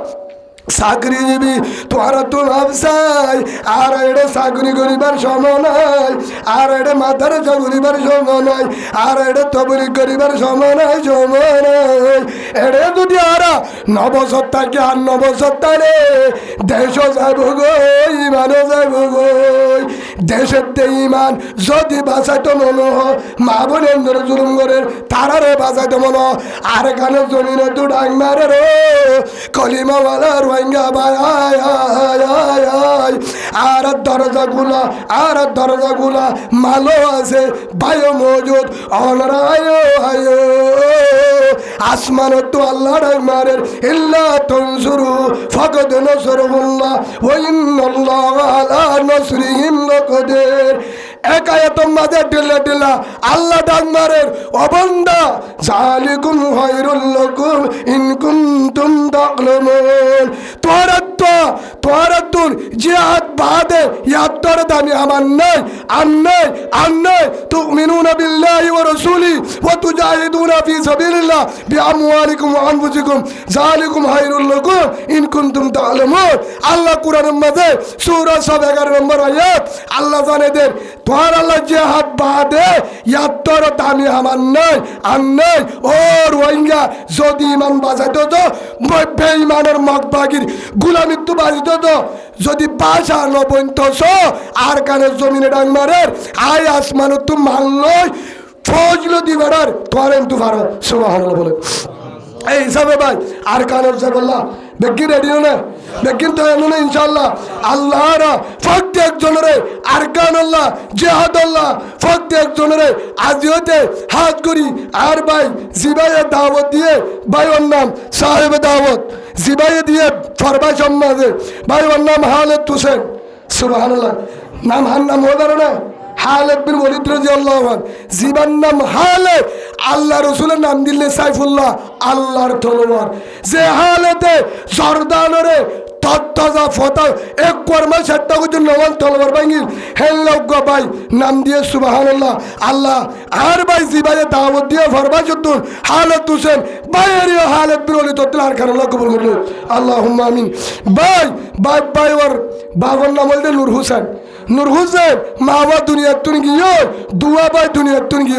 চাকরি দিবি তোরা তো ভাবছাই আর এটা চাকরি করিবার সময় নাই আর এটা মাথার করিবার সময় নাই আর এটা তবরি করিবার সময় নাই এটা যদি আর 9 বছর থাকে আর 9 বছর তারে দেশ যাব গো ইমানও যাব গো দেশের ইমান যদি বাঁচাইতো মনে হয় মা বোনের জুলুম করে তারারে বাঁচাইতো মনে আর এখানে জমিনে তো ডাং মারে রে কলিমাওয়ালা রোহিঙ্গা ভাই আর দরজাগুলা মালো আছে ভাইও মজুদ অনরায় আসমান তো আল্লাহ ডাং মারে ইল্লা তনসুরু ফাকাদ নাসরুল্লাহ ওয়া ইন্নাল্লাহা আলা নাসরিহিম লাকাদির একায়াতম মাঝে ঢিলা আল্লাহ ডাক মারের অবন্দা জালিকুম খায়রুল লাকুম ইন কুনতুম তা'লামুন তোরাতুন জিহাদ বাদে ইয়াত্তর দামি আমার নাই আন্নাই তুমিনুনা বিল্লাহি ওয়া রাসূলি ওয়া তুজাহিদুনা ফি সাবিলিল্লাহ বিআমওয়ালিকুম ওয়া আনফুসিকুম জালিকুম খায়রুল লাকুম ইন কুনতুম তা'লামুন আল্লাহ কুরআনের মাঝে সূরা 11 নম্বর আয়াত আল্লাহ জানে দেন তোর আল্লাহ জিহাদ বাদে ইয়াত্তর দামি আমার নাই আন্নাই ও রোহিঙ্গা যদি ইমান বাঁচাইতো তো বেঈমানের মগবাগির গুলামিত্ব বাঁচিত তো যদি বাসা নবন্তস আর কানের জমিনে ডাং মারের আয় আসমান তো মানলই ফজল দিবারার করেন তু পারো সুবহানাল্লাহ বলেন। এই হিসাবে ভাই আর কানের বললাম দেখি রেডি না দেখিন তো এমন ইনশাল্লাহ আল্লাহরা প্রত্যেকজনের আর কানুল্লাহ জেহাদুল্লাহ প্রত্যেকজনের আজিওতে হাত করি আর ভাই জিবাইয়ের দাওয়াত দিয়ে ভাই ওর নাম সাহেব দাওয়াত জিবাইয়ে দিয়ে ফরবা সম্মাদে ভাই ওর নাম হালেদ হোসেন সুবহানাল্লাহ নাম হার নাম হয়ে পারো না হালেদ বিন ওয়ালিদ রাদিয়াল্লাহু আনহু জীবন নাম হালেদ আল্লাহ রসুলের নাম দিলে সাইফুল্লাহ আল্লাহর তলোয়ার যে হালেতে জর্দানরে তত্তাজা ফতা এক কর্মা সেটা কিছু নওয়াল তলোয়ার ভাঙিল হেল্লগ ভাই নাম দিয়ে সুবহানাল্লাহ আল্লাহ আর ভাই জিবাইয়ে দাওয়াত দিয়ে ফরবা যতুল হালেদ হোসেন ভাইয়ের হালেদ বিন ওয়ালিদ আর কারণ কবুল করল আল্লাহুম্মা আমিন। ভাই ভাই ভাই ওর বাবার নাম হল নূর হোসেন মা বাবা দুনিয়ার তুন গিয়ে দুয়া ভাই দুনিয়ার তুন গিয়ে